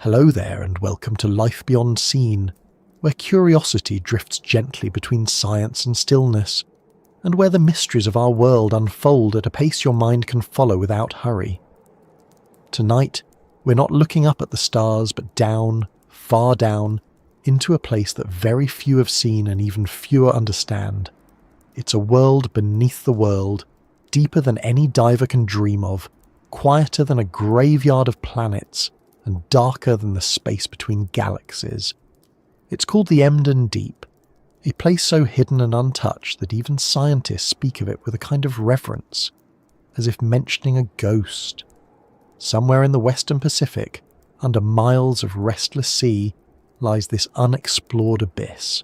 Hello there and welcome to Life Beyond Seen, where curiosity drifts gently between science and stillness, and where the mysteries of our world unfold at a pace your mind can follow without hurry. Tonight, we're not looking up at the stars, but down, far down, into a place that very few have seen and even fewer understand. It's a world beneath the world, deeper than any diver can dream of, quieter than a graveyard of planets, and darker than the space between galaxies. It's called the Emden Deep, a place so hidden and untouched that even scientists speak of it with a kind of reverence, as if mentioning a ghost. Somewhere in the western Pacific, under miles of restless sea, lies this unexplored abyss.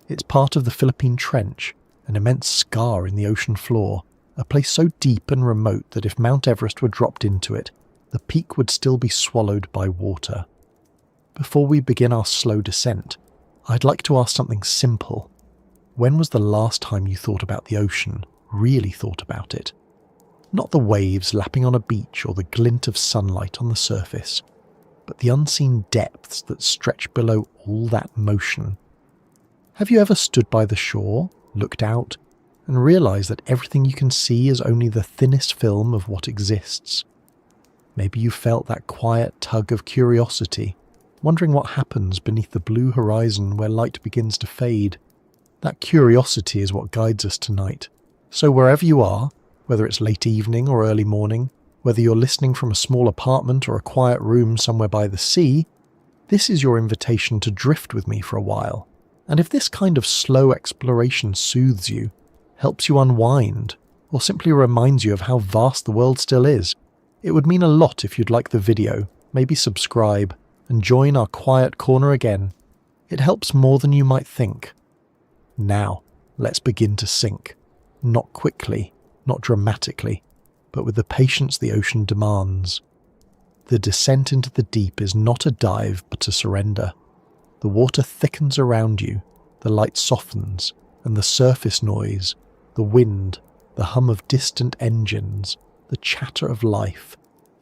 It's part of the Philippine Trench, an immense scar in the ocean floor, a place so deep and remote that if Mount Everest were dropped into it, the peak would still be swallowed by water. Before we begin our slow descent, I'd like to ask something simple. When was the last time you thought about the ocean, really thought about it? Not the waves lapping on a beach or the glint of sunlight on the surface, but the unseen depths that stretch below all that motion. Have you ever stood by the shore, looked out, and realised that everything you can see is only the thinnest film of what exists? Maybe you felt that quiet tug of curiosity, wondering what happens beneath the blue horizon where light begins to fade. That curiosity is what guides us tonight. So wherever you are, whether it's late evening or early morning, whether you're listening from a small apartment or a quiet room somewhere by the sea, this is your invitation to drift with me for a while. And if this kind of slow exploration soothes you, helps you unwind, or simply reminds you of how vast the world still is, it would mean a lot if you'd like the video, maybe subscribe, and join our quiet corner again. It helps more than you might think. Now, let's begin to sink. Not quickly, not dramatically, but with the patience the ocean demands. The descent into the deep is not a dive, but a surrender. The water thickens around you, the light softens, and the surface noise, the wind, the hum of distant engines, the chatter of life,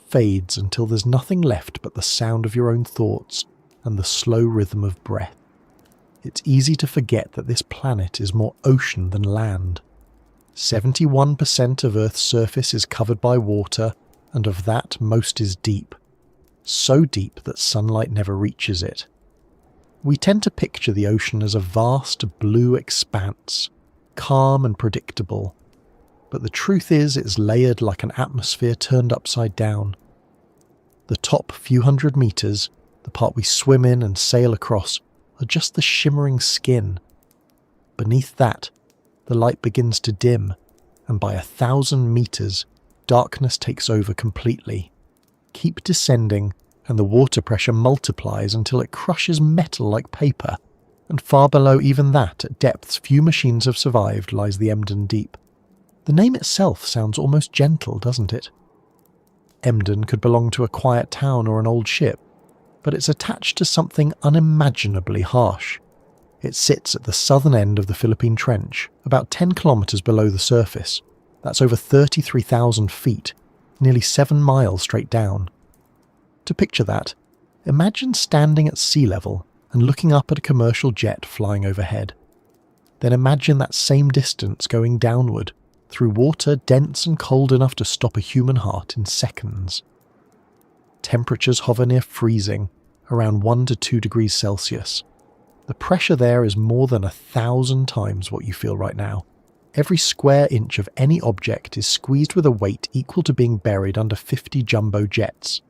fades until there's nothing left but the sound of your own thoughts and the slow rhythm of breath. It's easy to forget that this planet is more ocean than land. 71% of Earth's surface is covered by water, and of that most is deep. So deep that sunlight never reaches it. We tend to picture the ocean as a vast blue expanse, calm and predictable. But the truth is it's layered like an atmosphere turned upside down. The top few hundred meters, the part we swim in and sail across, are just the shimmering skin. Beneath that, the light begins to dim, and by 1,000 meters, darkness takes over completely. Keep descending, and the water pressure multiplies until it crushes metal like paper, and far below even that, at depths few machines have survived, lies the Emden Deep. The name itself sounds almost gentle, doesn't it? Emden could belong to a quiet town or an old ship, but it's attached to something unimaginably harsh. It sits at the southern end of the Philippine Trench, about 10 kilometres below the surface. That's over 33,000 feet, nearly 7 miles straight down. To picture that, imagine standing at sea level and looking up at a commercial jet flying overhead. Then imagine that same distance going downward, through water dense and cold enough to stop a human heart in seconds. Temperatures hover near freezing, around 1 to 2 degrees Celsius. The pressure there is more than 1,000 times what you feel right now. Every square inch of any object is squeezed with a weight equal to being buried under 50 jumbo jets.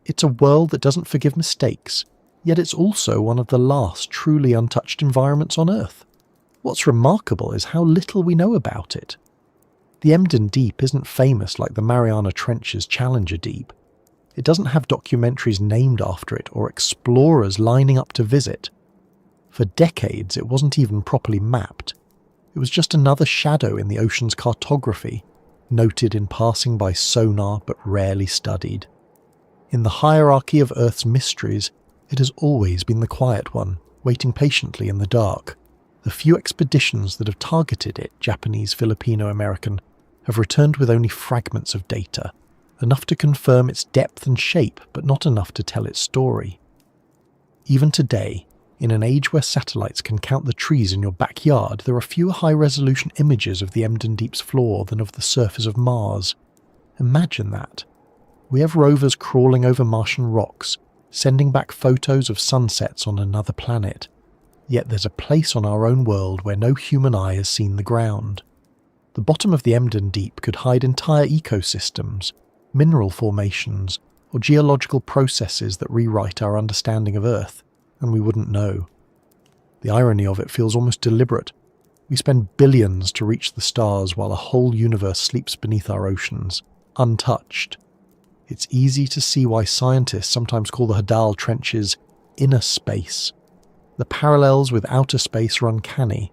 It's a world that doesn't forgive mistakes, yet it's also one of the last truly untouched environments on Earth. What's remarkable is how little we know about it. The Emden Deep isn't famous like the Mariana Trench's Challenger Deep. It doesn't have documentaries named after it or explorers lining up to visit. For decades it wasn't even properly mapped. It was just another shadow in the ocean's cartography, noted in passing by sonar but rarely studied. In the hierarchy of Earth's mysteries, it has always been the quiet one, waiting patiently in the dark. The few expeditions that have targeted it, Japanese, Filipino, American, have returned with only fragments of data, enough to confirm its depth and shape, but not enough to tell its story. Even today, in an age where satellites can count the trees in your backyard, there are fewer high-resolution images of the Emden Deep's floor than of the surface of Mars. Imagine that. We have rovers crawling over Martian rocks, sending back photos of sunsets on another planet. Yet there's a place on our own world where no human eye has seen the ground. The bottom of the Emden Deep could hide entire ecosystems, mineral formations, or geological processes that rewrite our understanding of Earth, and we wouldn't know. The irony of it feels almost deliberate. We spend billions to reach the stars while a whole universe sleeps beneath our oceans, untouched. It's easy to see why scientists sometimes call the Hadal Trenches inner space. The parallels with outer space are uncanny.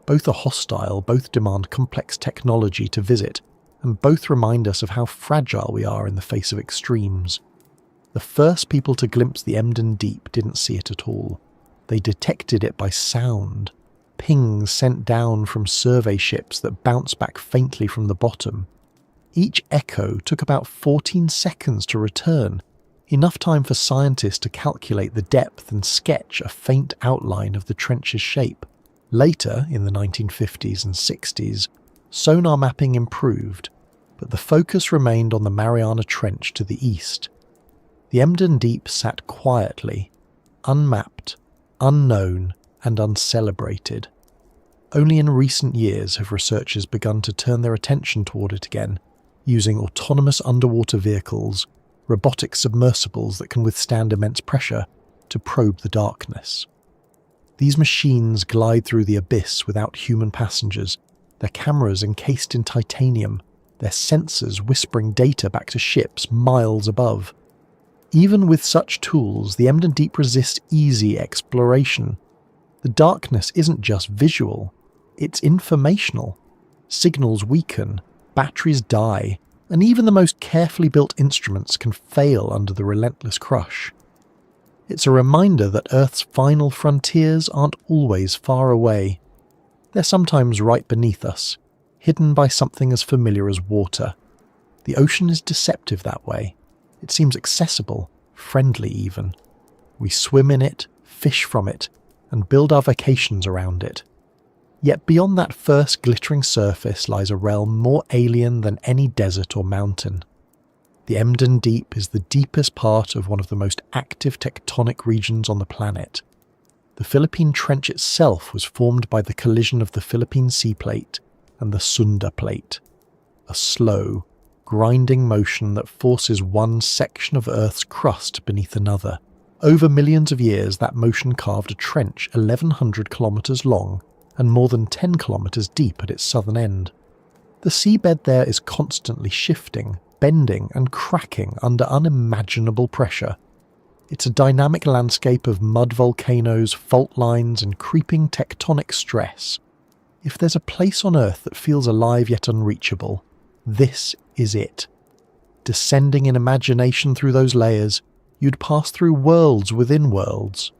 Both are hostile, both demand complex technology to visit, and both remind us of how fragile we are in the face of extremes. The first people to glimpse the Emden Deep didn't see it at all. They detected it by sound, pings sent down from survey ships that bounce back faintly from the bottom. Each echo took about 14 seconds to return, enough time for scientists to calculate the depth and sketch a faint outline of the trench's shape. Later, in the 1950s and 60s, sonar mapping improved, but the focus remained on the Mariana Trench to the east. The Emden Deep sat quietly, unmapped, unknown, and uncelebrated. Only in recent years have researchers begun to turn their attention toward it again, using autonomous underwater vehicles, robotic submersibles that can withstand immense pressure, to probe the darkness. These machines glide through the abyss without human passengers, their cameras encased in titanium, their sensors whispering data back to ships miles above. Even with such tools, the Emden Deep resists easy exploration. The darkness isn't just visual, it's informational. Signals weaken, batteries die, and even the most carefully built instruments can fail under the relentless crush. It's a reminder that Earth's final frontiers aren't always far away. They're sometimes right beneath us, hidden by something as familiar as water. The ocean is deceptive that way. It seems accessible, friendly even. We swim in it, fish from it, and build our vacations around it. Yet beyond that first glittering surface lies a realm more alien than any desert or mountain. The Emden Deep is the deepest part of one of the most active tectonic regions on the planet. The Philippine Trench itself was formed by the collision of the Philippine Sea Plate and the Sunda Plate, a slow, grinding motion that forces one section of Earth's crust beneath another. Over millions of years, that motion carved a trench 1,100 kilometers long and more than 10 kilometers deep at its southern end. The seabed there is constantly shifting, bending and cracking under unimaginable pressure. It's a dynamic landscape of mud volcanoes, fault lines and creeping tectonic stress. If there's a place on Earth that feels alive yet unreachable, this is it. Descending in imagination through those layers, you'd pass through worlds within worlds.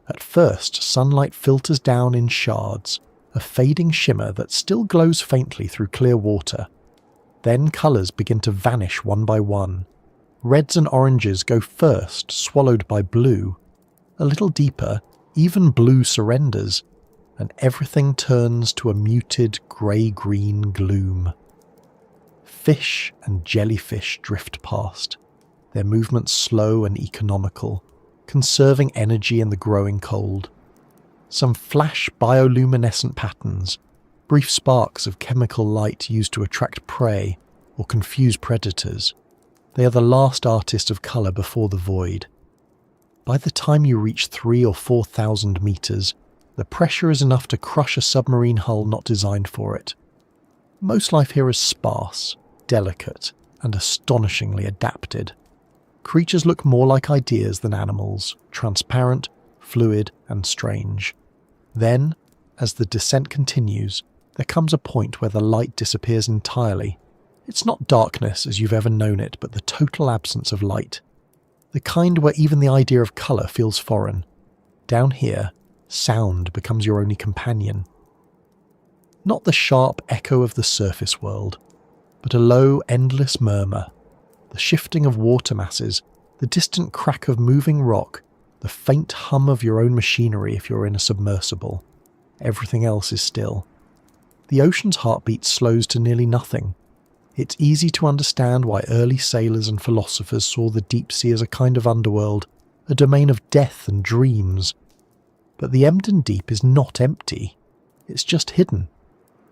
At first, sunlight filters down in shards, a fading shimmer that still glows faintly through clear water. Then colours begin to vanish one by one. Reds and oranges go first, swallowed by blue. A little deeper, even blue surrenders, and everything turns to a muted grey-green gloom. Fish and jellyfish drift past, their movements slow and economical, conserving energy in the growing cold. Some flash bioluminescent patterns, brief sparks of chemical light used to attract prey or confuse predators. They are the last artist of colour before the void. By the time you reach 3,000 or 4,000 metres, the pressure is enough to crush a submarine hull not designed for it. Most life here is sparse, delicate, and astonishingly adapted. Creatures look more like ideas than animals, transparent, fluid, and strange. Then, as the descent continues, there comes a point where the light disappears entirely. It's not darkness as you've ever known it, but the total absence of light. The kind where even the idea of colour feels foreign. Down here, sound becomes your only companion. Not the sharp echo of the surface world, but a low, endless murmur. The shifting of water masses, the distant crack of moving rock, the faint hum of your own machinery if you're in a submersible. Everything else is still. The ocean's heartbeat slows to nearly nothing. It's easy to understand why early sailors and philosophers saw the deep sea as a kind of underworld, a domain of death and dreams. But the Emden Deep is not empty. It's just hidden.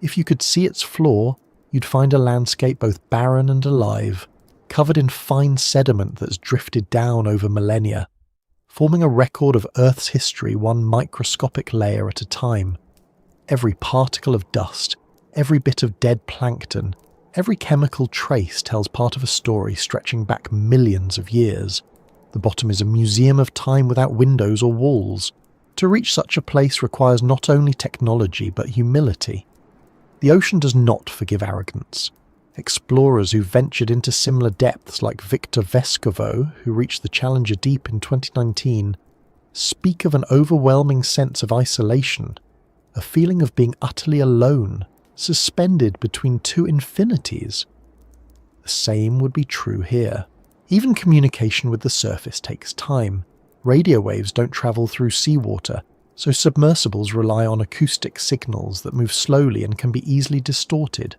If you could see its floor, you'd find a landscape both barren and alive, covered in fine sediment that's drifted down over millennia, forming a record of Earth's history one microscopic layer at a time. Every particle of dust, every bit of dead plankton, every chemical trace tells part of a story stretching back millions of years. The bottom is a museum of time without windows or walls. To reach such a place requires not only technology but humility. The ocean does not forgive arrogance. Explorers who ventured into similar depths like Victor Vescovo, who reached the Challenger Deep in 2019, speak of an overwhelming sense of isolation, a feeling of being utterly alone, suspended between two infinities. The same would be true here. Even communication with the surface takes time. Radio waves don't travel through seawater, so submersibles rely on acoustic signals that move slowly and can be easily distorted.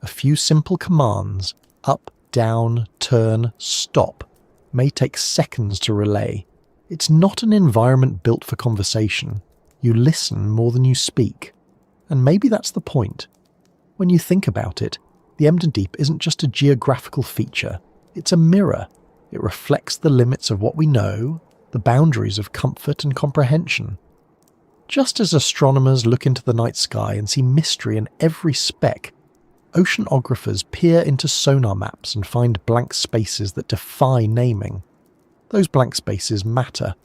A few simple commands, up, down, turn, stop, may take seconds to relay. It's not an environment built for conversation. You listen more than you speak. And maybe that's the point. When you think about it, the Emden Deep isn't just a geographical feature. It's a mirror. It reflects the limits of what we know, the boundaries of comfort and comprehension. Just as astronomers look into the night sky and see mystery in every speck, oceanographers peer into sonar maps and find blank spaces that defy naming. Those blank spaces matter.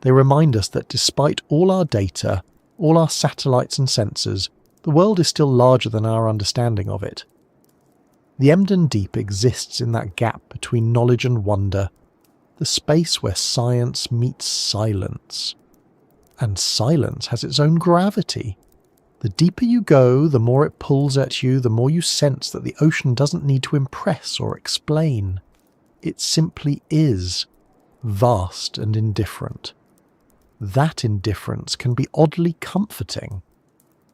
They remind us that despite all our data, all our satellites and sensors, the world is still larger than our understanding of it. The Emden Deep exists in that gap between knowledge and wonder, the space where science meets silence. And silence has its own gravity. The deeper you go, the more it pulls at you, the more you sense that the ocean doesn't need to impress or explain. It simply is, vast and indifferent. That indifference can be oddly comforting.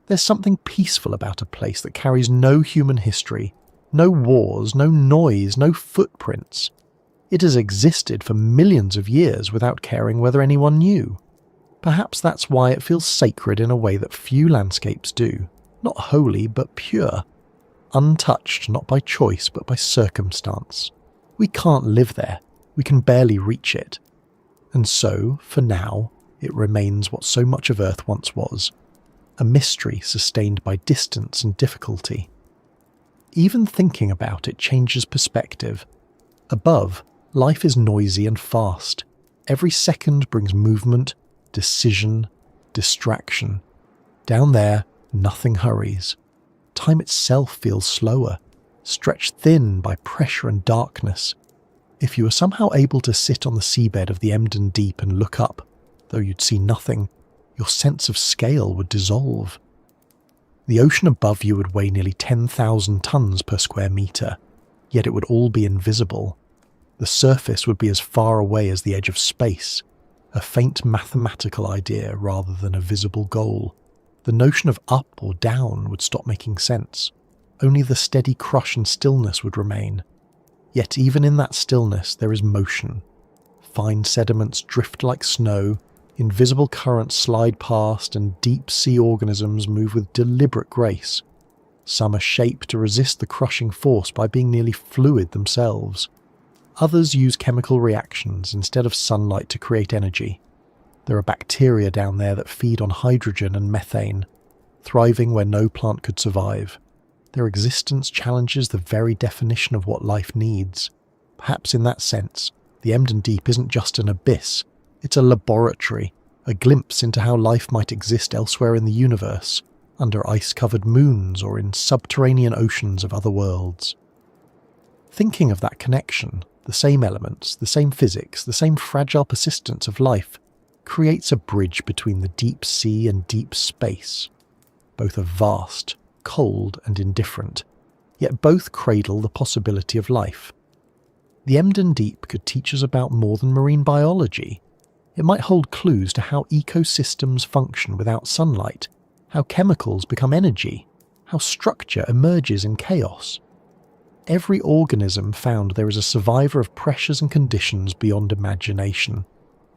There's something peaceful about a place that carries no human history, no wars, no noise, no footprints. It has existed for millions of years without caring whether anyone knew. Perhaps that's why it feels sacred in a way that few landscapes do. Not holy, but pure. Untouched not by choice, but by circumstance. We can't live there. We can barely reach it. And so, for now, it remains what so much of Earth once was. A mystery sustained by distance and difficulty. Even thinking about it changes perspective. Above, life is noisy and fast. Every second brings movement, decision, distraction. Down there, nothing hurries. Time itself feels slower, stretched thin by pressure and darkness. If you were somehow able to sit on the seabed of the Emden Deep and look up, though you'd see nothing, your sense of scale would dissolve. The ocean above you would weigh nearly 10,000 tons per square metre, yet it would all be invisible. The surface would be as far away as the edge of space, a faint mathematical idea rather than a visible goal. The notion of up or down would stop making sense. Only the steady crush and stillness would remain. Yet even in that stillness there is motion. Fine sediments drift like snow, invisible currents slide past, and deep sea organisms move with deliberate grace. Some are shaped to resist the crushing force by being nearly fluid themselves. Others use chemical reactions instead of sunlight to create energy. There are bacteria down there that feed on hydrogen and methane, thriving where no plant could survive. Their existence challenges the very definition of what life needs. Perhaps in that sense, the Emden Deep isn't just an abyss, it's a laboratory, a glimpse into how life might exist elsewhere in the universe, under ice-covered moons or in subterranean oceans of other worlds. Thinking of that connection, the same elements, the same physics, the same fragile persistence of life, creates a bridge between the deep sea and deep space. Both are vast, cold and indifferent, yet both cradle the possibility of life. The Emden Deep could teach us about more than marine biology. It might hold clues to how ecosystems function without sunlight, how chemicals become energy, how structure emerges in chaos. Every organism found there is a survivor of pressures and conditions beyond imagination,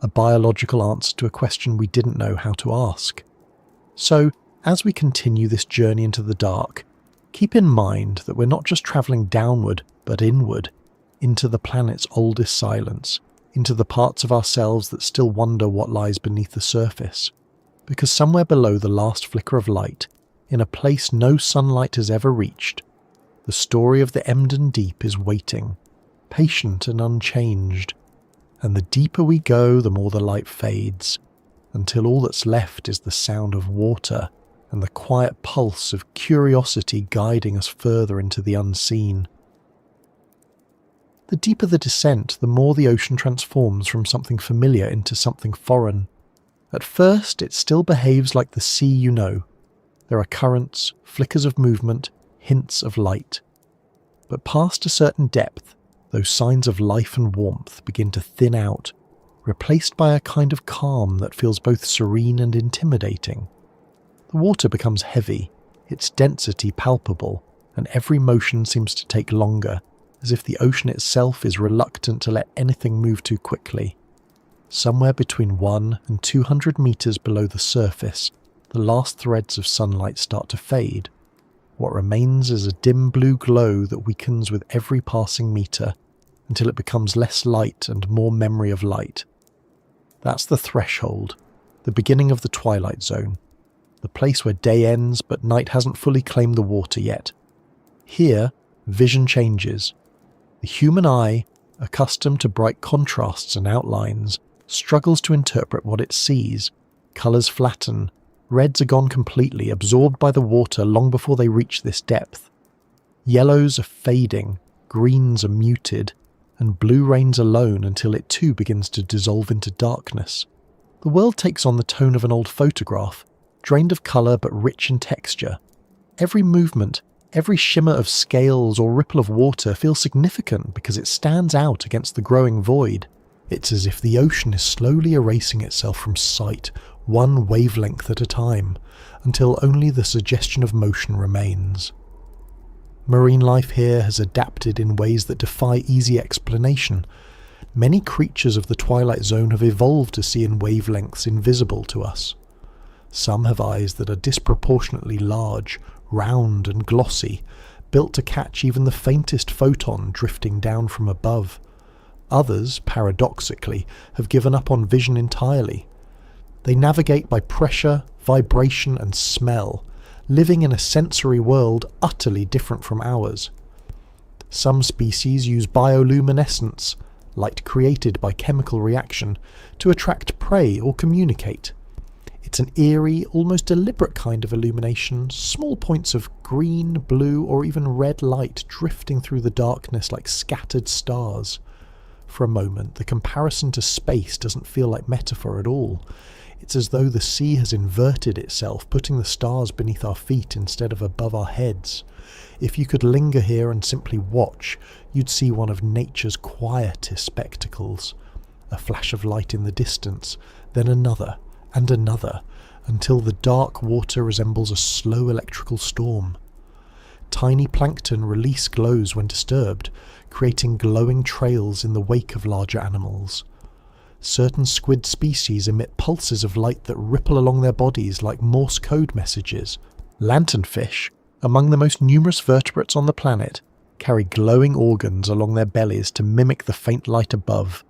a biological answer to a question we didn't know how to ask. So, as we continue this journey into the dark, keep in mind that we're not just travelling downward, but inward, into the planet's oldest silence, into the parts of ourselves that still wonder what lies beneath the surface. Because somewhere below the last flicker of light, in a place no sunlight has ever reached, the story of the Emden Deep is waiting, patient and unchanged. And the deeper we go, the more the light fades, until all that's left is the sound of water and the quiet pulse of curiosity guiding us further into the unseen. The deeper the descent, the more the ocean transforms from something familiar into something foreign. At first, it still behaves like the sea you know. There are currents, flickers of movement, hints of light. But past a certain depth, those signs of life and warmth begin to thin out, replaced by a kind of calm that feels both serene and intimidating. The water becomes heavy, its density palpable, and every motion seems to take longer, as if the ocean itself is reluctant to let anything move too quickly. Somewhere between 1 and 200 meters below the surface, the last threads of sunlight start to fade. What remains is a dim blue glow that weakens with every passing meter, until it becomes less light and more memory of light. That's the threshold, the beginning of the twilight zone, the place where day ends but night hasn't fully claimed the water yet. Here, vision changes. The human eye, accustomed to bright contrasts and outlines, struggles to interpret what it sees. Colours flatten, reds are gone completely, absorbed by the water long before they reach this depth. Yellows are fading, greens are muted, and blue reigns alone until it too begins to dissolve into darkness. The world takes on the tone of an old photograph, drained of colour but rich in texture. Every movement, every shimmer of scales or ripple of water feels significant because it stands out against the growing void. It's as if the ocean is slowly erasing itself from sight, one wavelength at a time, until only the suggestion of motion remains. Marine life here has adapted in ways that defy easy explanation. Many creatures of the Twilight Zone have evolved to see in wavelengths invisible to us. Some have eyes that are disproportionately large, round and glossy, built to catch even the faintest photon drifting down from above. Others, paradoxically, have given up on vision entirely. They navigate by pressure, vibration and smell, living in a sensory world utterly different from ours. Some species use bioluminescence, light created by chemical reaction, to attract prey or communicate. It's an eerie, almost deliberate kind of illumination, small points of green, blue or even red light drifting through the darkness like scattered stars. For a moment, the comparison to space doesn't feel like metaphor at all. It's as though the sea has inverted itself, putting the stars beneath our feet instead of above our heads. If you could linger here and simply watch, you'd see one of nature's quietest spectacles. A flash of light in the distance, then another, and another, until the dark water resembles a slow electrical storm. Tiny plankton release glows when disturbed, creating glowing trails in the wake of larger animals. Certain squid species emit pulses of light that ripple along their bodies like Morse code messages. Lanternfish, among the most numerous vertebrates on the planet, carry glowing organs along their bellies to mimic the faint light above,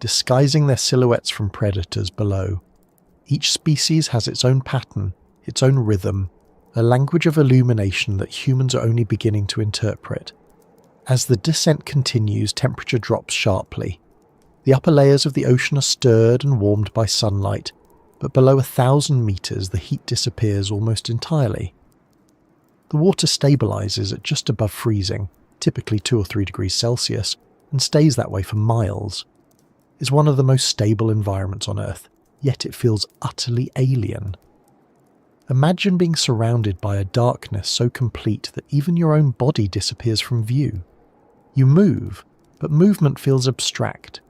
disguising their silhouettes from predators below. Each species has its own pattern, its own rhythm, a language of illumination that humans are only beginning to interpret. As the descent continues, temperature drops sharply. The upper layers of the ocean are stirred and warmed by sunlight, but below 1,000 meters the heat disappears almost entirely. The water stabilizes at just above freezing, typically 2 or 3 degrees Celsius, and stays that way for miles. It's one of the most stable environments on Earth, yet it feels utterly alien. Imagine being surrounded by a darkness so complete that even your own body disappears from view. You move, but movement feels abstract.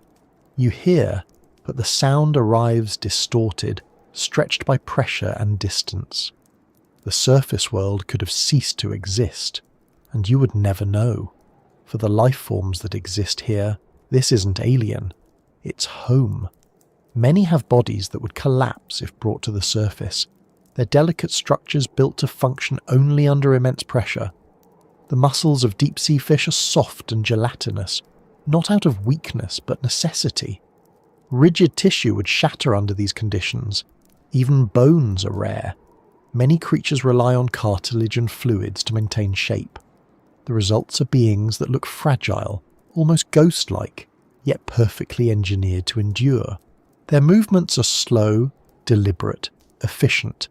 You hear, but the sound arrives distorted, stretched by pressure and distance. The surface world could have ceased to exist, and you would never know. For the life forms that exist here, this isn't alien, it's home. Many have bodies that would collapse if brought to the surface, their delicate structures built to function only under immense pressure. The muscles of deep-sea fish are soft and gelatinous, not out of weakness but necessity. Rigid tissue would shatter under these conditions. Even bones are rare. Many creatures rely on cartilage and fluids to maintain shape. The results are beings that look fragile, almost ghost-like, yet perfectly engineered to endure. Their movements are slow, deliberate, efficient.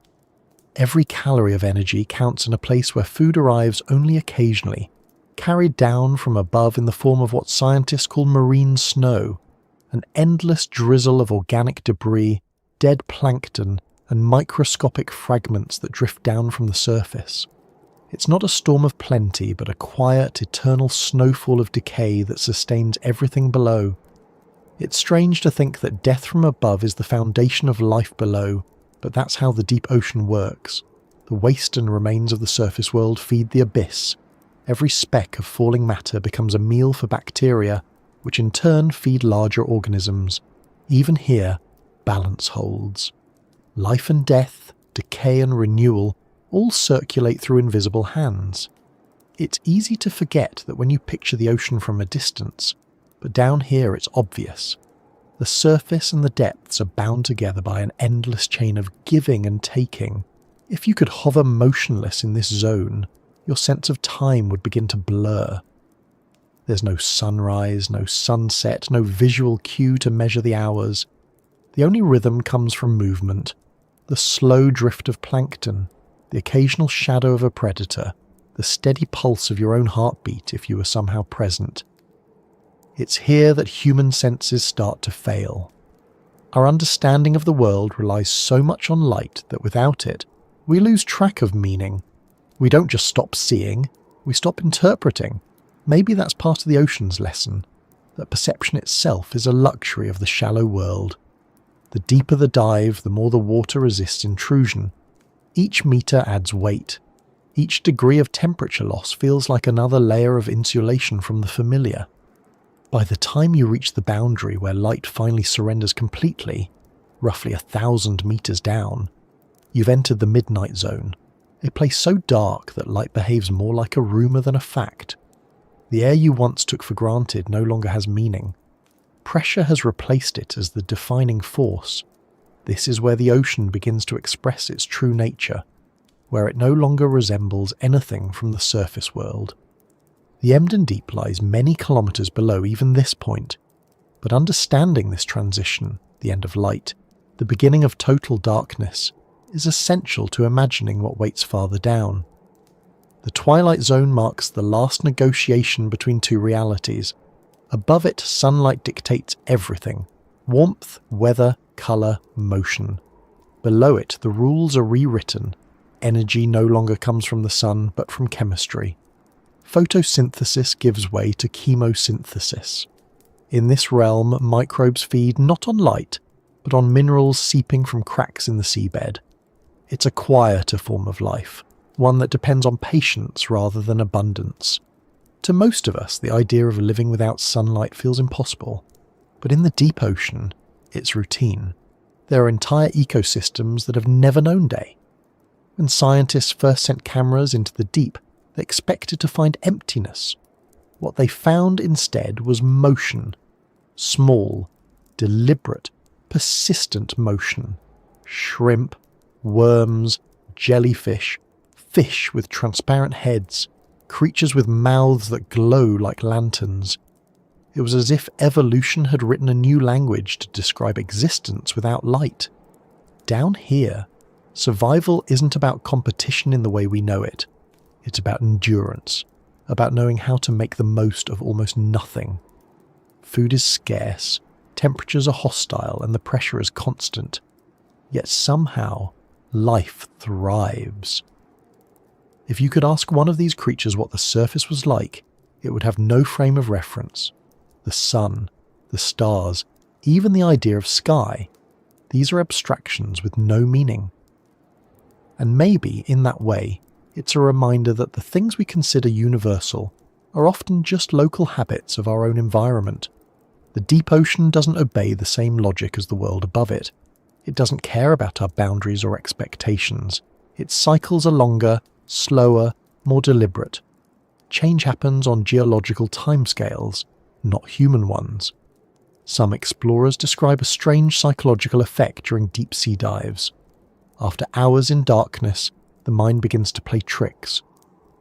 Every calorie of energy counts in a place where food arrives only occasionally, carried down from above in the form of what scientists call marine snow, an endless drizzle of organic debris, dead plankton, and microscopic fragments that drift down from the surface. It's not a storm of plenty, but a quiet, eternal snowfall of decay that sustains everything below. It's strange to think that death from above is the foundation of life below, but that's how the deep ocean works. The waste and remains of the surface world feed the abyss. Every speck of falling matter becomes a meal for bacteria, which in turn feed larger organisms. Even here, balance holds. Life and death, decay and renewal, all circulate through invisible hands. It's easy to forget that when you picture the ocean from a distance, but down here it's obvious. The surface and the depths are bound together by an endless chain of giving and taking. If you could hover motionless in this zone, your sense of time would begin to blur. There's no sunrise, no sunset, no visual cue to measure the hours. The only rhythm comes from movement, the slow drift of plankton, the occasional shadow of a predator, the steady pulse of your own heartbeat if you were somehow present. It's here that human senses start to fail. Our understanding of the world relies so much on light that without it, we lose track of meaning. We don't just stop seeing, we stop interpreting. Maybe that's part of the ocean's lesson, that perception itself is a luxury of the shallow world. The deeper the dive, the more the water resists intrusion. Each meter adds weight. Each degree of temperature loss feels like another layer of insulation from the familiar. By the time you reach the boundary where light finally surrenders completely, roughly 1,000 meters down, you've entered the midnight zone, a place so dark that light behaves more like a rumor than a fact. The air you once took for granted no longer has meaning. Pressure has replaced it as the defining force. This is where the ocean begins to express its true nature, where it no longer resembles anything from the surface world. The Emden Deep lies many kilometers below even this point, but understanding this transition, the end of light, the beginning of total darkness, is essential to imagining what waits farther down. The twilight zone marks the last negotiation between two realities. Above it, sunlight dictates everything: warmth, weather, colour, motion. Below it, the rules are rewritten. Energy no longer comes from the sun, but from chemistry. Photosynthesis gives way to chemosynthesis. In this realm, microbes feed not on light, but on minerals seeping from cracks in the seabed. It's a quieter form of life, one that depends on patience rather than abundance. To most of us, the idea of living without sunlight feels impossible, but in the deep ocean, it's routine. There are entire ecosystems that have never known day. When scientists first sent cameras into the deep, they expected to find emptiness. What they found instead was motion. Small, deliberate, persistent motion. Shrimp, worms, jellyfish, fish with transparent heads, creatures with mouths that glow like lanterns. It was as if evolution had written a new language to describe existence without light. Down here, survival isn't about competition in the way we know it. It's about endurance, about knowing how to make the most of almost nothing. Food is scarce, temperatures are hostile, and the pressure is constant. Yet somehow, life thrives. If you could ask one of these creatures what the surface was like, it would have no frame of reference. The sun, the stars, even the idea of sky, these are abstractions with no meaning. And maybe, in that way, it's a reminder that the things we consider universal are often just local habits of our own environment. The deep ocean doesn't obey the same logic as the world above it. It doesn't care about our boundaries or expectations. Its cycles are longer, slower, more deliberate. Change happens on geological timescales, not human ones. Some explorers describe a strange psychological effect during deep-sea dives. After hours in darkness, the mind begins to play tricks.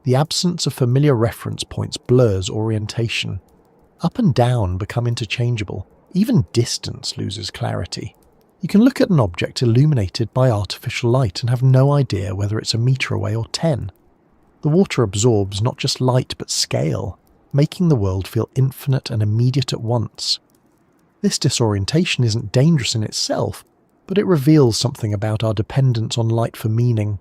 The absence of familiar reference points blurs orientation. Up and down become interchangeable. Even distance loses clarity. You can look at an object illuminated by artificial light and have no idea whether it's a metre away or 10. The water absorbs not just light but scale, making the world feel infinite and immediate at once. This disorientation isn't dangerous in itself, but it reveals something about our dependence on light for meaning.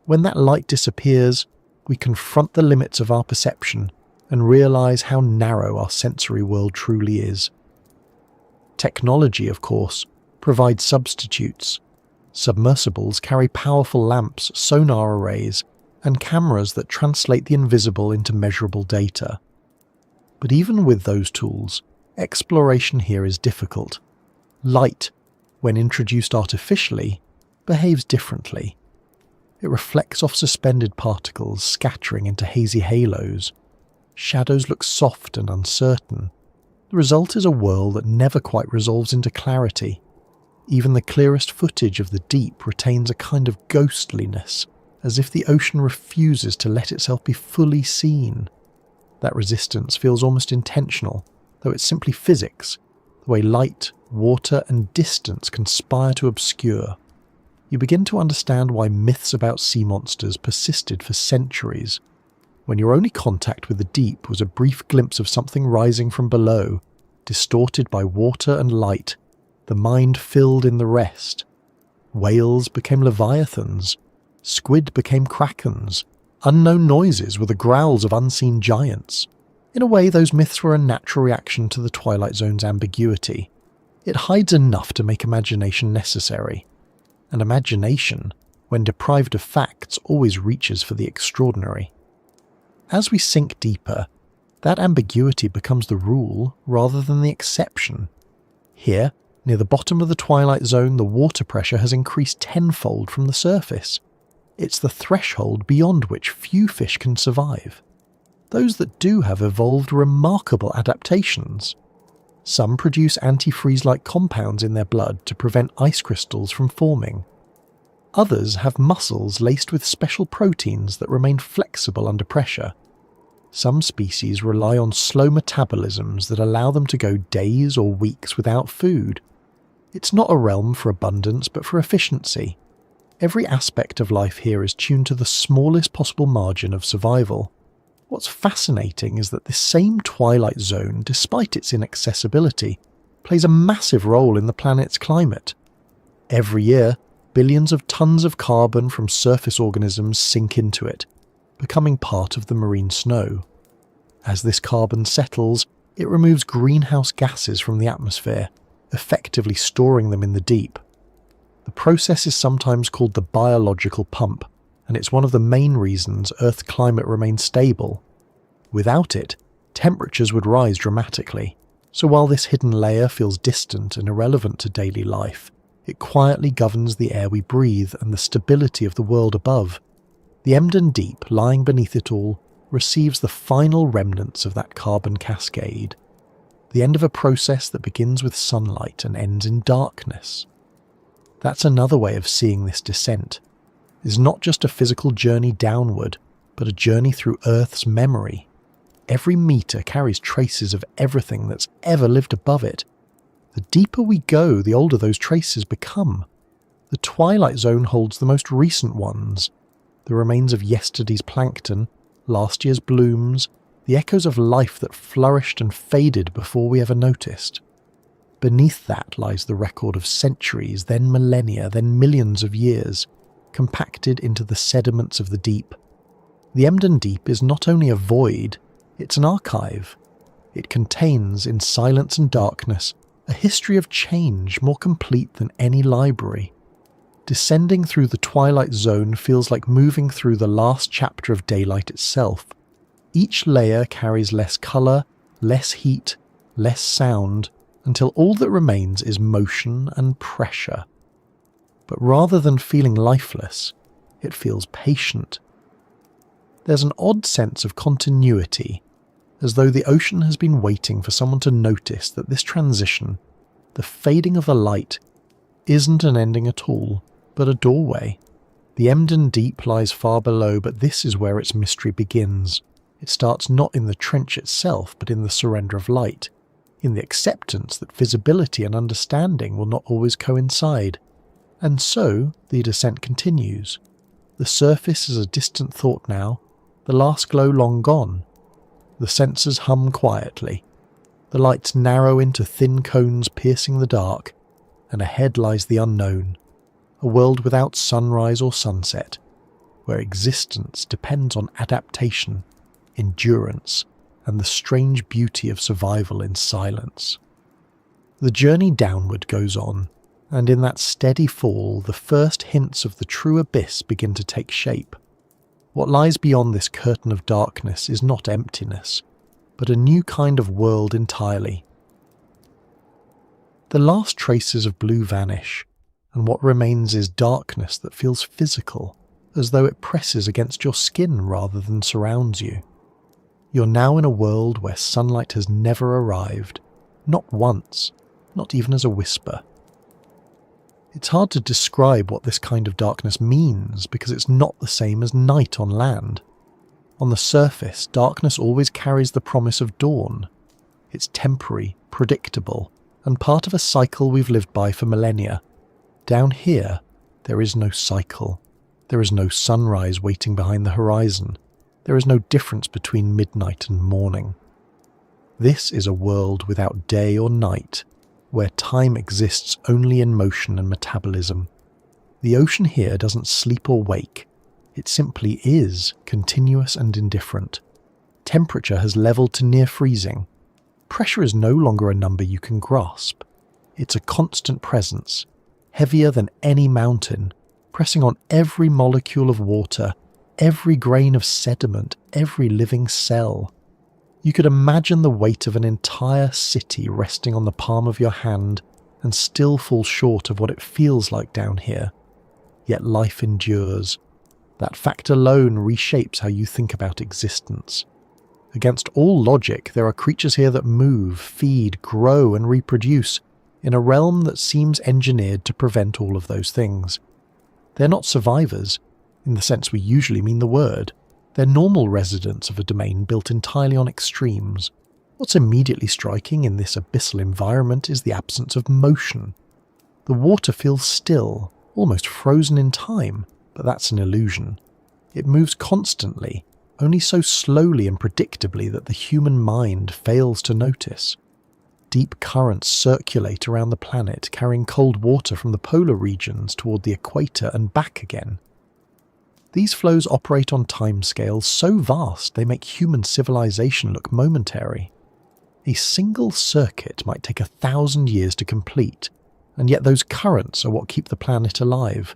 When that light disappears, we confront the limits of our perception and realise how narrow our sensory world truly is. Technology, of course, provides substitutes. Submersibles carry powerful lamps, sonar arrays, and cameras that translate the invisible into measurable data. But even with those tools, exploration here is difficult. Light, when introduced artificially, behaves differently. It reflects off suspended particles, scattering into hazy halos. Shadows look soft and uncertain. The result is a world that never quite resolves into clarity. Even the clearest footage of the deep retains a kind of ghostliness, as if the ocean refuses to let itself be fully seen. That resistance feels almost intentional, though it's simply physics, the way light, water, and distance conspire to obscure. You begin to understand why myths about sea monsters persisted for centuries. When your only contact with the deep was a brief glimpse of something rising from below, distorted by water and light, the mind filled in the rest. Whales became leviathans. Squid became krakens. Unknown noises were the growls of unseen giants. In a way, those myths were a natural reaction to the Twilight Zone's ambiguity. It hides enough to make imagination necessary. And imagination, when deprived of facts, always reaches for the extraordinary. As we sink deeper, that ambiguity becomes the rule rather than the exception. Here, near the bottom of the Twilight Zone, the water pressure has increased tenfold from the surface. It's the threshold beyond which few fish can survive. Those that do have evolved remarkable adaptations. Some produce antifreeze-like compounds in their blood to prevent ice crystals from forming. Others have muscles laced with special proteins that remain flexible under pressure. Some species rely on slow metabolisms that allow them to go days or weeks without food. It's not a realm for abundance but for efficiency. Every aspect of life here is tuned to the smallest possible margin of survival. What's fascinating is that this same Twilight Zone, despite its inaccessibility, plays a massive role in the planet's climate. Every year, billions of tons of carbon from surface organisms sink into it, becoming part of the marine snow. As this carbon settles, it removes greenhouse gases from the atmosphere, effectively storing them in the deep. The process is sometimes called the biological pump, and it's one of the main reasons Earth's climate remains stable. Without it, temperatures would rise dramatically, so while this hidden layer feels distant and irrelevant to daily life, it quietly governs the air we breathe and the stability of the world above. The Emden Deep, lying beneath it all, receives the final remnants of that carbon cascade, the end of a process that begins with sunlight and ends in darkness. That's another way of seeing this descent. It's not just a physical journey downward, but a journey through Earth's memory. Every metre carries traces of everything that's ever lived above it. The deeper we go, the older those traces become. The Twilight Zone holds the most recent ones. The remains of yesterday's plankton, last year's blooms, the echoes of life that flourished and faded before we ever noticed. Beneath that lies the record of centuries, then millennia, then millions of years, compacted into the sediments of the deep. The Emden Deep is not only a void, it's an archive. It contains, in silence and darkness, a history of change more complete than any library. Descending through the twilight zone feels like moving through the last chapter of daylight itself. Each layer carries less colour, less heat, less sound, until all that remains is motion and pressure. But rather than feeling lifeless, it feels patient. There's an odd sense of continuity, as though the ocean has been waiting for someone to notice that this transition, the fading of the light, isn't an ending at all, but a doorway. The Emden deep lies far below, but this is where its mystery begins. It starts not in the trench itself, but in the surrender of light, in the acceptance that visibility and understanding will not always coincide. And so, the descent continues. The surface is a distant thought now, the last glow long gone. The sensors hum quietly. The lights narrow into thin cones piercing the dark, and ahead lies the unknown, a world without sunrise or sunset, where existence depends on adaptation, endurance, and the strange beauty of survival in silence. The journey downward goes on, and in that steady fall, the first hints of the true abyss begin to take shape. What lies beyond this curtain of darkness is not emptiness, but a new kind of world entirely. The last traces of blue vanish, and what remains is darkness that feels physical, as though it presses against your skin rather than surrounds you. You're now in a world where sunlight has never arrived, not once, not even as a whisper. It's hard to describe what this kind of darkness means because it's not the same as night on land. On the surface, darkness always carries the promise of dawn. It's temporary, predictable, and part of a cycle we've lived by for millennia. Down here, there is no cycle. There is no sunrise waiting behind the horizon. There is no difference between midnight and morning. This is a world without day or night, where time exists only in motion and metabolism. The ocean here doesn't sleep or wake. It simply is, continuous and indifferent. Temperature has leveled to near freezing. Pressure is no longer a number you can grasp. It's a constant presence, heavier than any mountain, pressing on every molecule of water, every grain of sediment, every living cell. You could imagine the weight of an entire city resting on the palm of your hand and still fall short of what it feels like down here. Yet life endures. That fact alone reshapes how you think about existence. Against all logic, there are creatures here that move, feed, grow, and reproduce in a realm that seems engineered to prevent all of those things. They're not survivors, in the sense we usually mean the word. They're normal residents of a domain built entirely on extremes. What's immediately striking in this abyssal environment is the absence of motion. The water feels still, almost frozen in time, but that's an illusion. It moves constantly, only so slowly and predictably that the human mind fails to notice. Deep currents circulate around the planet, carrying cold water from the polar regions toward the equator and back again. These flows operate on timescales so vast they make human civilization look momentary. A single circuit might take 1,000 years to complete, and yet those currents are what keep the planet alive.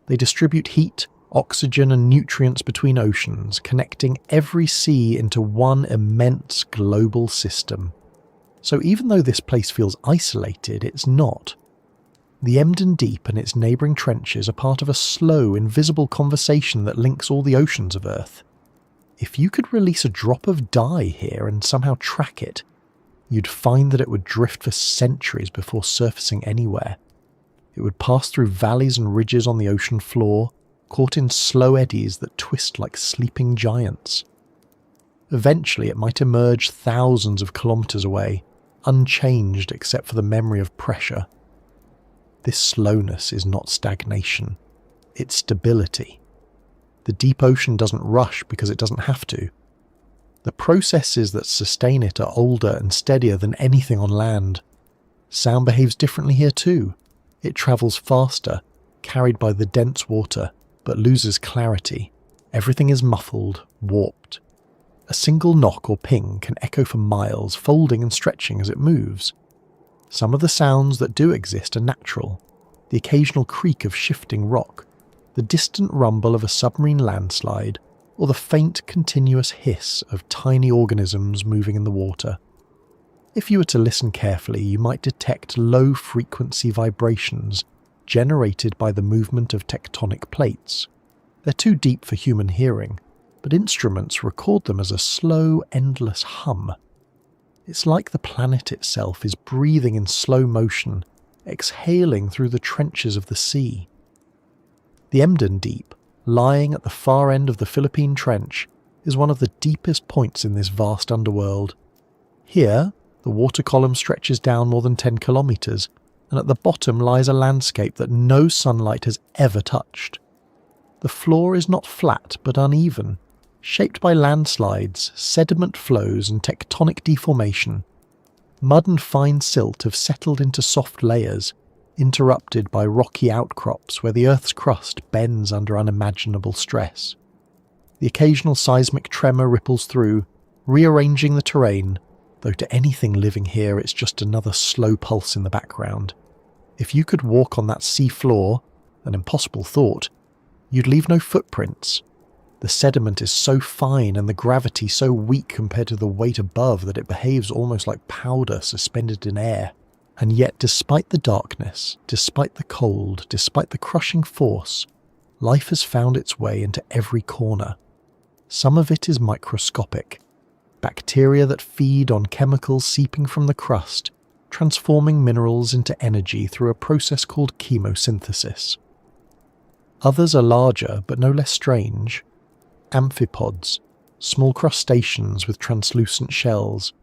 They distribute heat, oxygen and nutrients between oceans, connecting every sea into one immense global system. So even though this place feels isolated, it's not. The Emden Deep and its neighbouring trenches are part of a slow, invisible conversation that links all the oceans of Earth. If you could release a drop of dye here and somehow track it, you'd find that it would drift for centuries before surfacing anywhere. It would pass through valleys and ridges on the ocean floor, caught in slow eddies that twist like sleeping giants. Eventually it might emerge thousands of kilometres away, unchanged except for the memory of pressure. This slowness is not stagnation, it's stability. The deep ocean doesn't rush because it doesn't have to. The processes that sustain it are older and steadier than anything on land. Sound behaves differently here too. It travels faster, carried by the dense water, but loses clarity. Everything is muffled, warped. A single knock or ping can echo for miles, folding and stretching as it moves. Some of the sounds that do exist are natural, the occasional creak of shifting rock, the distant rumble of a submarine landslide, or the faint, continuous hiss of tiny organisms moving in the water. If you were to listen carefully, you might detect low-frequency vibrations generated by the movement of tectonic plates. They're too deep for human hearing, but instruments record them as a slow, endless hum. It's like the planet itself is breathing in slow motion, exhaling through the trenches of the sea. The Emden Deep, lying at the far end of the Philippine Trench, is one of the deepest points in this vast underworld. Here, the water column stretches down more than 10 kilometres, and at the bottom lies a landscape that no sunlight has ever touched. The floor is not flat but uneven, shaped by landslides, sediment flows and tectonic deformation. Mud and fine silt have settled into soft layers, interrupted by rocky outcrops where the Earth's crust bends under unimaginable stress. The occasional seismic tremor ripples through, rearranging the terrain, though to anything living here it's just another slow pulse in the background. If you could walk on that sea floor, an impossible thought, you'd leave no footprints. The sediment is so fine and the gravity so weak compared to the weight above that it behaves almost like powder suspended in air. And yet, despite the darkness, despite the cold, despite the crushing force, life has found its way into every corner. Some of it is microscopic. Bacteria that feed on chemicals seeping from the crust, transforming minerals into energy through a process called chemosynthesis. Others are larger but no less strange. Amphipods, small crustaceans with translucent shells,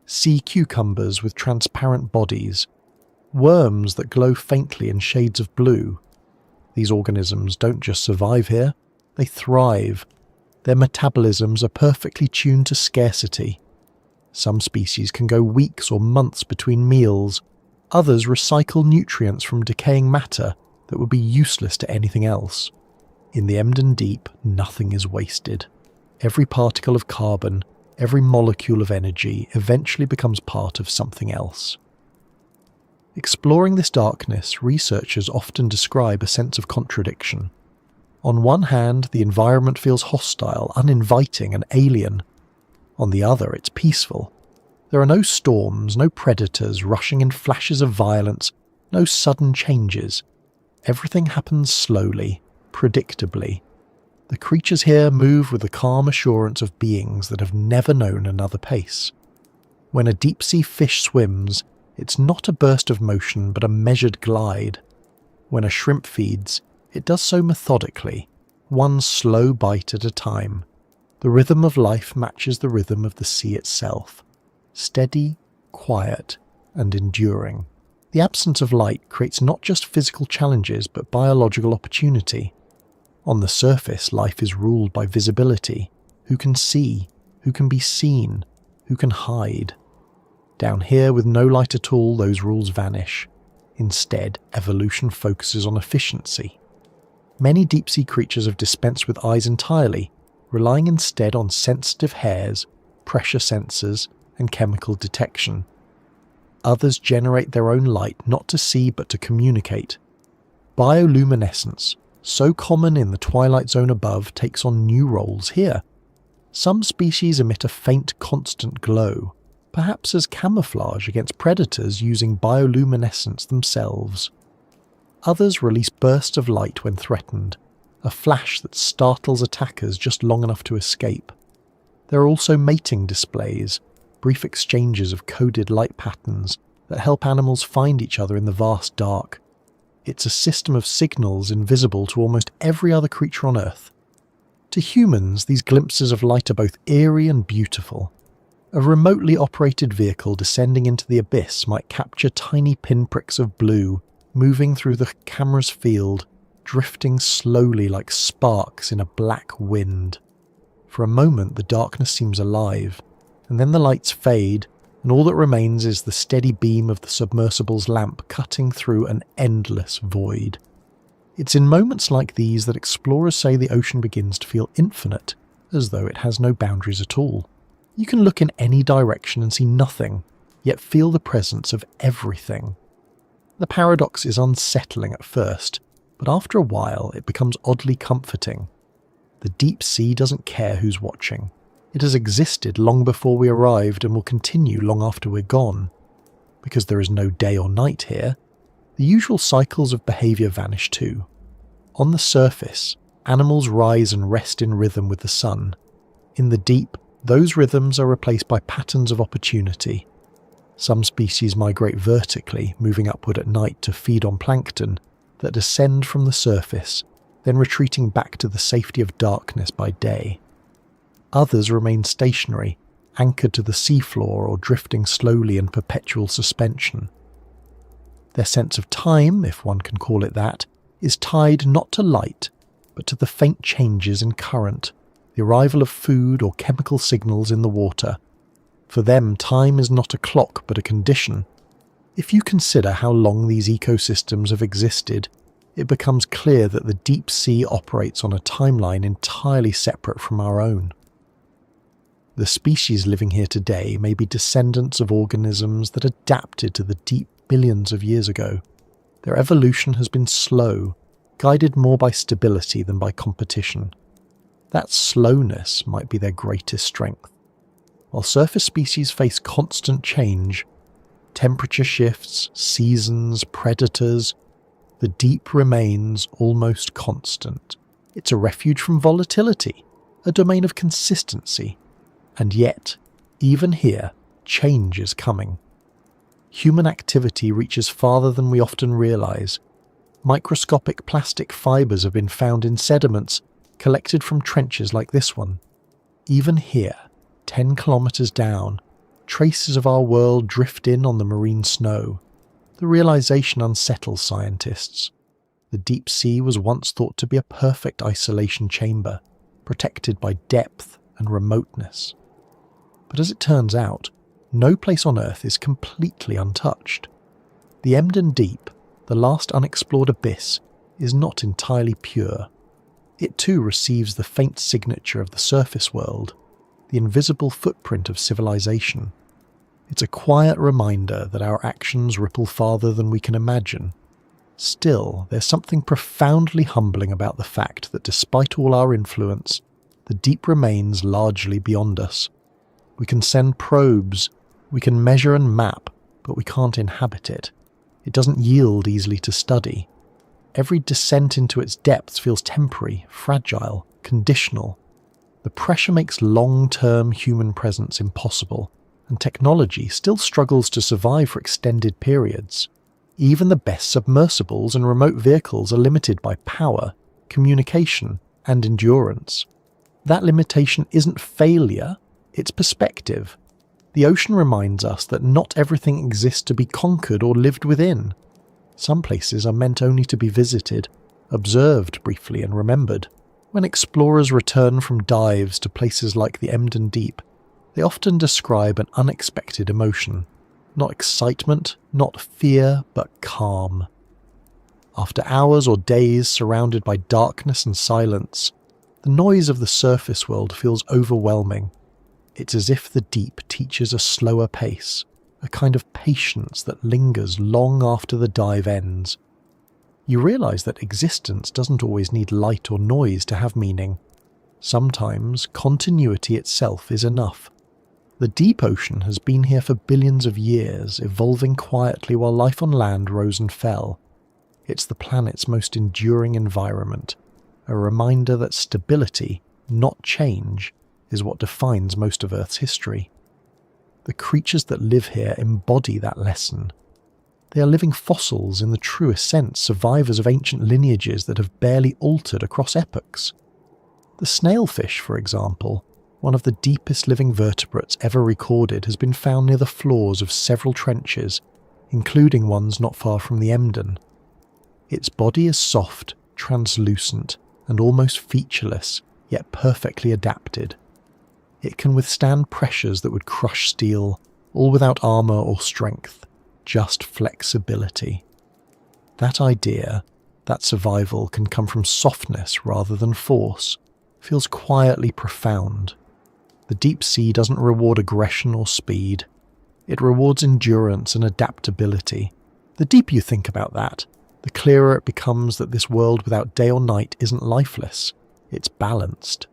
sea cucumbers with transparent bodies, worms that glow faintly in shades of blue. These organisms don't just survive here, they thrive. Their metabolisms are perfectly tuned to scarcity. Some species can go weeks or months between meals, others recycle nutrients from decaying matter that would be useless to anything else. In the Emden Deep, nothing is wasted. Every particle of carbon, every molecule of energy eventually becomes part of something else. Exploring this darkness, researchers often describe a sense of contradiction. On one hand, the environment feels hostile, uninviting, and alien. On the other, it's peaceful. There are no storms, no predators rushing in flashes of violence, no sudden changes. Everything happens slowly, predictably. The creatures here move with the calm assurance of beings that have never known another pace. When a deep-sea fish swims, it's not a burst of motion but a measured glide. When a shrimp feeds, it does so methodically, one slow bite at a time. The rhythm of life matches the rhythm of the sea itself. Steady, quiet, and enduring. The absence of light creates not just physical challenges but biological opportunity. On the surface, life is ruled by visibility. Who can see? Who can be seen? Who can hide? Down here, with no light at all, those rules vanish. Instead, evolution focuses on efficiency. Many deep-sea creatures have dispensed with eyes entirely, relying instead on sensitive hairs, pressure sensors, and chemical detection. Others generate their own light not to see but to communicate. Bioluminescence, so common in the twilight zone above, takes on new roles here. Some species emit a faint, constant glow, perhaps as camouflage against predators using bioluminescence themselves. Others release bursts of light when threatened, a flash that startles attackers just long enough to escape. There are also mating displays, brief exchanges of coded light patterns that help animals find each other in the vast dark. It's a system of signals invisible to almost every other creature on Earth. To humans, these glimpses of light are both eerie and beautiful. A remotely operated vehicle descending into the abyss might capture tiny pinpricks of blue, moving through the camera's field, drifting slowly like sparks in a black wind. For a moment, the darkness seems alive, and then the lights fade, and all that remains is the steady beam of the submersible's lamp cutting through an endless void. It's in moments like these that explorers say the ocean begins to feel infinite, as though it has no boundaries at all. You can look in any direction and see nothing, yet feel the presence of everything. The paradox is unsettling at first, but after a while it becomes oddly comforting. The deep sea doesn't care who's watching. It has existed long before we arrived and will continue long after we're gone. Because there is no day or night here, the usual cycles of behaviour vanish too. On the surface, animals rise and rest in rhythm with the sun. In the deep, those rhythms are replaced by patterns of opportunity. Some species migrate vertically, moving upward at night to feed on plankton that descend from the surface, then retreating back to the safety of darkness by day. Others remain stationary, anchored to the seafloor or drifting slowly in perpetual suspension. Their sense of time, if one can call it that, is tied not to light, but to the faint changes in current, the arrival of food or chemical signals in the water. For them, time is not a clock but a condition. If you consider how long these ecosystems have existed, it becomes clear that the deep sea operates on a timeline entirely separate from our own. The species living here today may be descendants of organisms that adapted to the deep billions of years ago. Their evolution has been slow, guided more by stability than by competition. That slowness might be their greatest strength. While surface species face constant change, temperature shifts, seasons, predators, the deep remains almost constant. It's a refuge from volatility, a domain of consistency. And yet, even here, change is coming. Human activity reaches farther than we often realise. Microscopic plastic fibres have been found in sediments collected from trenches like this one. Even here, 10 kilometres down, traces of our world drift in on the marine snow. The realisation unsettles scientists. The deep sea was once thought to be a perfect isolation chamber, protected by depth and remoteness. But as it turns out, no place on Earth is completely untouched. The Emden Deep, the last unexplored abyss, is not entirely pure. It too receives the faint signature of the surface world, the invisible footprint of civilization. It's a quiet reminder that our actions ripple farther than we can imagine. Still, there's something profoundly humbling about the fact that despite all our influence, the deep remains largely beyond us. We can send probes, we can measure and map, but we can't inhabit it. It doesn't yield easily to study. Every descent into its depths feels temporary, fragile, conditional. The pressure makes long-term human presence impossible, and technology still struggles to survive for extended periods. Even the best submersibles and remote vehicles are limited by power, communication, and endurance. That limitation isn't failure, it's perspective. The ocean reminds us that not everything exists to be conquered or lived within. Some places are meant only to be visited, observed briefly and remembered. When explorers return from dives to places like the Emden Deep, they often describe an unexpected emotion. Not excitement, not fear, but calm. After hours or days surrounded by darkness and silence, the noise of the surface world feels overwhelming. It's as if the deep teaches a slower pace, a kind of patience that lingers long after the dive ends. You realise that existence doesn't always need light or noise to have meaning. Sometimes continuity itself is enough. The deep ocean has been here for billions of years, evolving quietly while life on land rose and fell. It's the planet's most enduring environment, a reminder that stability, not change, is what defines most of Earth's history. The creatures that live here embody that lesson. They are living fossils in the truest sense, survivors of ancient lineages that have barely altered across epochs. The snailfish, for example, one of the deepest living vertebrates ever recorded, has been found near the floors of several trenches, including ones not far from the Emden. Its body is soft, translucent, and almost featureless, yet perfectly adapted. It can withstand pressures that would crush steel, all without armour or strength, just flexibility. That idea, that survival can come from softness rather than force, feels quietly profound. The deep sea doesn't reward aggression or speed. It rewards endurance and adaptability. The deeper you think about that, the clearer it becomes that this world without day or night isn't lifeless, it's balanced.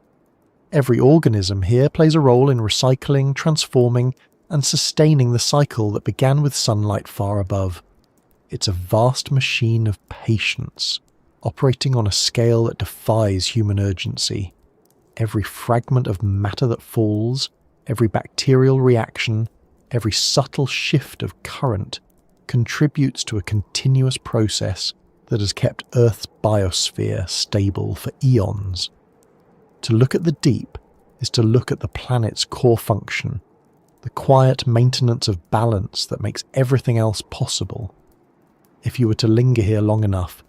Every organism here plays a role in recycling, transforming, and sustaining the cycle that began with sunlight far above. It's a vast machine of patience, operating on a scale that defies human urgency. Every fragment of matter that falls, every bacterial reaction, every subtle shift of current contributes to a continuous process that has kept Earth's biosphere stable for eons. To look at the deep is to look at the planet's core function, the quiet maintenance of balance that makes everything else possible. If you were to linger here long enough,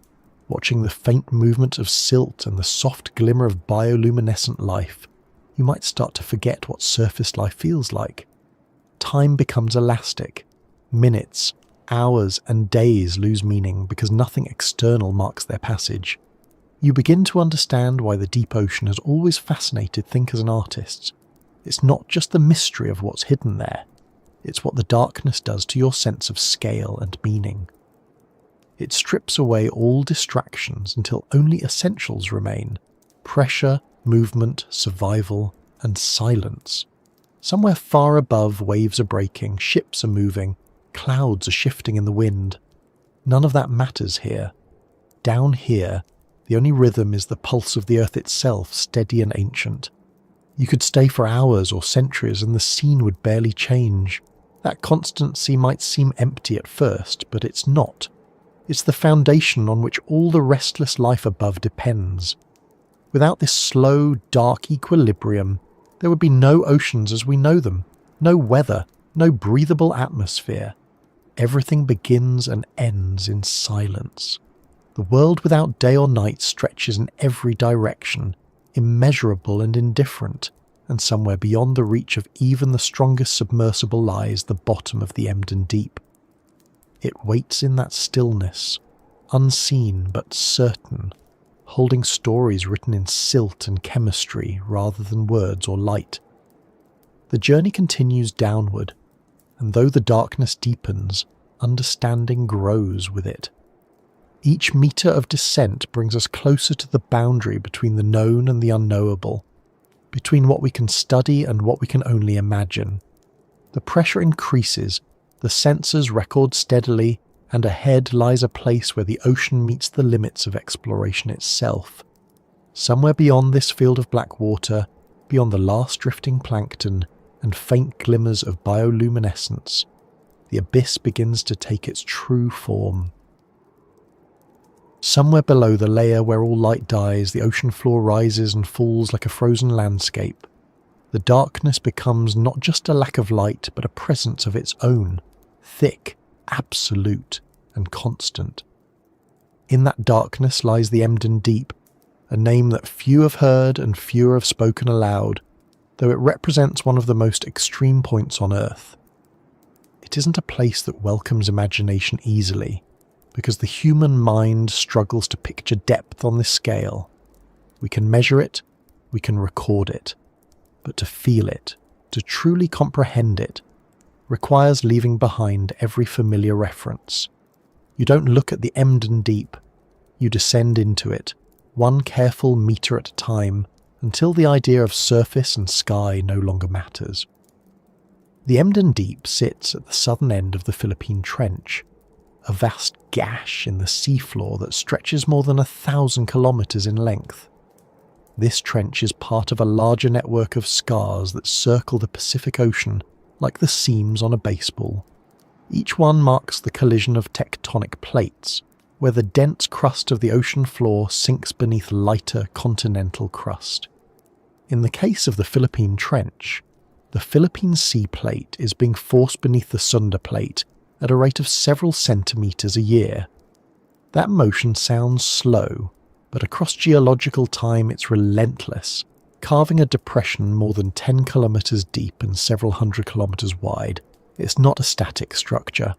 watching the faint movement of silt and the soft glimmer of bioluminescent life, you might start to forget what surface life feels like. Time becomes elastic. Minutes, hours, and days lose meaning because nothing external marks their passage. You begin to understand why the deep ocean has always fascinated thinkers and artists. It's not just the mystery of what's hidden there. It's what the darkness does to your sense of scale and meaning. It strips away all distractions until only essentials remain: pressure, movement, survival, and silence. Somewhere far above, waves are breaking, ships are moving, clouds are shifting in the wind. None of that matters here. Down here, the only rhythm is the pulse of the earth itself, steady and ancient. You could stay for hours or centuries and the scene would barely change. That constancy might seem empty at first, but it's not. It's the foundation on which all the restless life above depends. Without this slow, dark equilibrium, there would be no oceans as we know them, no weather, no breathable atmosphere. Everything begins and ends in silence. The world without day or night stretches in every direction, immeasurable and indifferent, and somewhere beyond the reach of even the strongest submersible lies the bottom of the Emden deep. It waits in that stillness, unseen but certain, holding stories written in silt and chemistry rather than words or light. The journey continues downward, and though the darkness deepens, understanding grows with it. Each meter of descent brings us closer to the boundary between the known and the unknowable, between what we can study and what we can only imagine. The pressure increases, the sensors record steadily, and ahead lies a place where the ocean meets the limits of exploration itself. Somewhere beyond this field of black water, beyond the last drifting plankton and faint glimmers of bioluminescence, the abyss begins to take its true form. Somewhere below the layer where all light dies, the ocean floor rises and falls like a frozen landscape. The darkness becomes not just a lack of light, but a presence of its own, thick, absolute, and constant. In that darkness lies the Emden Deep, a name that few have heard and fewer have spoken aloud, though it represents one of the most extreme points on Earth. It isn't a place that welcomes imagination easily, because the human mind struggles to picture depth on this scale. We can measure it, we can record it, but to feel it, to truly comprehend it, requires leaving behind every familiar reference. You don't look at the Emden Deep, you descend into it, one careful meter at a time, until the idea of surface and sky no longer matters. The Emden Deep sits at the southern end of the Philippine Trench, a vast gash in the seafloor that stretches more than 1,000 kilometers in length. This trench is part of a larger network of scars that circle the Pacific Ocean like the seams on a baseball. Each one marks the collision of tectonic plates, where the dense crust of the ocean floor sinks beneath lighter continental crust. In the case of the Philippine Trench, the Philippine Sea Plate is being forced beneath the Sunda Plate at a rate of several centimetres a year. That motion sounds slow, but across geological time it's relentless, carving a depression more than 10 kilometres deep and several hundred kilometres wide. It's not a static structure.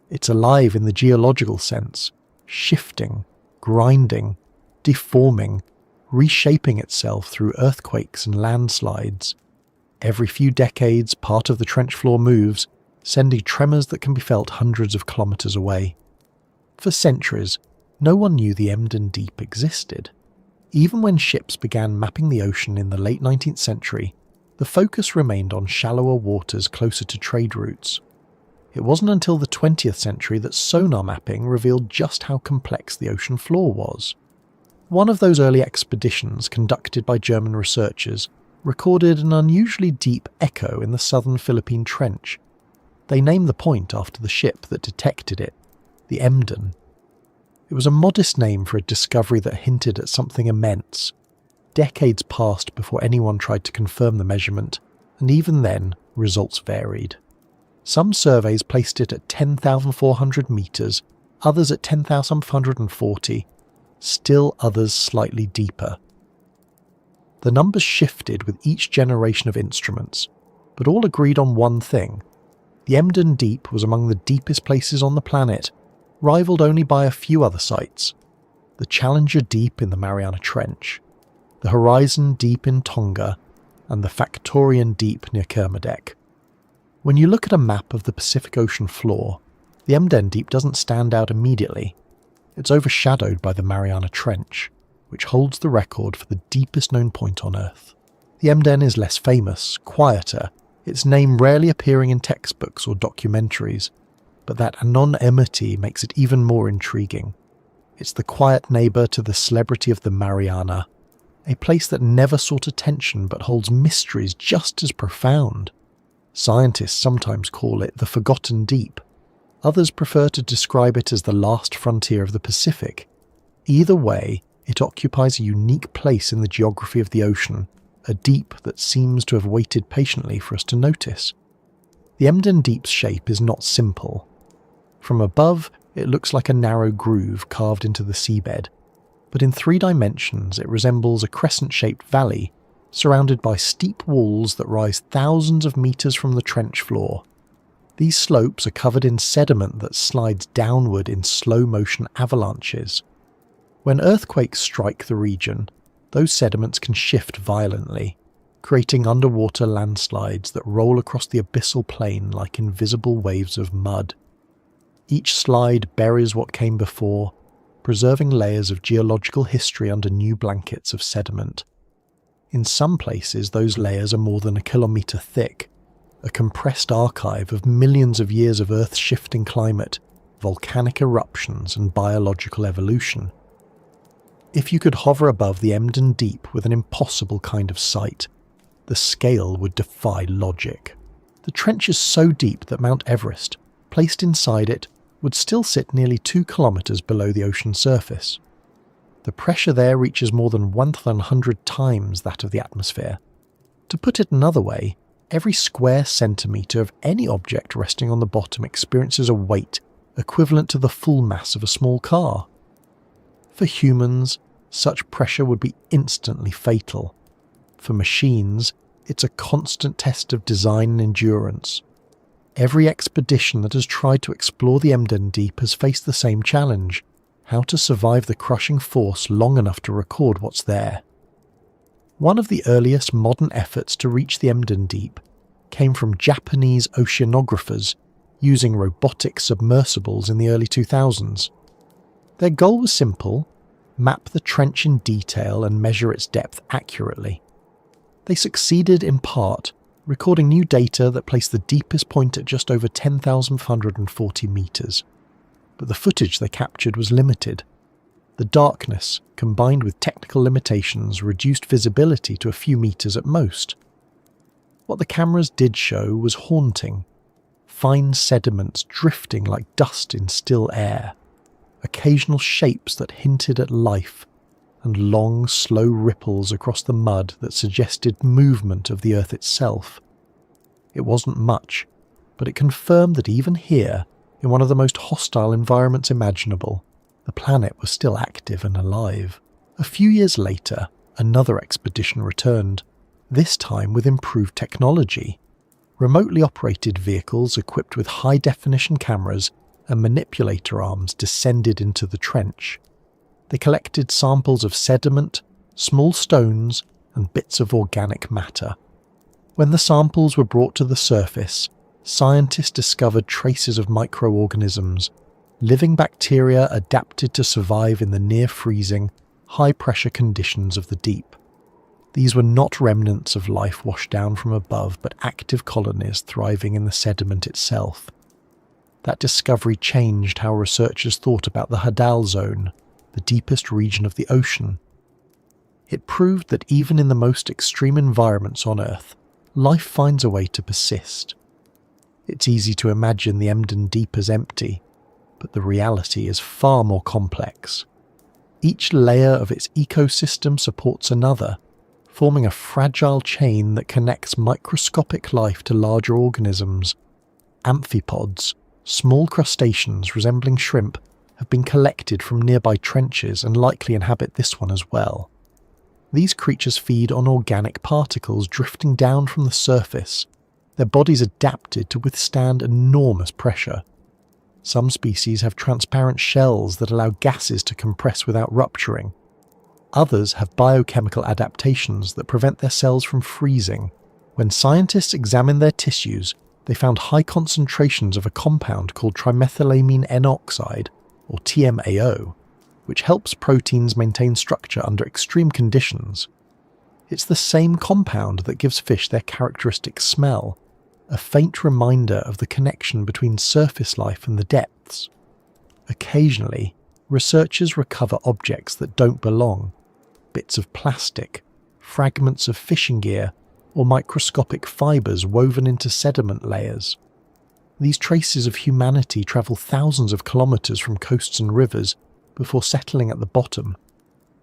It's alive in the geological sense, shifting, grinding, deforming, reshaping itself through earthquakes and landslides. Every few decades, part of the trench floor moves, sending tremors that can be felt hundreds of kilometres away. For centuries, no one knew the Emden Deep existed. Even when ships began mapping the ocean in the late 19th century, the focus remained on shallower waters closer to trade routes. It wasn't until the 20th century that sonar mapping revealed just how complex the ocean floor was. One of those early expeditions, conducted by German researchers, recorded an unusually deep echo in the southern Philippine Trench. They named the point after the ship that detected it, the Emden. It was a modest name for a discovery that hinted at something immense. Decades passed before anyone tried to confirm the measurement, and even then, results varied. Some surveys placed it at 10,400 metres, others at 10,540, still others slightly deeper. The numbers shifted with each generation of instruments, but all agreed on one thing. The Emden Deep was among the deepest places on the planet, rivaled only by a few other sites: the Challenger Deep in the Mariana Trench, the Horizon Deep in Tonga, and the Factorian Deep near Kermadec. When you look at a map of the Pacific Ocean floor, the Emden Deep doesn't stand out immediately. It's overshadowed by the Mariana Trench, which holds the record for the deepest known point on Earth. The Emden is less famous, quieter, its name rarely appearing in textbooks or documentaries, but that anonymity makes it even more intriguing. It's the quiet neighbour to the celebrity of the Mariana, a place that never sought attention but holds mysteries just as profound. Scientists sometimes call it the Forgotten Deep. Others prefer to describe it as the last frontier of the Pacific. Either way, it occupies a unique place in the geography of the ocean, a deep that seems to have waited patiently for us to notice. The Emden Deep's shape is not simple. From above, it looks like a narrow groove carved into the seabed, but in 3 dimensions it resembles a crescent-shaped valley, surrounded by steep walls that rise thousands of metres from the trench floor. These slopes are covered in sediment that slides downward in slow-motion avalanches. When earthquakes strike the region, those sediments can shift violently, creating underwater landslides that roll across the abyssal plain like invisible waves of mud. Each slide buries what came before, preserving layers of geological history under new blankets of sediment. In some places, those layers are more than a kilometre thick, a compressed archive of millions of years of Earth-shifting climate, volcanic eruptions and biological evolution. If you could hover above the Emden Deep with an impossible kind of sight, the scale would defy logic. The trench is so deep that Mount Everest, placed inside it, would still sit nearly 2 kilometres below the ocean surface. The pressure there reaches more than 100 times that of the atmosphere. To put it another way, every square centimetre of any object resting on the bottom experiences a weight equivalent to the full mass of a small car. For humans, such pressure would be instantly fatal. For machines, it's a constant test of design and endurance. Every expedition that has tried to explore the Emden Deep has faced the same challenge: how to survive the crushing force long enough to record what's there. One of the earliest modern efforts to reach the Emden Deep came from Japanese oceanographers using robotic submersibles in the early 2000s. Their goal was simple: map the trench in detail and measure its depth accurately. They succeeded in part, recording new data that placed the deepest point at just over 10,540 metres. But the footage they captured was limited. The darkness, combined with technical limitations, reduced visibility to a few metres at most. What the cameras did show was haunting. Fine sediments drifting like dust in still air, occasional shapes that hinted at life, and long, slow ripples across the mud that suggested movement of the earth itself. It wasn't much, but it confirmed that even here, in one of the most hostile environments imaginable, the planet was still active and alive. A few years later, another expedition returned, this time with improved technology. Remotely operated vehicles equipped with high-definition cameras and manipulator arms descended into the trench. They collected samples of sediment, small stones, and bits of organic matter. When the samples were brought to the surface, scientists discovered traces of microorganisms, living bacteria adapted to survive in the near-freezing, high-pressure conditions of the deep. These were not remnants of life washed down from above, but active colonies thriving in the sediment itself. That discovery changed how researchers thought about the Hadal Zone, the deepest region of the ocean. It proved that even in the most extreme environments on Earth, life finds a way to persist. It's easy to imagine the Emden Deep as empty, but the reality is far more complex. Each layer of its ecosystem supports another, forming a fragile chain that connects microscopic life to larger organisms. Amphipods, small crustaceans resembling shrimp, have been collected from nearby trenches and likely inhabit this one as well. These creatures feed on organic particles drifting down from the surface, their bodies adapted to withstand enormous pressure. Some species have transparent shells that allow gases to compress without rupturing. Others have biochemical adaptations that prevent their cells from freezing. When scientists examined their tissues, they found high concentrations of a compound called trimethylamine N-oxide, or TMAO, which helps proteins maintain structure under extreme conditions. It's the same compound that gives fish their characteristic smell, a faint reminder of the connection between surface life and the depths. Occasionally, researchers recover objects that don't belong, bits of plastic, fragments of fishing gear, or microscopic fibres woven into sediment layers. These traces of humanity travel thousands of kilometres from coasts and rivers before settling at the bottom.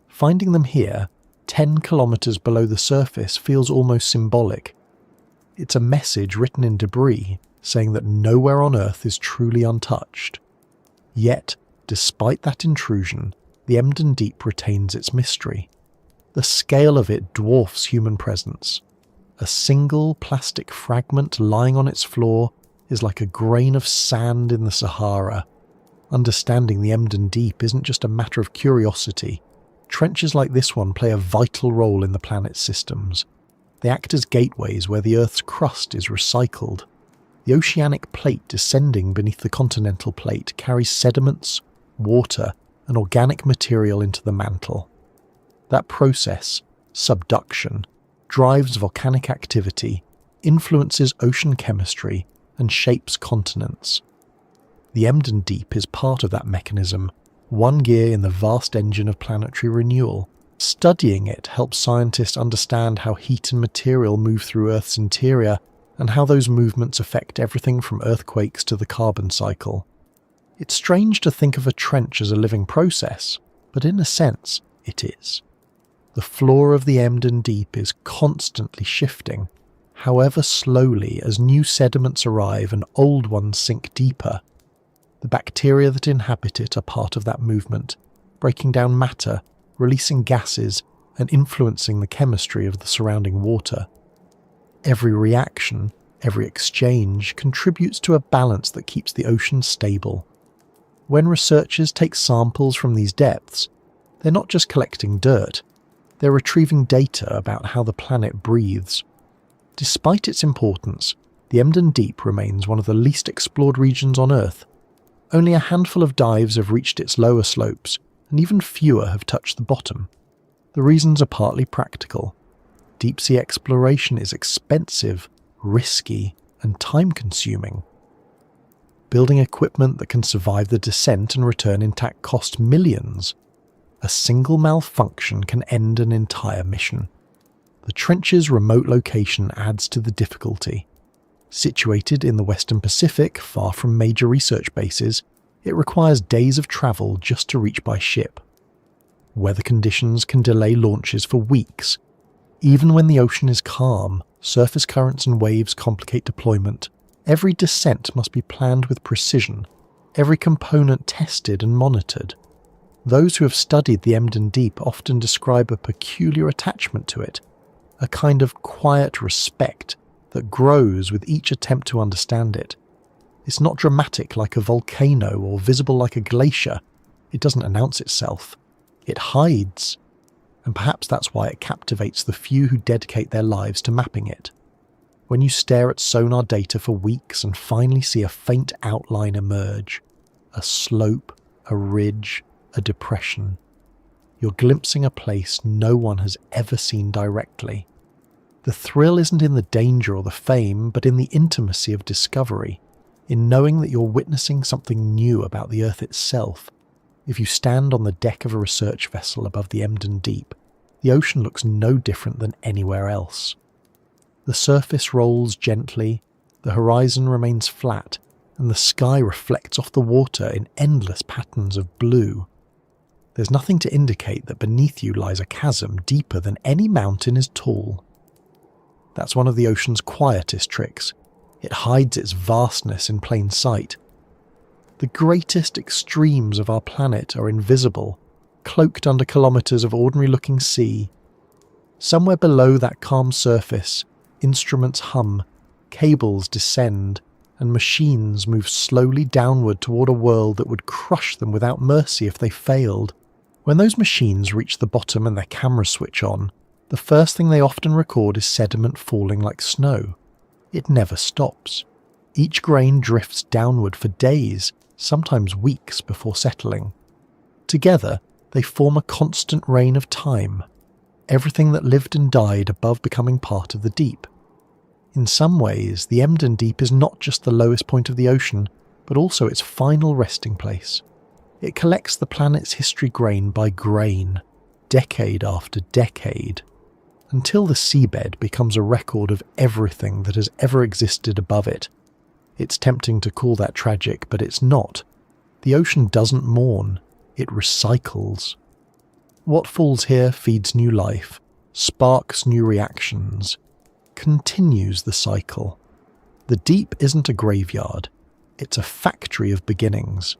Finding them here, 10 kilometres below the surface, feels almost symbolic. It's a message written in debris saying that nowhere on Earth is truly untouched. Yet, despite that intrusion, the Emden Deep retains its mystery. The scale of it dwarfs human presence. A single plastic fragment lying on its floor is like a grain of sand in the Sahara. Understanding the Emden Deep isn't just a matter of curiosity. Trenches like this one play a vital role in the planet's systems. They act as gateways where the Earth's crust is recycled. The oceanic plate descending beneath the continental plate carries sediments, water, and organic material into the mantle. That process, subduction, drives volcanic activity, influences ocean chemistry, and shapes continents. The Emden Deep is part of that mechanism, one gear in the vast engine of planetary renewal. Studying it helps scientists understand how heat and material move through Earth's interior and how those movements affect everything from earthquakes to the carbon cycle. It's strange to think of a trench as a living process, but in a sense, it is. The floor of the Emden Deep is constantly shifting, however slowly as new sediments arrive and old ones sink deeper. The bacteria that inhabit it are part of that movement, breaking down matter, releasing gases, and influencing the chemistry of the surrounding water. Every reaction, every exchange contributes to a balance that keeps the ocean stable. When researchers take samples from these depths, they're not just collecting dirt, they're retrieving data about how the planet breathes. Despite its importance, the Emden Deep remains one of the least explored regions on Earth. Only a handful of dives have reached its lower slopes, and even fewer have touched the bottom. The reasons are partly practical. Deep-sea exploration is expensive, risky, and time-consuming. Building equipment that can survive the descent and return intact costs millions. A single malfunction can end an entire mission. The trench's remote location adds to the difficulty. Situated in the Western Pacific, far from major research bases, it requires days of travel just to reach by ship. Weather conditions can delay launches for weeks. Even when the ocean is calm, surface currents and waves complicate deployment. Every descent must be planned with precision, every component tested and monitored. Those who have studied the Emden Deep often describe a peculiar attachment to it, a kind of quiet respect that grows with each attempt to understand it. It's not dramatic like a volcano or visible like a glacier. It doesn't announce itself. It hides. And perhaps that's why it captivates the few who dedicate their lives to mapping it. when you stare at sonar data for weeks and finally see a faint outline emerge, a slope, a ridge, a depression, you're glimpsing a place no one has ever seen directly. The thrill isn't in the danger or the fame, but in the intimacy of discovery, in knowing that you're witnessing something new about the Earth itself. If you stand on the deck of a research vessel above the Emden Deep, the ocean looks no different than anywhere else. The surface rolls gently, the horizon remains flat, and the sky reflects off the water in endless patterns of blue. There's nothing to indicate that beneath you lies a chasm deeper than any mountain is tall. That's one of the ocean's quietest tricks. It hides its vastness in plain sight. The greatest extremes of our planet are invisible, cloaked under kilometres of ordinary-looking sea. Somewhere below that calm surface, instruments hum, cables descend, and machines move slowly downward toward a world that would crush them without mercy if they failed. When those machines reach the bottom and their cameras switch on, the first thing they often record is sediment falling like snow. It never stops. Each grain drifts downward for days, sometimes weeks before settling. Together, they form a constant rain of time, everything that lived and died above becoming part of the deep. In some ways, the Emden Deep is not just the lowest point of the ocean, but also its final resting place. It collects the planet's history grain by grain, decade after decade, until the seabed becomes a record of everything that has ever existed above it. It's tempting to call that tragic, but it's not. The ocean doesn't mourn, it recycles. What falls here feeds new life, sparks new reactions, continues the cycle. The deep isn't a graveyard, it's a factory of beginnings.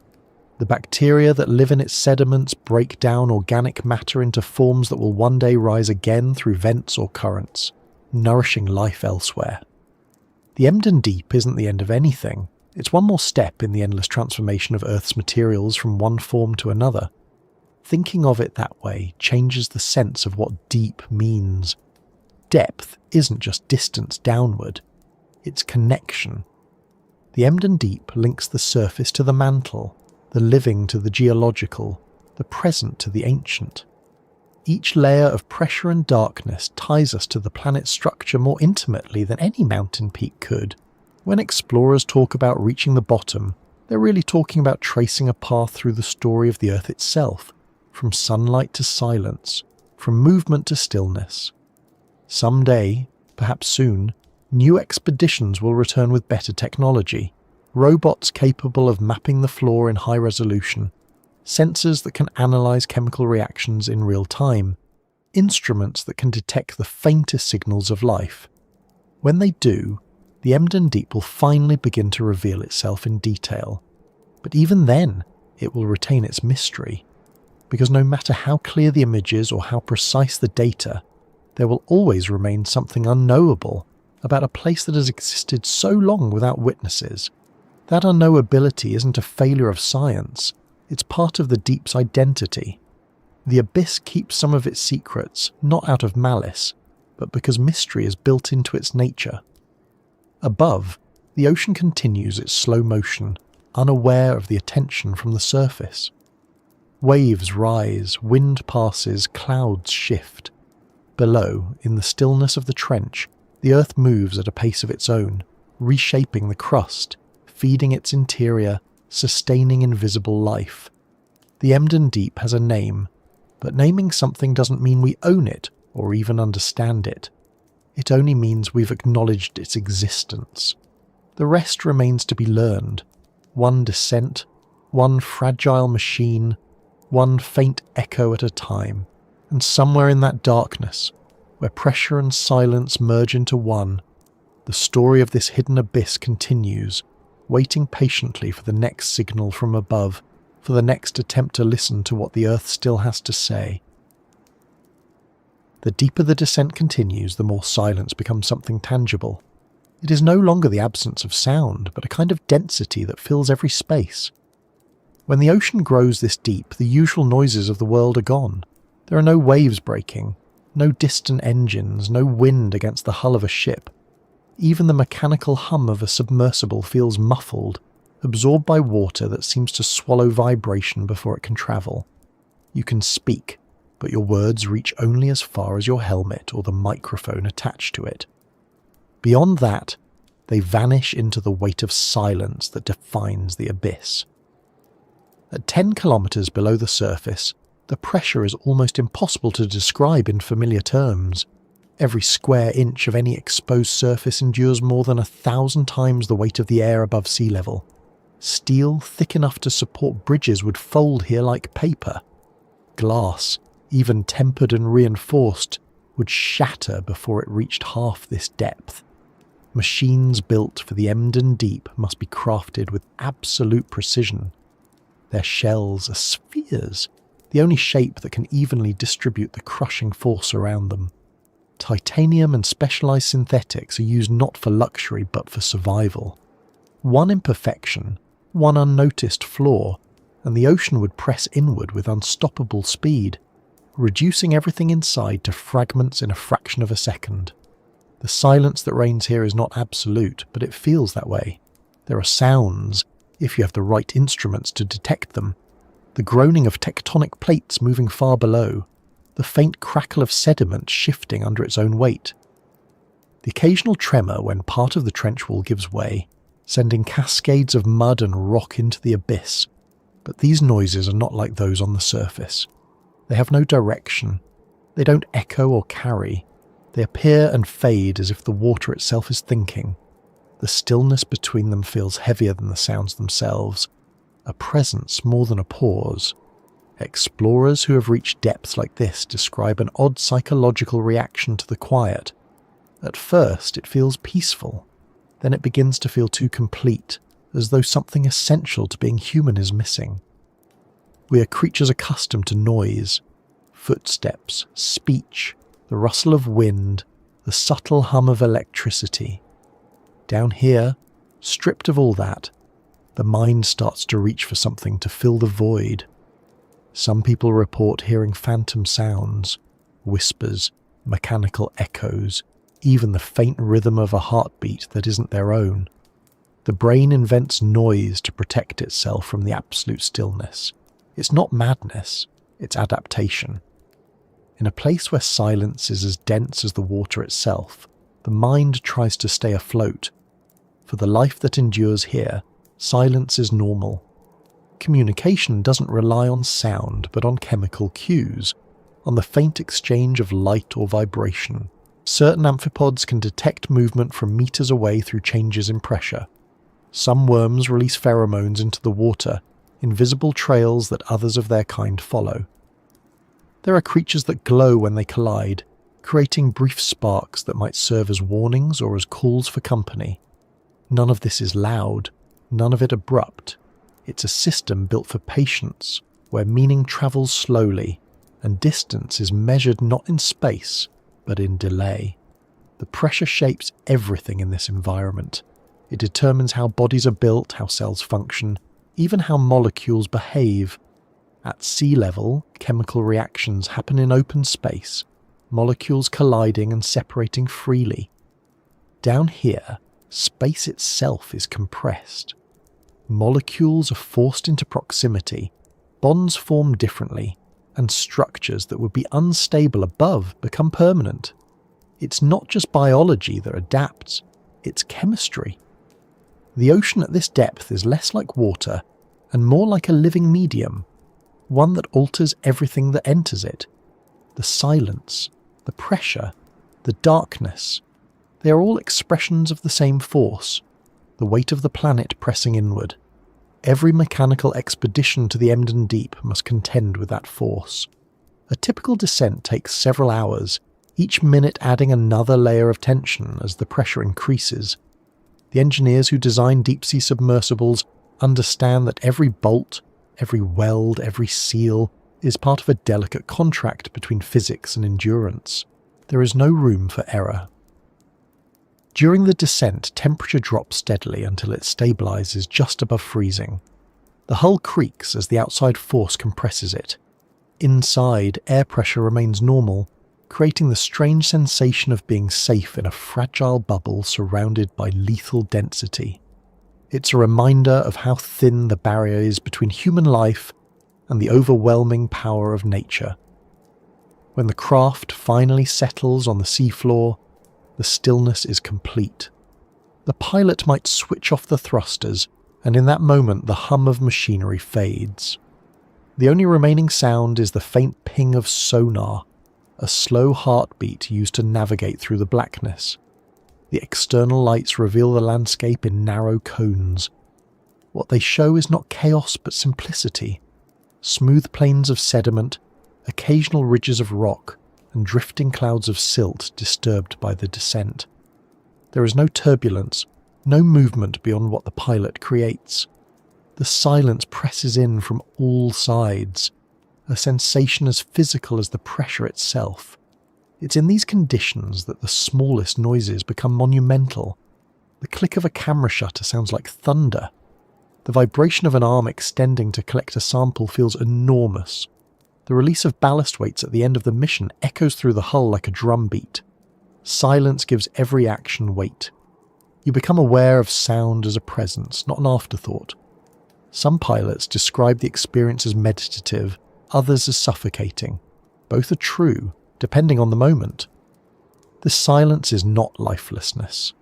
The bacteria that live in its sediments break down organic matter into forms that will one day rise again through vents or currents, nourishing life elsewhere. The Emden Deep isn't the end of anything, it's one more step in the endless transformation of Earth's materials from one form to another. Thinking of it that way changes the sense of what deep means. Depth isn't just distance downward, it's connection. The Emden Deep links the surface to the mantle, the living to the geological, the present to the ancient. Each layer of pressure and darkness ties us to the planet's structure more intimately than any mountain peak could. When explorers talk about reaching the bottom, they're really talking about tracing a path through the story of the Earth itself, from sunlight to silence, from movement to stillness. Someday, perhaps soon, new expeditions will return with better technology, robots capable of mapping the floor in high resolution, sensors that can analyze chemical reactions in real time, instruments that can detect the faintest signals of life. When they do, the Emden Deep will finally begin to reveal itself in detail. But even then, it will retain its mystery, because no matter how clear the images or how precise the data, there will always remain something unknowable about a place that has existed so long without witnesses. That unknowability isn't a failure of science, it's part of the deep's identity. The abyss keeps some of its secrets, not out of malice, but because mystery is built into its nature. Above, the ocean continues its slow motion, unaware of the attention from the surface. Waves rise, wind passes, clouds shift. Below, in the stillness of the trench, the Earth moves at a pace of its own, reshaping the crust, feeding its interior, sustaining invisible life. The Emden Deep has a name, but naming something doesn't mean we own it or even understand it. It only means we've acknowledged its existence. The rest remains to be learned. One descent, one fragile machine, one faint echo at a time. And somewhere in that darkness, where pressure and silence merge into one, the story of this hidden abyss continues, waiting patiently for the next signal from above, for the next attempt to listen to what the Earth still has to say. The deeper the descent continues, the more silence becomes something tangible. It is no longer the absence of sound, but a kind of density that fills every space. When the ocean grows this deep, the usual noises of the world are gone. There are no waves breaking, no distant engines, no wind against the hull of a ship. Even the mechanical hum of a submersible feels muffled, absorbed by water that seems to swallow vibration before it can travel. You can speak, but your words reach only as far as your helmet or the microphone attached to it. Beyond that, they vanish into the weight of silence that defines the abyss. At 10 kilometers below the surface, the pressure is almost impossible to describe in familiar terms. Every square inch of any exposed surface endures more than 1,000 times the weight of the air above sea level. Steel thick enough to support bridges would fold here like paper. Glass, even tempered and reinforced, would shatter before it reached half this depth. Machines built for the Emden deep must be crafted with absolute precision. Their shells are spheres, the only shape that can evenly distribute the crushing force around them. Titanium and specialized synthetics are used not for luxury but for survival. One imperfection, one unnoticed flaw, and the ocean would press inward with unstoppable speed, reducing everything inside to fragments in a fraction of a second. The silence that reigns here is not absolute, but it feels that way. There are sounds, if you have the right instruments to detect them. The groaning of tectonic plates moving far below, the faint crackle of sediment shifting under its own weight. The occasional tremor when part of the trench wall gives way, sending cascades of mud and rock into the abyss. But these noises are not like those on the surface. They have no direction. They don't echo or carry. They appear and fade as if the water itself is thinking. The stillness between them feels heavier than the sounds themselves, a presence more than a pause. Explorers who have reached depths like this describe an odd psychological reaction to the quiet. At first it feels peaceful, then it begins to feel too complete, as though something essential to being human is missing. We are creatures accustomed to noise, footsteps, speech, the rustle of wind, the subtle hum of electricity. Down here, stripped of all that, the mind starts to reach for something to fill the void. Some people report hearing phantom sounds, whispers, mechanical echoes, even the faint rhythm of a heartbeat that isn't their own. The brain invents noise to protect itself from the absolute stillness. It's not madness, it's adaptation. In a place where silence is as dense as the water itself, the mind tries to stay afloat. For the life that endures here, silence is normal. Communication doesn't rely on sound but on chemical cues, on the faint exchange of light or vibration. Certain amphipods can detect movement from meters away through changes in pressure. Some worms release pheromones into the water, invisible trails that others of their kind follow. There are creatures that glow when they collide, creating brief sparks that might serve as warnings or as calls for company. None of this is loud, none of it abrupt. It's a system built for patience, where meaning travels slowly, and distance is measured not in space, but in delay. The pressure shapes everything in this environment. It determines how bodies are built, how cells function, even how molecules behave. At sea level, chemical reactions happen in open space, molecules colliding and separating freely. Down here, space itself is compressed. Molecules are forced into proximity, bonds form differently, and structures that would be unstable above become permanent. It's not just biology that adapts, it's chemistry. The ocean at this depth is less like water and more like a living medium, one that alters everything that enters it. The silence, the pressure, the darkness, they are all expressions of the same force, the weight of the planet pressing inward. Every mechanical expedition to the Emden Deep must contend with that force. A typical descent takes several hours, each minute adding another layer of tension as the pressure increases. The engineers who design deep-sea submersibles understand that every bolt, every weld, every seal is part of a delicate contract between physics and endurance. There is no room for error. During the descent, temperature drops steadily until it stabilizes just above freezing. The hull creaks as the outside force compresses it. Inside, air pressure remains normal, creating the strange sensation of being safe in a fragile bubble surrounded by lethal density. It's a reminder of how thin the barrier is between human life and the overwhelming power of nature. When the craft finally settles on the seafloor, the stillness is complete. The pilot might switch off the thrusters, and in that moment the hum of machinery fades. The only remaining sound is the faint ping of sonar, a slow heartbeat used to navigate through the blackness. The external lights reveal the landscape in narrow cones. What they show is not chaos but simplicity. Smooth plains of sediment, occasional ridges of rock, and drifting clouds of silt disturbed by the descent. There is no turbulence, no movement beyond what the pilot creates. The silence presses in from all sides, a sensation as physical as the pressure itself. It's in these conditions that the smallest noises become monumental. The click of a camera shutter sounds like thunder. The vibration of an arm extending to collect a sample feels enormous. The release of ballast weights at the end of the mission echoes through the hull like a drumbeat. Silence gives every action weight. You become aware of sound as a presence, not an afterthought. Some pilots describe the experience as meditative, others as suffocating. Both are true, depending on the moment. The silence is not lifelessness.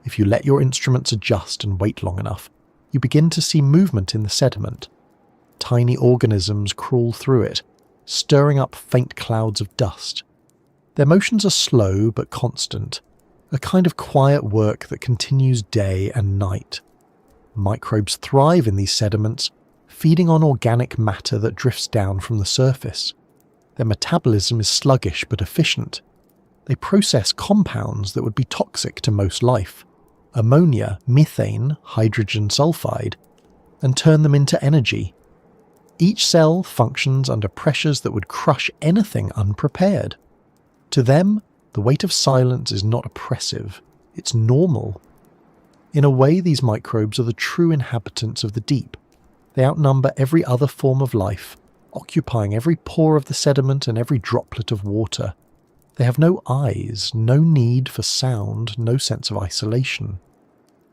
If you let your instruments adjust and wait long enough, you begin to see movement in the sediment. Tiny organisms crawl through it, stirring up faint clouds of dust. Their motions are slow but constant, a kind of quiet work that continues day and night. Microbes thrive in these sediments, feeding on organic matter that drifts down from the surface. Their metabolism is sluggish but efficient. They process compounds that would be toxic to most life, ammonia, methane, hydrogen sulfide, and turn them into energy. Each cell functions under pressures that would crush anything unprepared. To them, the weight of silence is not oppressive, it's normal. In a way, these microbes are the true inhabitants of the deep. They outnumber every other form of life, occupying every pore of the sediment and every droplet of water. They have no eyes, no need for sound, no sense of isolation.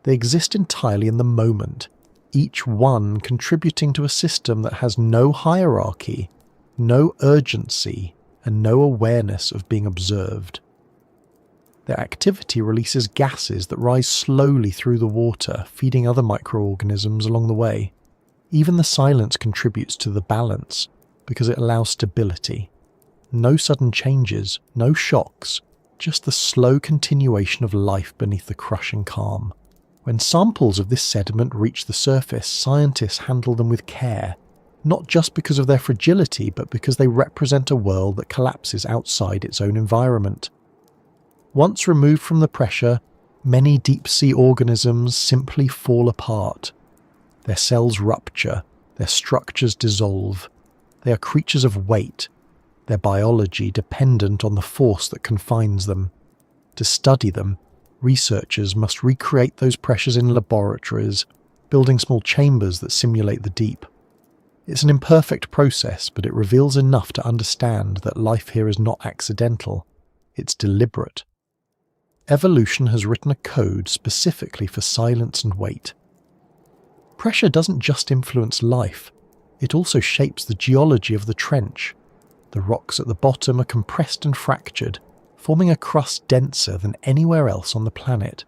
They exist entirely in the moment, each one contributing to a system that has no hierarchy, no urgency, and no awareness of being observed. Their activity releases gases that rise slowly through the water, feeding other microorganisms along the way. Even the silence contributes to the balance, because it allows stability. No sudden changes, no shocks, just the slow continuation of life beneath the crushing calm. When samples of this sediment reach the surface, scientists handle them with care, not just because of their fragility, but because they represent a world that collapses outside its own environment. Once removed from the pressure, many deep-sea organisms simply fall apart. Their cells rupture, their structures dissolve. They are creatures of weight, their biology dependent on the force that confines them. To study them, researchers must recreate those pressures in laboratories, building small chambers that simulate the deep. It's an imperfect process, but it reveals enough to understand that life here is not accidental, it's deliberate. Evolution has written a code specifically for silence and weight. Pressure doesn't just influence life, it also shapes the geology of the trench. The rocks at the bottom are compressed and fractured, forming a crust denser than anywhere else on the planet.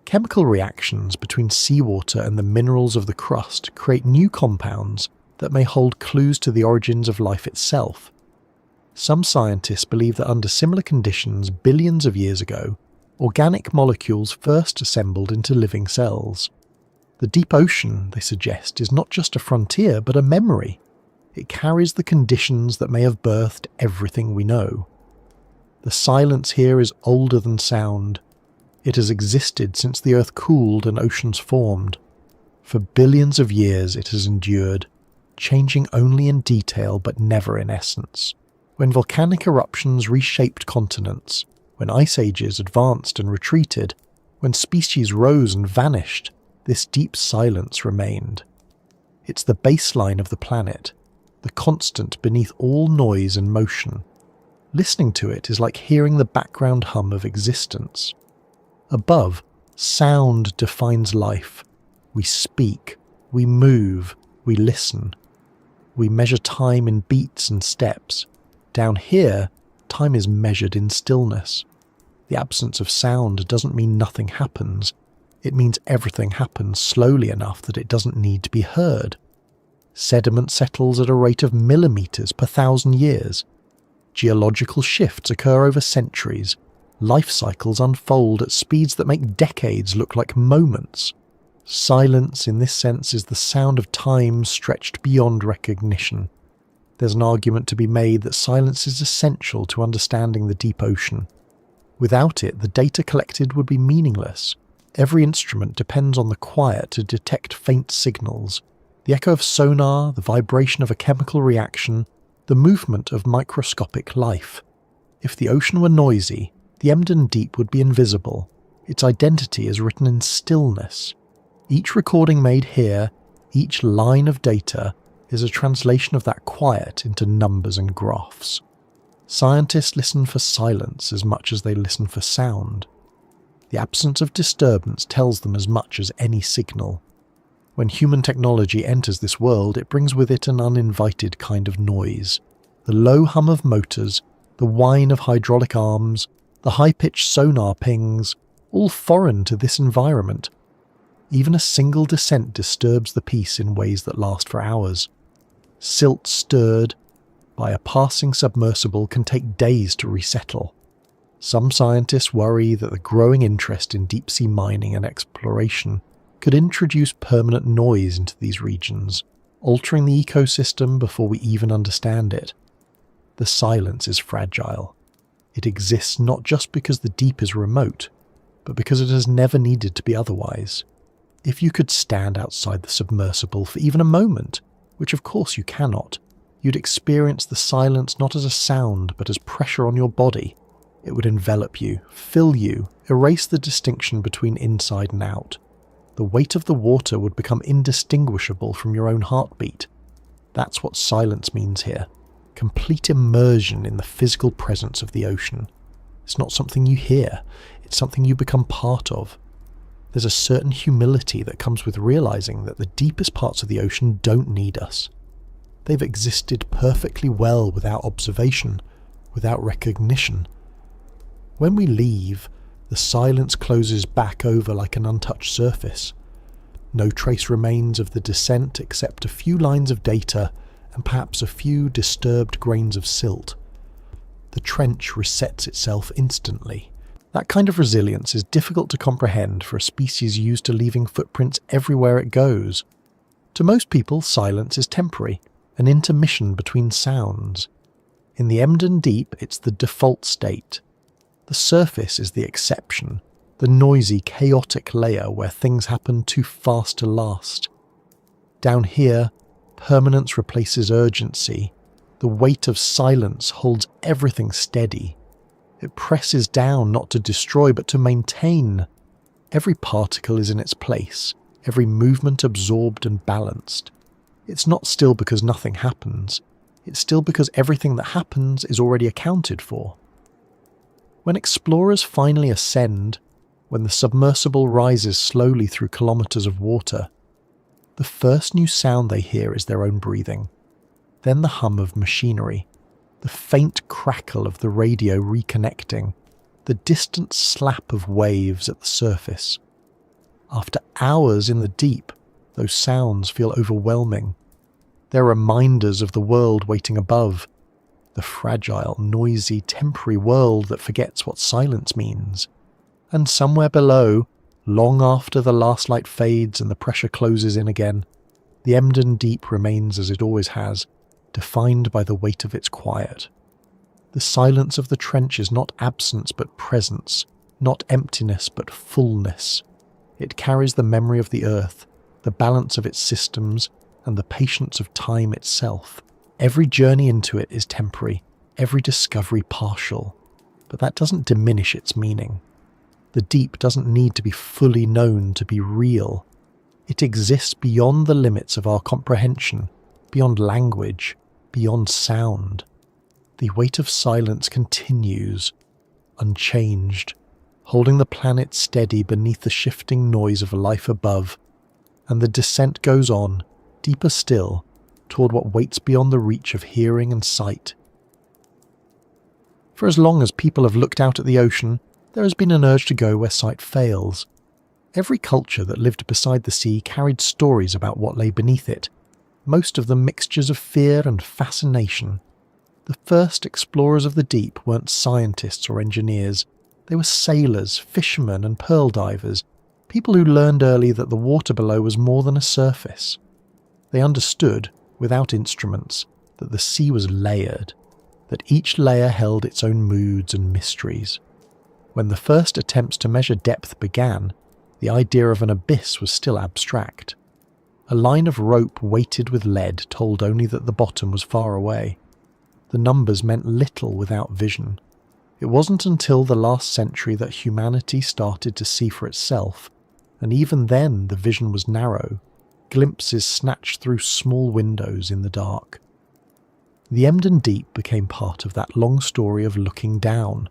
Chemical reactions between seawater and the minerals of the crust create new compounds that may hold clues to the origins of life itself. Some scientists believe that under similar conditions billions of years ago, organic molecules first assembled into living cells. The deep ocean, they suggest, is not just a frontier but a memory. It carries the conditions that may have birthed everything we know. The silence here is older than sound. It has existed since the earth cooled and oceans formed. For billions of years it has endured, changing only in detail but never in essence. When volcanic eruptions reshaped continents, when ice ages advanced and retreated, when species rose and vanished, this deep silence remained. It's the baseline of the planet, the constant beneath all noise and motion. Listening to it is like hearing the background hum of existence. Above, sound defines life. We speak, we move, we listen. We measure time in beats and steps. Down here, time is measured in stillness. The absence of sound doesn't mean nothing happens. It means everything happens slowly enough that it doesn't need to be heard. Sediment settles at a rate of millimeters per 1,000 years. Geological shifts occur over centuries. Life cycles unfold at speeds that make decades look like moments. Silence, in this sense, is the sound of time stretched beyond recognition. There's an argument to be made that silence is essential to understanding the deep ocean. Without it, the data collected would be meaningless. Every instrument depends on the quiet to detect faint signals. The echo of sonar, the vibration of a chemical reaction, the movement of microscopic life. If the ocean were noisy, the Emden Deep would be invisible. Its identity is written in stillness. Each recording made here, each line of data, is a translation of that quiet into numbers and graphs. Scientists listen for silence as much as they listen for sound. The absence of disturbance tells them as much as any signal. When human technology enters this world, it brings with it an uninvited kind of noise. The low hum of motors, the whine of hydraulic arms, the high-pitched sonar pings, all foreign to this environment. Even a single descent disturbs the peace in ways that last for hours. Silt stirred by a passing submersible can take days to resettle. Some scientists worry that the growing interest in deep-sea mining and exploration could introduce permanent noise into these regions, altering the ecosystem before we even understand it. The silence is fragile. It exists not just because the deep is remote, but because it has never needed to be otherwise. If you could stand outside the submersible for even a moment, which of course you cannot, you'd experience the silence not as a sound but as pressure on your body. It would envelop you, fill you, erase the distinction between inside and out. The weight of the water would become indistinguishable from your own heartbeat. That's what silence means here. Complete immersion in the physical presence of the ocean. It's not something you hear, it's something you become part of. There's a certain humility that comes with realizing that the deepest parts of the ocean don't need us. They've existed perfectly well without observation, without recognition. When we leave, the silence closes back over like an untouched surface. No trace remains of the descent except a few lines of data and perhaps a few disturbed grains of silt. The trench resets itself instantly. That kind of resilience is difficult to comprehend for a species used to leaving footprints everywhere it goes. To most people, silence is temporary, an intermission between sounds. In the Emden Deep, it's the default state. The surface is the exception, the noisy, chaotic layer where things happen too fast to last. Down here, permanence replaces urgency. The weight of silence holds everything steady. It presses down not to destroy but to maintain. Every particle is in its place, every movement absorbed and balanced. It's not still because nothing happens. It's still because everything that happens is already accounted for. When explorers finally ascend, when the submersible rises slowly through kilometers of water, the first new sound they hear is their own breathing. Then the hum of machinery, the faint crackle of the radio reconnecting, the distant slap of waves at the surface. After hours in the deep, those sounds feel overwhelming. They're reminders of the world waiting above, the fragile, noisy, temporary world that forgets what silence means. And somewhere below, long after the last light fades and the pressure closes in again, the Emden Deep remains as it always has, defined by the weight of its quiet. The silence of the trench is not absence but presence, not emptiness but fullness. It carries the memory of the earth, the balance of its systems, and the patience of time itself. Every journey into it is temporary, every discovery partial, but that doesn't diminish its meaning. The deep doesn't need to be fully known to be real. It exists beyond the limits of our comprehension, beyond language, beyond sound. the weight of silence continues, unchanged, holding the planet steady beneath the shifting noise of life above, and the descent goes on, deeper still, toward what waits beyond the reach of hearing and sight. For as long as people have looked out at the ocean, there has been an urge to go where sight fails. Every culture that lived beside the sea carried stories about what lay beneath it, most of them mixtures of fear and fascination. The first explorers of the deep weren't scientists or engineers. They were sailors, fishermen and pearl divers, people who learned early that the water below was more than a surface. They understood, without instruments, that the sea was layered, that each layer held its own moods and mysteries. When the first attempts to measure depth began, the idea of an abyss was still abstract. A line of rope weighted with lead told only that the bottom was far away. The numbers meant little without vision. It wasn't until the last century that humanity started to see for itself, and even then the vision was narrow, glimpses snatched through small windows in the dark. The Emden Deep became part of that long story of looking down.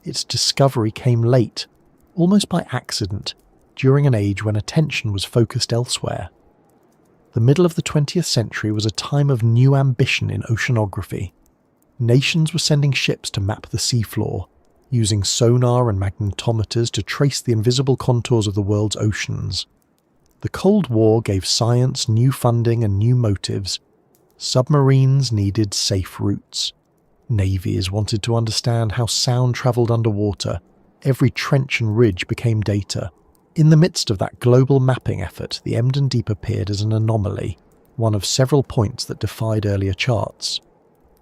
Its discovery came late, almost by accident, during an age when attention was focused elsewhere. The middle of the 20th century was a time of new ambition in oceanography. Nations were sending ships to map the seafloor, using sonar and magnetometers to trace the invisible contours of the world's oceans. The Cold War gave science new funding and new motives. Submarines needed safe routes. Navies wanted to understand how sound travelled underwater. Every trench and ridge became data. In the midst of that global mapping effort, the Emden Deep appeared as an anomaly, one of several points that defied earlier charts.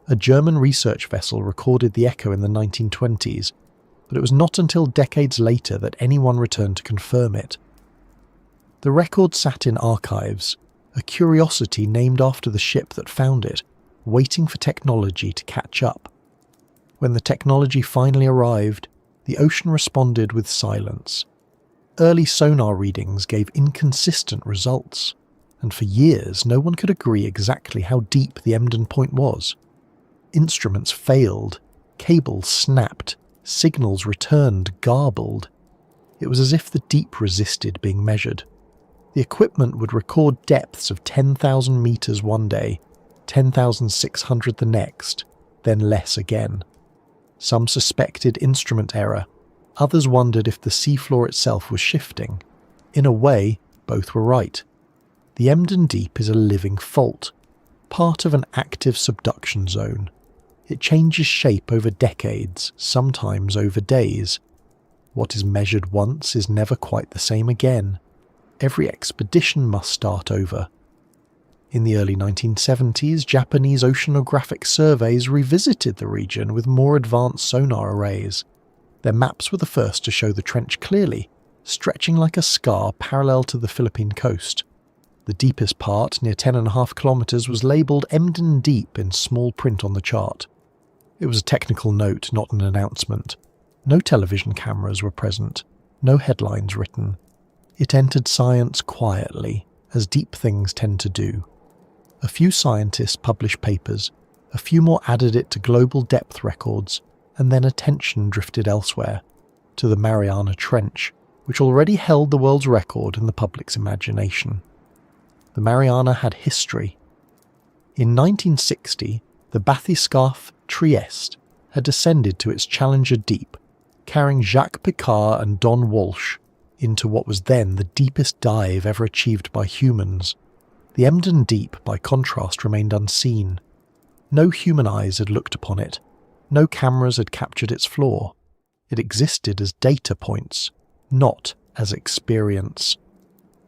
A German research vessel recorded the echo in the 1920s, but it was not until decades later that anyone returned to confirm it. The record sat in archives, a curiosity named after the ship that found it, waiting for technology to catch up. When the technology finally arrived, the ocean responded with silence. Early sonar readings gave inconsistent results, and for years no one could agree exactly how deep the Emden point was. Instruments failed, cables snapped, signals returned garbled. It was as if the deep resisted being measured. The equipment would record depths of 10,000 meters one day, 10,600 the next, then less again. Some suspected instrument error. Others wondered if the seafloor itself was shifting. In a way, both were right. The Emden Deep is a living fault, part of an active subduction zone. It changes shape over decades, sometimes over days. What is measured once is never quite the same again. Every expedition must start over. In the early 1970s, Japanese oceanographic surveys revisited the region with more advanced sonar arrays. Their maps were the first to show the trench clearly, stretching like a scar parallel to the Philippine coast. The deepest part, near 10.5 kilometers, was labelled Emden Deep in small print on the chart. It was a technical note, not an announcement. No television cameras were present, no headlines written. It entered science quietly, as deep things tend to do. A few scientists published papers, a few more added it to global depth records, and then attention drifted elsewhere, to the Mariana Trench, which already held the world's record in the public's imagination. The Mariana had history. In 1960, the bathyscaphe Trieste had descended to its Challenger Deep, carrying Jacques Picard and Don Walsh into what was then the deepest dive ever achieved by humans. The Emden Deep, by contrast, remained unseen. No human eyes had looked upon it. No cameras had captured its floor. It existed as data points, not as experience.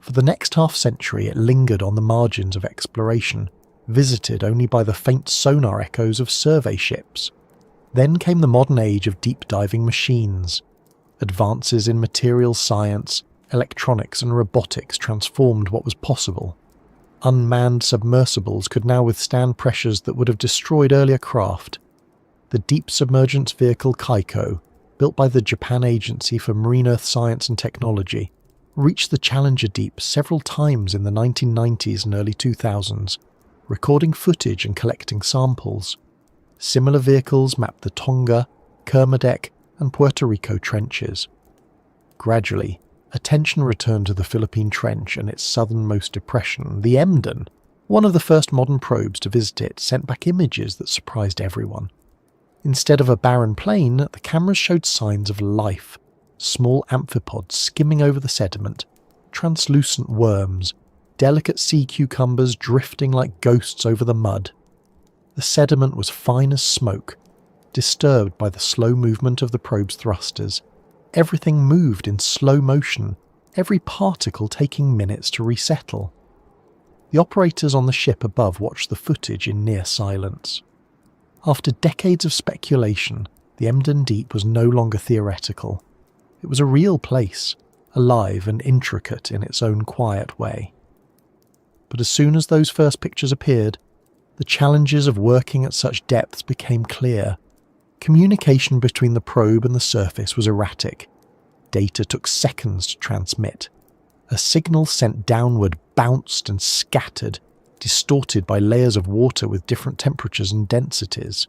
For the next half-century it lingered on the margins of exploration, visited only by the faint sonar echoes of survey ships. Then came the modern age of deep-diving machines. Advances in materials science, electronics and robotics transformed what was possible. Unmanned submersibles could now withstand pressures that would have destroyed earlier craft. The deep submergence vehicle Kaiko, built by the Japan Agency for Marine Earth Science and Technology, reached the Challenger Deep several times in the 1990s and early 2000s, recording footage and collecting samples. Similar vehicles mapped the Tonga, Kermadec, and Puerto Rico trenches. Gradually, attention returned to the Philippine Trench and its southernmost depression, the Emden. One of the first modern probes to visit it sent back images that surprised everyone. Instead of a barren plain, the cameras showed signs of life, small amphipods skimming over the sediment, translucent worms, delicate sea cucumbers drifting like ghosts over the mud. The sediment was fine as smoke, disturbed by the slow movement of the probe's thrusters. Everything moved in slow motion, every particle taking minutes to resettle. The operators on the ship above watched the footage in near silence. After decades of speculation, the Emden Deep was no longer theoretical. It was a real place, alive and intricate in its own quiet way. But as soon as those first pictures appeared, the challenges of working at such depths became clear. Communication between the probe and the surface was erratic. Data took seconds to transmit. A signal sent downward bounced and scattered, distorted by layers of water with different temperatures and densities.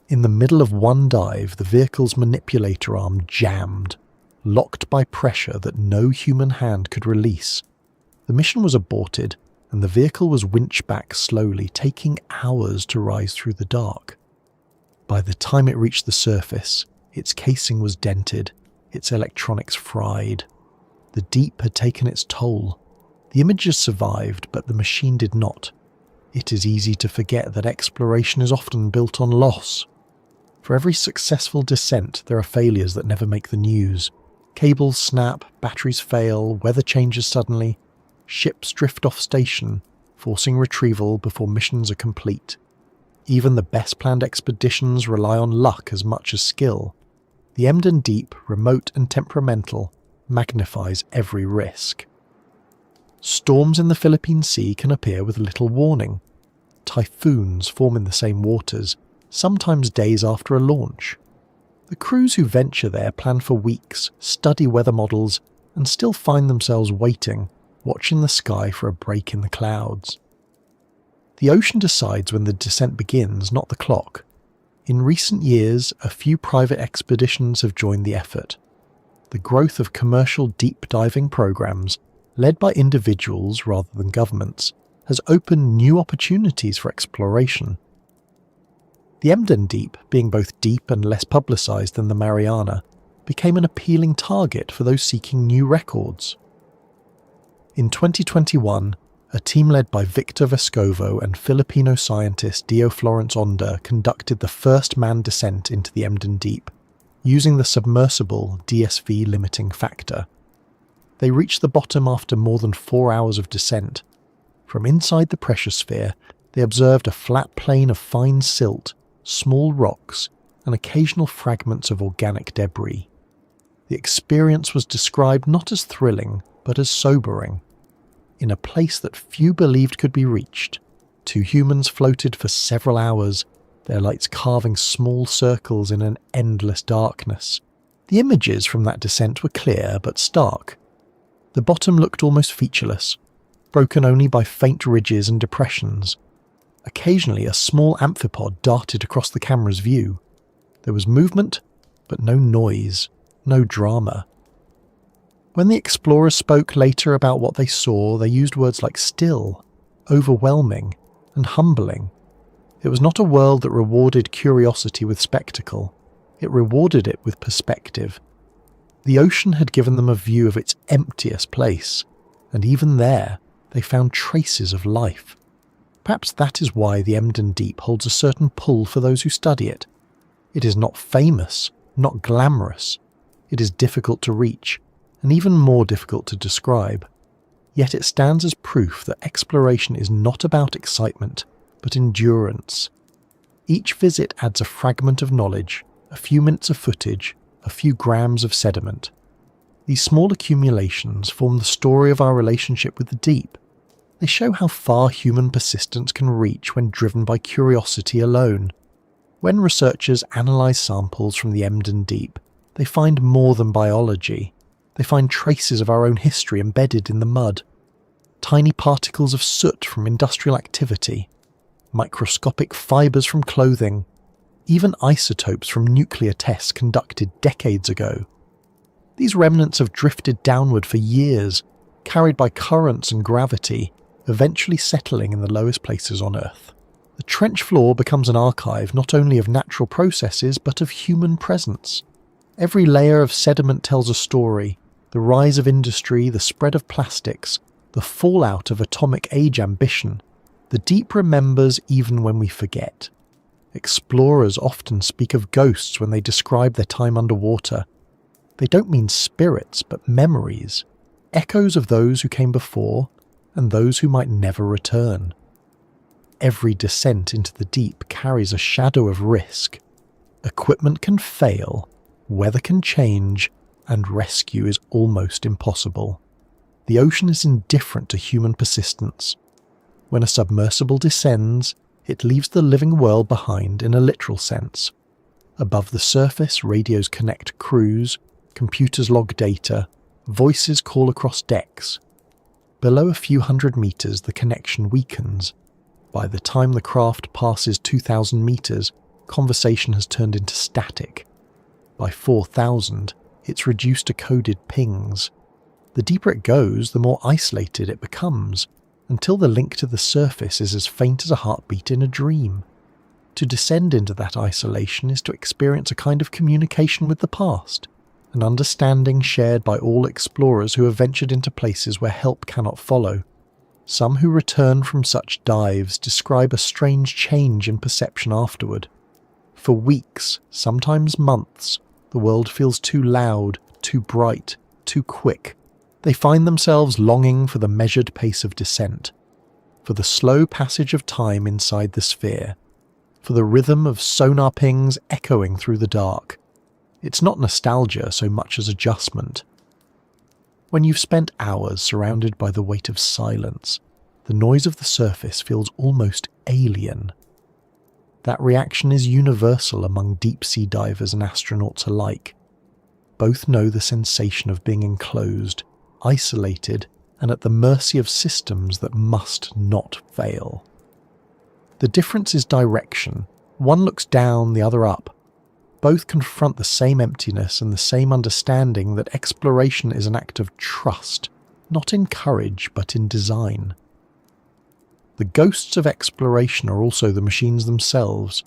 In the middle of one dive, the vehicle's manipulator arm jammed, locked by pressure that no human hand could release. The mission was aborted, and the vehicle was winched back slowly, taking hours to rise through the dark. By the time it reached the surface, its casing was dented, its electronics fried. The deep had taken its toll. The images survived, but the machine did not. It is easy to forget that exploration is often built on loss. For every successful descent, there are failures that never make the news. Cables snap, batteries fail, weather changes suddenly. Ships drift off station, forcing retrieval before missions are complete. Even the best-planned expeditions rely on luck as much as skill. The Emden Deep, remote and temperamental, magnifies every risk. Storms in the Philippine Sea can appear with little warning. Typhoons form in the same waters, sometimes days after a launch. The crews who venture there plan for weeks, study weather models, and still find themselves waiting, watching the sky for a break in the clouds. The ocean decides when the descent begins, not the clock. In recent years, a few private expeditions have joined the effort. The growth of commercial deep diving programs, led by individuals rather than governments, has opened new opportunities for exploration. The Emden Deep, being both deep and less publicised than the Mariana, became an appealing target for those seeking new records. In 2021, a team led by Victor Vescovo and Filipino scientist Dio Florence Onda conducted the first manned descent into the Emden Deep, using the submersible DSV limiting factor. They reached the bottom after more than 4 hours of descent. From inside the pressure sphere, they observed a flat plain of fine silt, small rocks, and occasional fragments of organic debris. The experience was described not as thrilling, but as sobering. In a place that few believed could be reached, 2 humans floated for several hours, their lights carving small circles in an endless darkness. The images from that descent were clear but stark. The bottom looked almost featureless, broken only by faint ridges and depressions. Occasionally a small amphipod darted across the camera's view. There was movement, but no noise, no drama. When the explorers spoke later about what they saw, they used words like still, overwhelming, and humbling. It was not a world that rewarded curiosity with spectacle. It rewarded it with perspective. The ocean had given them a view of its emptiest place, and even there, they found traces of life. Perhaps that is why the Emden Deep holds a certain pull for those who study it. It is not famous, not glamorous. It is difficult to reach, and even more difficult to describe. Yet it stands as proof that exploration is not about excitement, but endurance. Each visit adds a fragment of knowledge, a few minutes of footage, a few grams of sediment. These small accumulations form the story of our relationship with the deep. They show how far human persistence can reach when driven by curiosity alone. When researchers analyse samples from the Emden Deep, they find more than biology. They find traces of our own history embedded in the mud. Tiny particles of soot from industrial activity. microscopic fibres from clothing, even isotopes from nuclear tests conducted decades ago. These remnants have drifted downward for years, carried by currents and gravity, eventually settling in the lowest places on Earth. The trench floor becomes an archive not only of natural processes but of human presence. Every layer of sediment tells a story: the rise of industry, the spread of plastics, the fallout of atomic age ambition. The deep remembers even when we forget. Explorers often speak of ghosts when they describe their time underwater. They don't mean spirits, but memories, echoes of those who came before and those who might never return. Every descent into the deep carries a shadow of risk. Equipment can fail, weather can change, and rescue is almost impossible. The ocean is indifferent to human persistence. When a submersible descends, it leaves the living world behind in a literal sense. Above the surface, radios connect crews, computers log data, voices call across decks. Below a few hundred meters, the connection weakens. By the time the craft passes 2,000 meters, conversation has turned into static. By 4,000, it's reduced to coded pings. The deeper it goes, the more isolated it becomes, until the link to the surface is as faint as a heartbeat in a dream. To descend into that isolation is to experience a kind of communication with the past, an understanding shared by all explorers who have ventured into places where help cannot follow. Some who return from such dives describe a strange change in perception afterward. For weeks, sometimes months, the world feels too loud, too bright, too quick. They find themselves longing for the measured pace of descent, for the slow passage of time inside the sphere, for the rhythm of sonar pings echoing through the dark. It's not nostalgia so much as adjustment. When you've spent hours surrounded by the weight of silence, the noise of the surface feels almost alien. That reaction is universal among deep-sea divers and astronauts alike. Both know the sensation of being enclosed, isolated, and at the mercy of systems that must not fail. The difference is direction. One looks down, the other up. Both confront the same emptiness and the same understanding that exploration is an act of trust, not in courage but in design. The ghosts of exploration are also the machines themselves.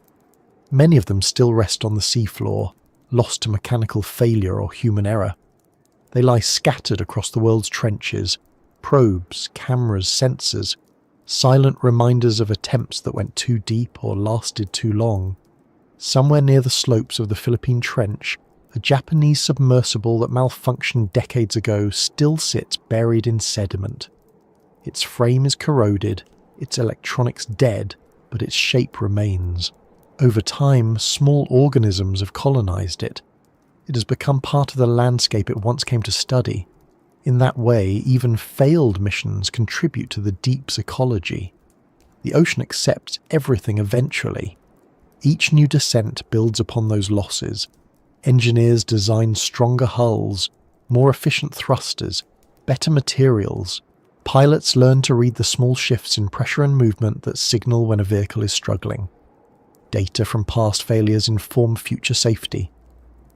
Many of them still rest on the seafloor, lost to mechanical failure or human error. They lie scattered across the world's trenches, probes, cameras, sensors, silent reminders of attempts that went too deep or lasted too long. Somewhere near the slopes of the Philippine Trench, a Japanese submersible that malfunctioned decades ago still sits buried in sediment. Its frame is corroded, its electronics dead, but its shape remains. Over time, small organisms have colonized it. It has become part of the landscape it once came to study. In that way, even failed missions contribute to the deep's ecology. The ocean accepts everything eventually. Each new descent builds upon those losses. Engineers design stronger hulls, more efficient thrusters, better materials. Pilots learn to read the small shifts in pressure and movement that signal when a vehicle is struggling. Data from past failures inform future safety.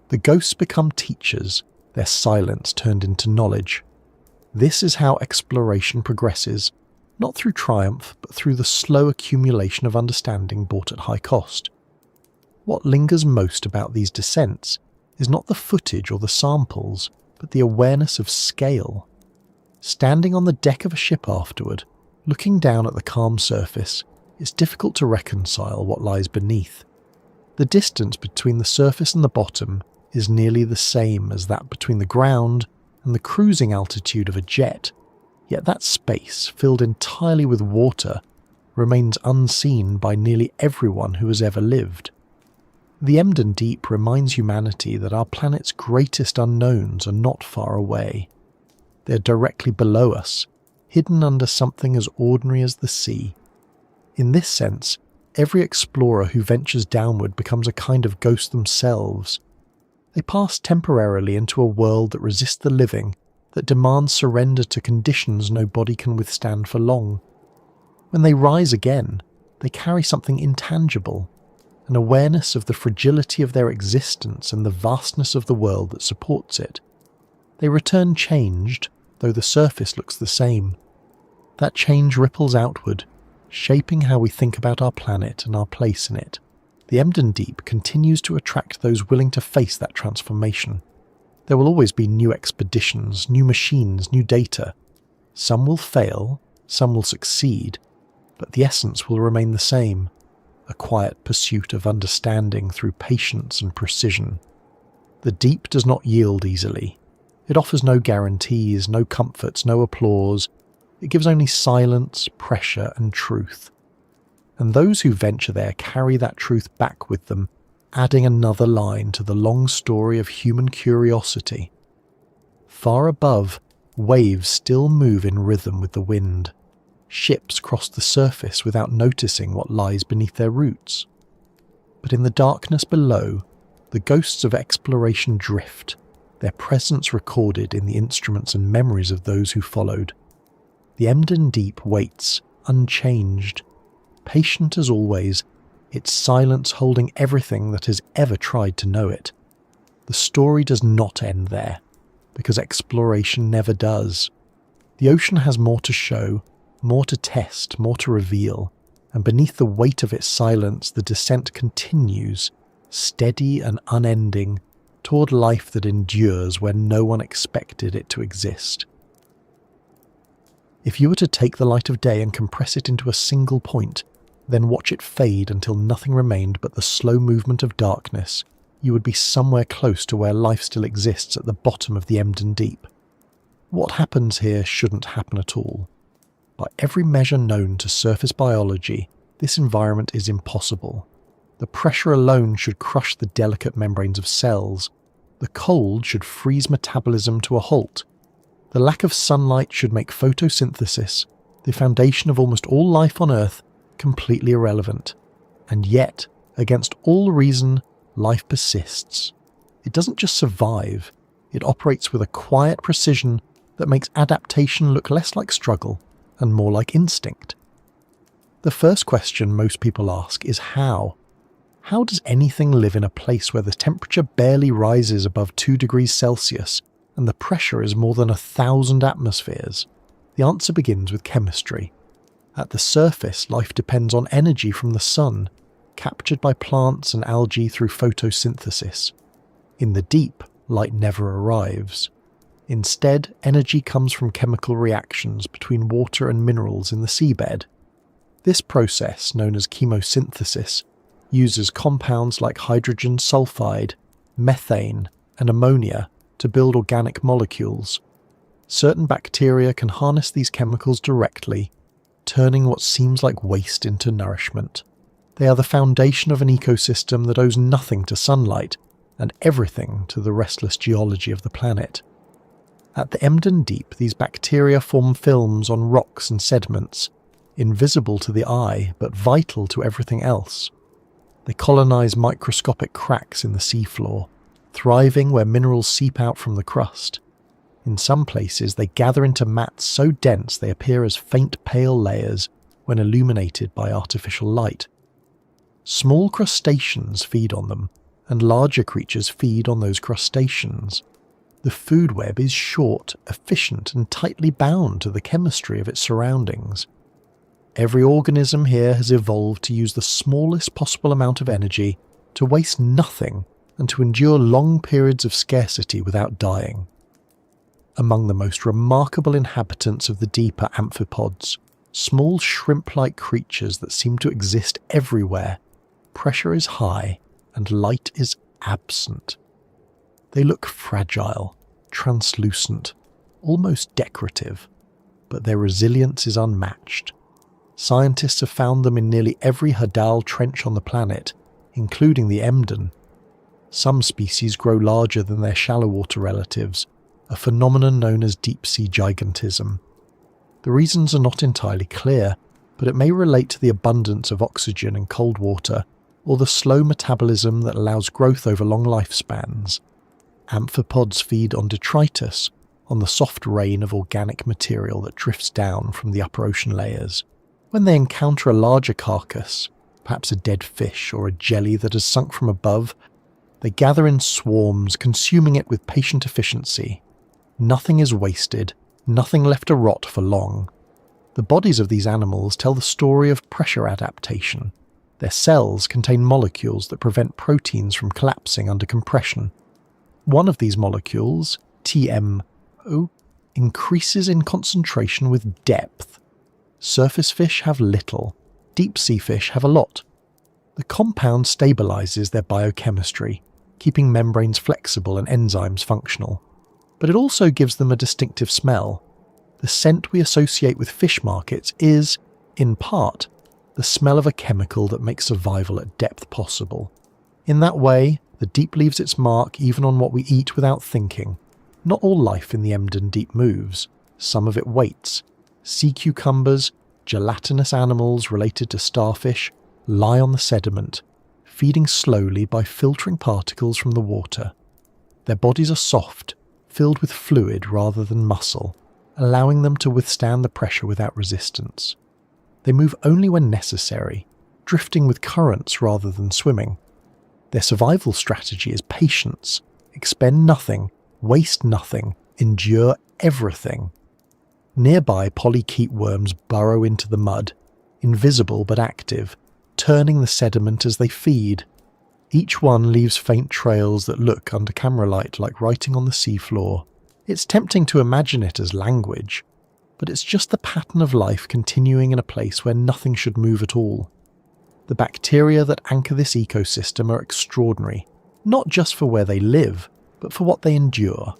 The ghosts become teachers, their silence turned into knowledge. This is how exploration progresses, not through triumph, but through the slow accumulation of understanding bought at high cost. What lingers most about these descents is not the footage or the samples, but the awareness of scale. Standing on the deck of a ship afterward, looking down at the calm surface, it's difficult to reconcile what lies beneath. The distance between the surface and the bottom is nearly the same as that between the ground and the cruising altitude of a jet, yet that space, filled entirely with water, remains unseen by nearly everyone who has ever lived. The Emden Deep reminds humanity that our planet's greatest unknowns are not far away. They're directly below us, hidden under something as ordinary as the sea. In this sense, every explorer who ventures downward becomes a kind of ghost themselves. They pass temporarily into a world that resists the living, that demands surrender to conditions no body can withstand for long. When they rise again, they carry something intangible, an awareness of the fragility of their existence and the vastness of the world that supports it. They return changed, though the surface looks the same. That change ripples outward, shaping how we think about our planet and our place in it. The Emden Deep continues to attract those willing to face that transformation. There will always be new expeditions, new machines, new data. Some will fail, some will succeed, but the essence will remain the same, a quiet pursuit of understanding through patience and precision. The deep does not yield easily. It offers no guarantees, no comforts, no applause. It gives only silence, pressure, and truth. And those who venture there carry that truth back with them, adding another line to the long story of human curiosity. Far above, waves still move in rhythm with the wind. Ships cross the surface without noticing what lies beneath their roots. But in the darkness below, the ghosts of exploration drift, their presence recorded in the instruments and memories of those who followed. The Emden Deep waits, unchanged, patient as always, its silence holding everything that has ever tried to know it. The story does not end there, because exploration never does. The ocean has more to show, more to test, more to reveal, and beneath the weight of its silence the descent continues, steady and unending, toward life that endures where no one expected it to exist. If you were to take the light of day and compress it into a single point, then watch it fade until nothing remained but the slow movement of darkness, you would be somewhere close to where life still exists at the bottom of the Emden Deep. What happens here shouldn't happen at all. By every measure known to surface biology, this environment is impossible. The pressure alone should crush the delicate membranes of cells. The cold should freeze metabolism to a halt. The lack of sunlight should make photosynthesis, the foundation of almost all life on Earth, completely irrelevant. And yet, against all reason, life persists. It doesn't just survive, it operates with a quiet precision that makes adaptation look less like struggle and more like instinct. The first question most people ask is how? How does anything live in a place where the temperature barely rises above 2 degrees Celsius and the pressure is more than 1,000 atmospheres? The answer begins with chemistry. At the surface, life depends on energy from the sun, captured by plants and algae through photosynthesis. In the deep, light never arrives. Instead, energy comes from chemical reactions between water and minerals in the seabed. This process, known as chemosynthesis, uses compounds like hydrogen sulfide, methane, and ammonia to build organic molecules. Certain bacteria can harness these chemicals directly, turning what seems like waste into nourishment. They are the foundation of an ecosystem that owes nothing to sunlight and everything to the restless geology of the planet. At the Emden Deep, these bacteria form films on rocks and sediments, invisible to the eye but vital to everything else. They colonize microscopic cracks in the seafloor, thriving where minerals seep out from the crust. In some places, they gather into mats so dense they appear as faint pale layers when illuminated by artificial light. Small crustaceans feed on them, and larger creatures feed on those crustaceans. The food web is short, efficient, and tightly bound to the chemistry of its surroundings. Every organism here has evolved to use the smallest possible amount of energy, to waste nothing, and to endure long periods of scarcity without dying. Among the most remarkable inhabitants of the deep are amphipods, small shrimp-like creatures that seem to exist everywhere. Pressure is high, and light is absent. They look fragile, translucent, almost decorative, but their resilience is unmatched. Scientists have found them in nearly every Hadal trench on the planet, including the Emden. Some species grow larger than their shallow water relatives, a phenomenon known as deep-sea gigantism. The reasons are not entirely clear, but it may relate to the abundance of oxygen in cold water or the slow metabolism that allows growth over long lifespans. Amphipods feed on detritus, on the soft rain of organic material that drifts down from the upper ocean layers. When they encounter a larger carcass, perhaps a dead fish or a jelly that has sunk from above, they gather in swarms, consuming it with patient efficiency. Nothing is wasted, nothing left to rot for long. The bodies of these animals tell the story of pressure adaptation. Their cells contain molecules that prevent proteins from collapsing under compression. One of these molecules, TMO, increases in concentration with depth. Surface fish have little, deep-sea fish have a lot. The compound stabilizes their biochemistry, keeping membranes flexible and enzymes functional. But it also gives them a distinctive smell. The scent we associate with fish markets is, in part, the smell of a chemical that makes survival at depth possible. In that way, the deep leaves its mark even on what we eat without thinking. Not all life in the Emden deep moves. Some of it waits. Sea cucumbers, gelatinous animals related to starfish, lie on the sediment, feeding slowly by filtering particles from the water. Their bodies are soft, filled with fluid rather than muscle, allowing them to withstand the pressure without resistance. They move only when necessary, drifting with currents rather than swimming. Their survival strategy is patience, expend nothing, waste nothing, endure everything. Nearby polychaete worms burrow into the mud, invisible but active, turning the sediment as they feed. Each one leaves faint trails that look under camera light like writing on the seafloor. It's tempting to imagine it as language, but it's just the pattern of life continuing in a place where nothing should move at all. The bacteria that anchor this ecosystem are extraordinary, not just for where they live, but for what they endure.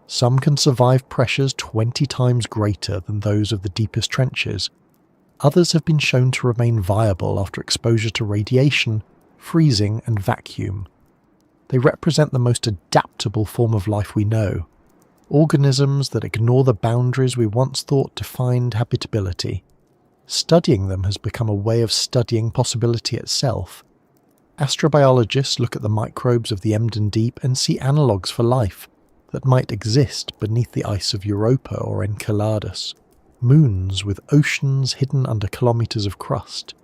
Some can survive pressures 20 times greater than those of the deepest trenches. Others have been shown to remain viable after exposure to radiation, freezing, and vacuum. They represent the most adaptable form of life we know. Organisms that ignore the boundaries we once thought defined habitability. Studying them has become a way of studying possibility itself. Astrobiologists look at the microbes of the Emden Deep and see analogues for life that might exist beneath the ice of Europa or Enceladus, moons with oceans hidden under kilometres of crust.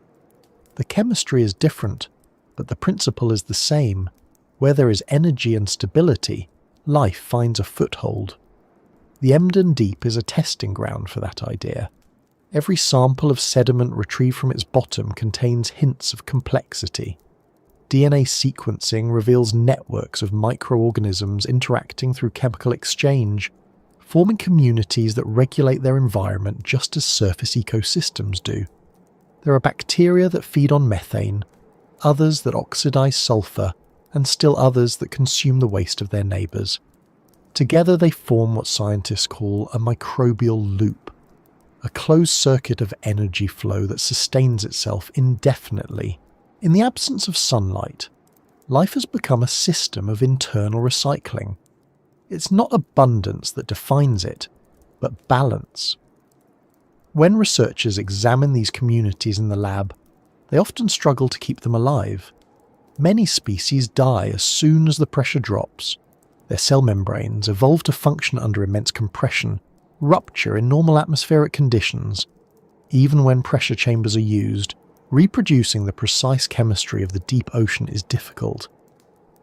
The chemistry is different, but the principle is the same. Where there is energy and stability, life finds a foothold. The Emden Deep is a testing ground for that idea. Every sample of sediment retrieved from its bottom contains hints of complexity. DNA sequencing reveals networks of microorganisms interacting through chemical exchange, forming communities that regulate their environment just as surface ecosystems do. There are bacteria that feed on methane, others that oxidize sulfur, and still others that consume the waste of their neighbors. Together they form what scientists call a microbial loop, a closed circuit of energy flow that sustains itself indefinitely. In the absence of sunlight, life has become a system of internal recycling. It's not abundance that defines it, but balance. When researchers examine these communities in the lab, they often struggle to keep them alive. Many species die as soon as the pressure drops. Their cell membranes evolve to function under immense compression, rupture in normal atmospheric conditions. Even when pressure chambers are used, reproducing the precise chemistry of the deep ocean is difficult.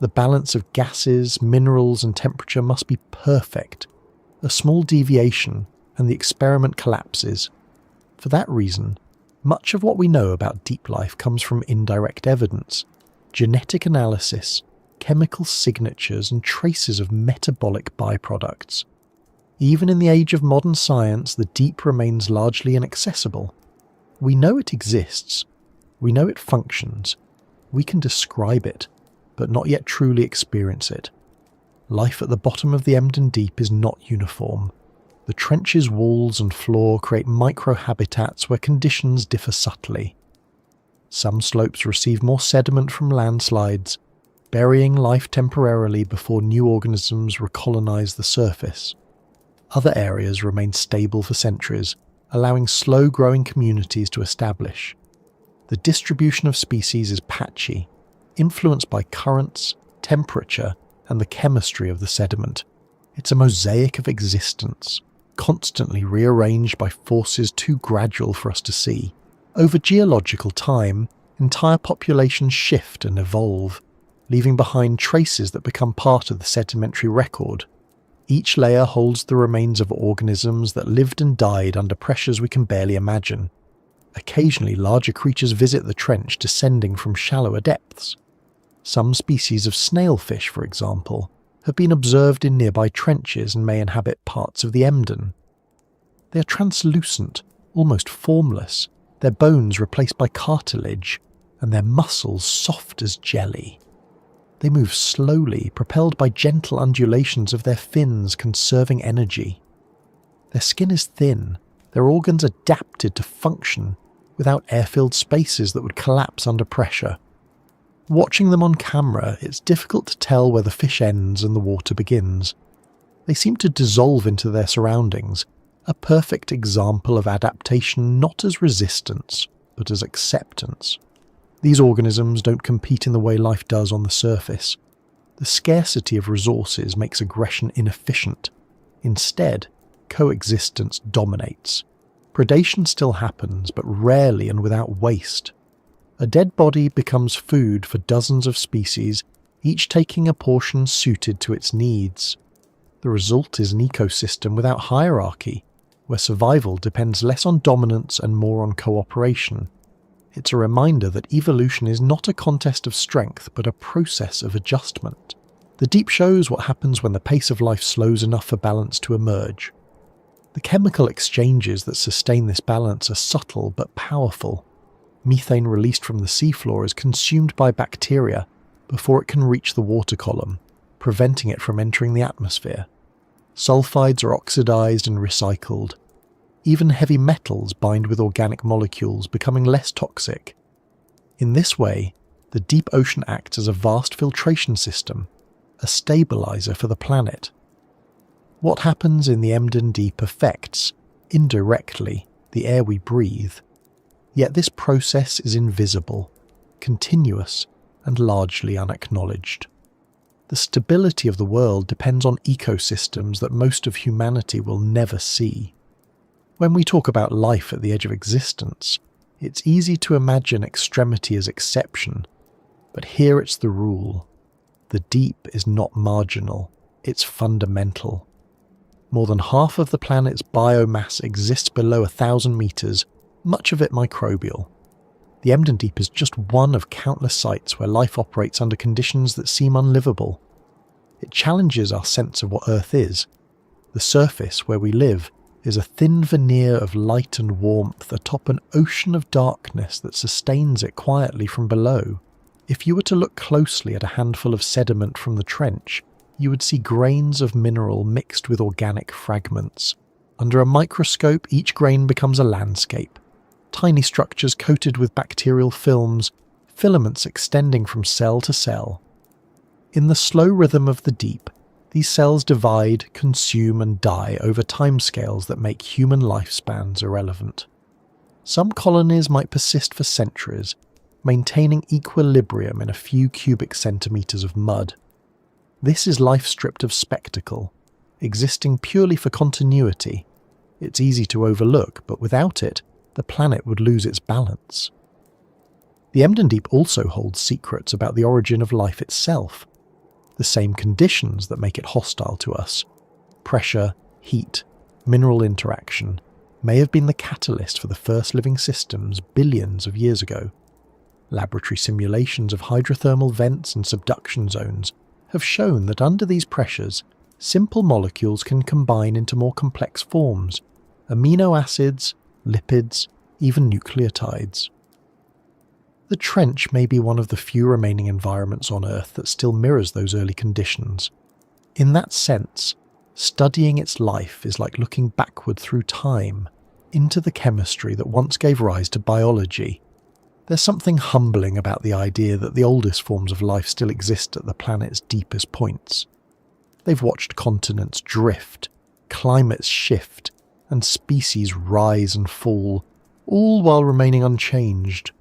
The balance of gases, minerals, and temperature must be perfect. A small deviation, and the experiment collapses. For that reason, much of what we know about deep life comes from indirect evidence, genetic analysis, chemical signatures, and traces of metabolic byproducts. Even in the age of modern science, the deep remains largely inaccessible. We know it exists. We know it functions. We can describe it, but not yet truly experience it. Life at the bottom of the Emden Deep is not uniform. The trench's walls and floor create microhabitats where conditions differ subtly. Some slopes receive more sediment from landslides, burying life temporarily before new organisms recolonize the surface. Other areas remain stable for centuries, allowing slow-growing communities to establish. The distribution of species is patchy, influenced by currents, temperature, and the chemistry of the sediment. It's a mosaic of existence, constantly rearranged by forces too gradual for us to see. Over geological time, entire populations shift and evolve, leaving behind traces that become part of the sedimentary record. Each layer holds the remains of organisms that lived and died under pressures we can barely imagine. Occasionally, larger creatures visit the trench, descending from shallower depths. Some species of snailfish, for example, have been observed in nearby trenches and may inhabit parts of the Emden. They are translucent, almost formless, their bones replaced by cartilage, and their muscles soft as jelly. They move slowly, propelled by gentle undulations of their fins, conserving energy. Their skin is thin, their organs adapted to function without air-filled spaces that would collapse under pressure. Watching them on camera, it's difficult to tell where the fish ends and the water begins. They seem to dissolve into their surroundings, a perfect example of adaptation not as resistance, but as acceptance. These organisms don't compete in the way life does on the surface. The scarcity of resources makes aggression inefficient. Instead, coexistence dominates. Predation still happens, but rarely and without waste. A dead body becomes food for dozens of species, each taking a portion suited to its needs. The result is an ecosystem without hierarchy, where survival depends less on dominance and more on cooperation. It's a reminder that evolution is not a contest of strength, but a process of adjustment. The deep shows what happens when the pace of life slows enough for balance to emerge. The chemical exchanges that sustain this balance are subtle but powerful. Methane released from the seafloor is consumed by bacteria before it can reach the water column, preventing it from entering the atmosphere. Sulfides are oxidized and recycled. Even heavy metals bind with organic molecules, becoming less toxic. In this way, the deep ocean acts as a vast filtration system, a stabilizer for the planet. What happens in the Emden Deep affects, indirectly, the air we breathe. Yet this process is invisible, continuous, and largely unacknowledged. The stability of the world depends on ecosystems that most of humanity will never see. When we talk about life at the edge of existence, it's easy to imagine extremity as exception, but here it's the rule. The deep is not marginal, it's fundamental. More than half of the planet's biomass exists below 1,000 meters, much of it microbial. The Emden Deep is just one of countless sites where life operates under conditions that seem unlivable. It challenges our sense of what Earth is. The surface, where we live, is a thin veneer of light and warmth atop an ocean of darkness that sustains it quietly from below. If you were to look closely at a handful of sediment from the trench, you would see grains of mineral mixed with organic fragments. Under a microscope, each grain becomes a landscape. Tiny structures coated with bacterial films, filaments extending from cell to cell. In the slow rhythm of the deep, these cells divide, consume and die over timescales that make human lifespans irrelevant. Some colonies might persist for centuries, maintaining equilibrium in a few cubic centimeters of mud. This is life stripped of spectacle, existing purely for continuity. It's easy to overlook, but without it, the planet would lose its balance. The Emden Deep also holds secrets about the origin of life itself. The same conditions that make it hostile to us, pressure, heat, mineral interaction, may have been the catalyst for the first living systems billions of years ago. Laboratory simulations of hydrothermal vents and subduction zones have shown that under these pressures, simple molecules can combine into more complex forms, amino acids, lipids, even nucleotides. The trench may be one of the few remaining environments on Earth that still mirrors those early conditions. In that sense, studying its life is like looking backward through time, into the chemistry that once gave rise to biology. There's something humbling about the idea that the oldest forms of life still exist at the planet's deepest points. They've watched continents drift, climates shift, and species rise and fall, all while remaining unchanged.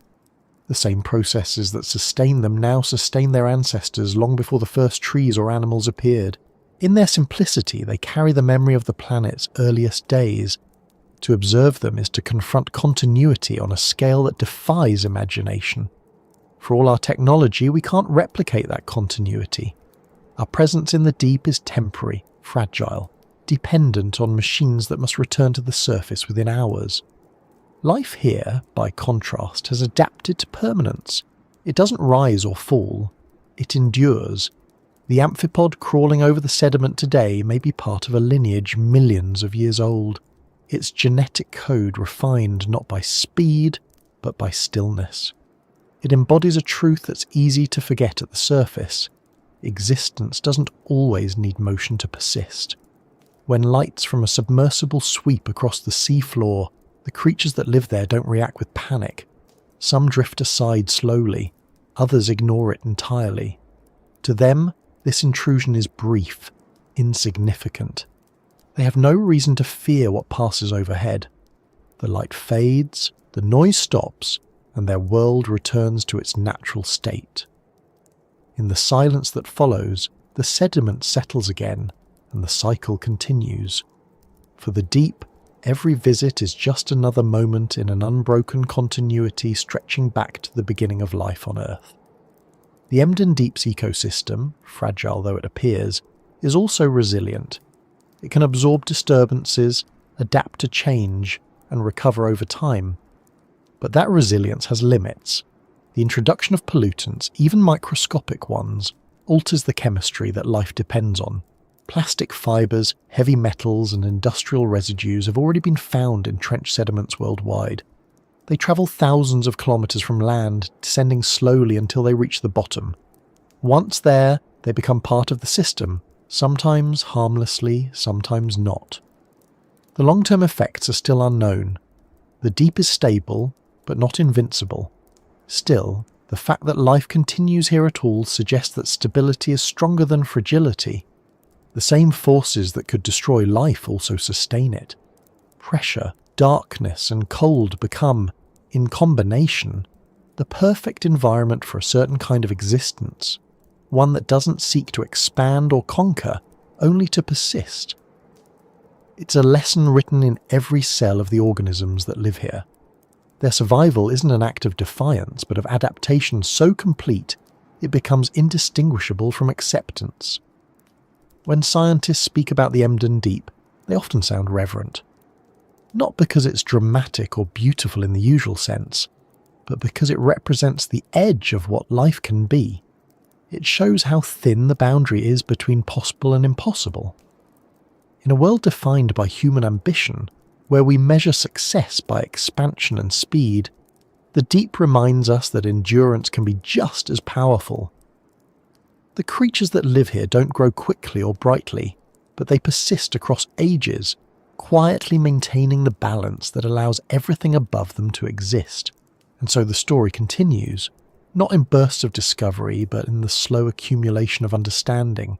The same processes that sustain them now sustain their ancestors long before the first trees or animals appeared. In their simplicity, they carry the memory of the planet's earliest days. To observe them is to confront continuity on a scale that defies imagination. For all our technology, we can't replicate that continuity. Our presence in the deep is temporary, fragile, dependent on machines that must return to the surface within hours. Life here, by contrast, has adapted to permanence. It doesn't rise or fall. It endures. The amphipod crawling over the sediment today may be part of a lineage millions of years old. Its genetic code refined not by speed, but by stillness. It embodies a truth that's easy to forget at the surface. Existence doesn't always need motion to persist. When lights from a submersible sweep across the seafloor, the creatures that live there don't react with panic. Some drift aside slowly, others ignore it entirely. To them, this intrusion is brief, insignificant. They have no reason to fear what passes overhead. The light fades, the noise stops, and their world returns to its natural state. In the silence that follows, the sediment settles again, and the cycle continues. For the deep, every visit is just another moment in an unbroken continuity stretching back to the beginning of life on Earth. The Emden Deep's ecosystem, fragile though it appears, is also resilient. It can absorb disturbances, adapt to change, and recover over time. But that resilience has limits. The introduction of pollutants, even microscopic ones, alters the chemistry that life depends on. Plastic fibres, heavy metals, and industrial residues have already been found in trench sediments worldwide. They travel thousands of kilometres from land, descending slowly until they reach the bottom. Once there, they become part of the system, sometimes harmlessly, sometimes not. The long-term effects are still unknown. The deep is stable, but not invincible. Still, the fact that life continues here at all suggests that stability is stronger than fragility. The same forces that could destroy life also sustain it. Pressure, darkness, and cold become, in combination, the perfect environment for a certain kind of existence, one that doesn't seek to expand or conquer, only to persist. It's a lesson written in every cell of the organisms that live here. Their survival isn't an act of defiance, but of adaptation so complete it becomes indistinguishable from acceptance. When scientists speak about the Emden Deep, they often sound reverent. Not because it's dramatic or beautiful in the usual sense, but because it represents the edge of what life can be. It shows how thin the boundary is between possible and impossible. In a world defined by human ambition, where we measure success by expansion and speed, the deep reminds us that endurance can be just as powerful. The creatures that live here don't grow quickly or brightly, but they persist across ages, quietly maintaining the balance that allows everything above them to exist. And so the story continues, not in bursts of discovery, but in the slow accumulation of understanding.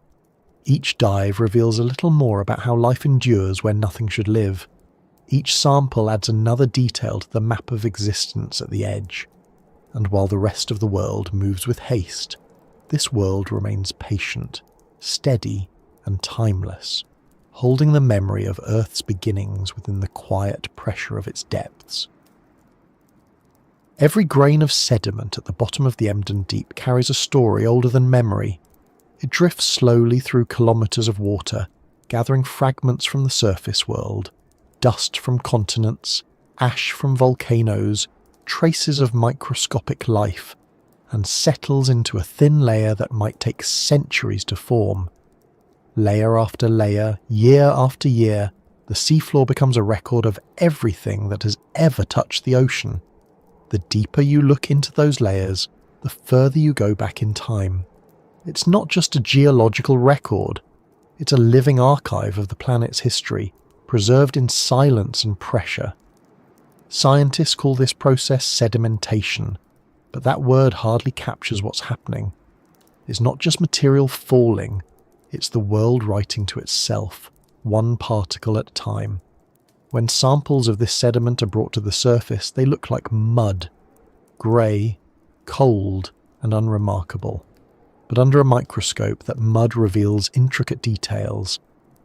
Each dive reveals a little more about how life endures where nothing should live. Each sample adds another detail to the map of existence at the edge. And while the rest of the world moves with haste, this world remains patient, steady, and timeless, holding the memory of Earth's beginnings within the quiet pressure of its depths. Every grain of sediment at the bottom of the Emden Deep carries a story older than memory. It drifts slowly through kilometres of water, gathering fragments from the surface world, dust from continents, ash from volcanoes, traces of microscopic life, and settles into a thin layer that might take centuries to form. Layer after layer, year after year, the seafloor becomes a record of everything that has ever touched the ocean. The deeper you look into those layers, the further you go back in time. It's not just a geological record, it's a living archive of the planet's history, preserved in silence and pressure. Scientists call this process sedimentation, but that word hardly captures what's happening. It's not just material falling, it's the world writing to itself, one particle at a time. When samples of this sediment are brought to the surface, they look like mud, grey, cold, and unremarkable. But under a microscope, that mud reveals intricate details,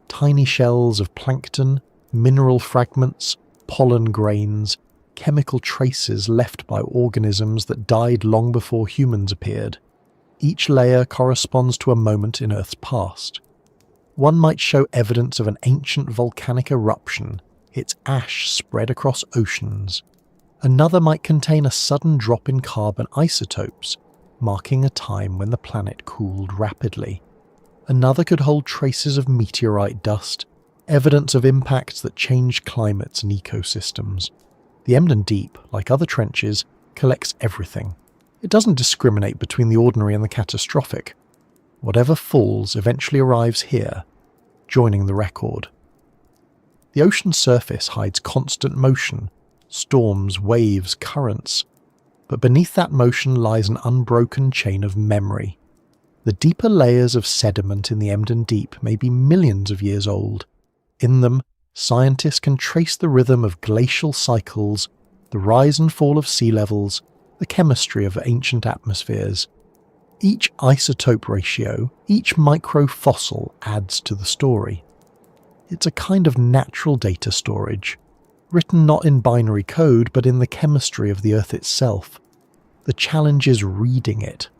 tiny shells of plankton, mineral fragments, pollen grains, chemical traces left by organisms that died long before humans appeared. Each layer corresponds to a moment in Earth's past. One might show evidence of an ancient volcanic eruption, its ash spread across oceans. Another might contain a sudden drop in carbon isotopes, marking a time when the planet cooled rapidly. Another could hold traces of meteorite dust, evidence of impacts that changed climates and ecosystems. The Emden Deep, like other trenches, collects everything. It doesn't discriminate between the ordinary and the catastrophic. Whatever falls eventually arrives here, joining the record. The ocean surface hides constant motion, storms, waves, currents. But beneath that motion lies an unbroken chain of memory. The deeper layers of sediment in the Emden Deep may be millions of years old. In them, scientists can trace the rhythm of glacial cycles, the rise and fall of sea levels, the chemistry of ancient atmospheres. Each isotope ratio, each microfossil adds to the story. It's a kind of natural data storage, written not in binary code but in the chemistry of the Earth itself. The challenge is reading it.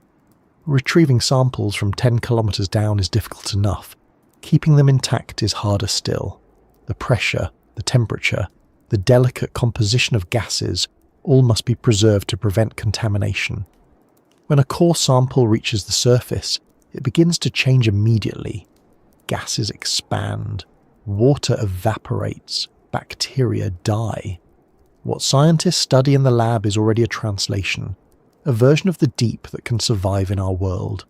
Retrieving samples from 10 kilometers down is difficult enough. Keeping them intact is harder still. The pressure, the temperature, the delicate composition of gases all must be preserved to prevent contamination. When a core sample reaches the surface, it begins to change immediately. Gases expand, water evaporates, bacteria die. What scientists study in the lab is already a translation, a version of the deep that can survive in our world.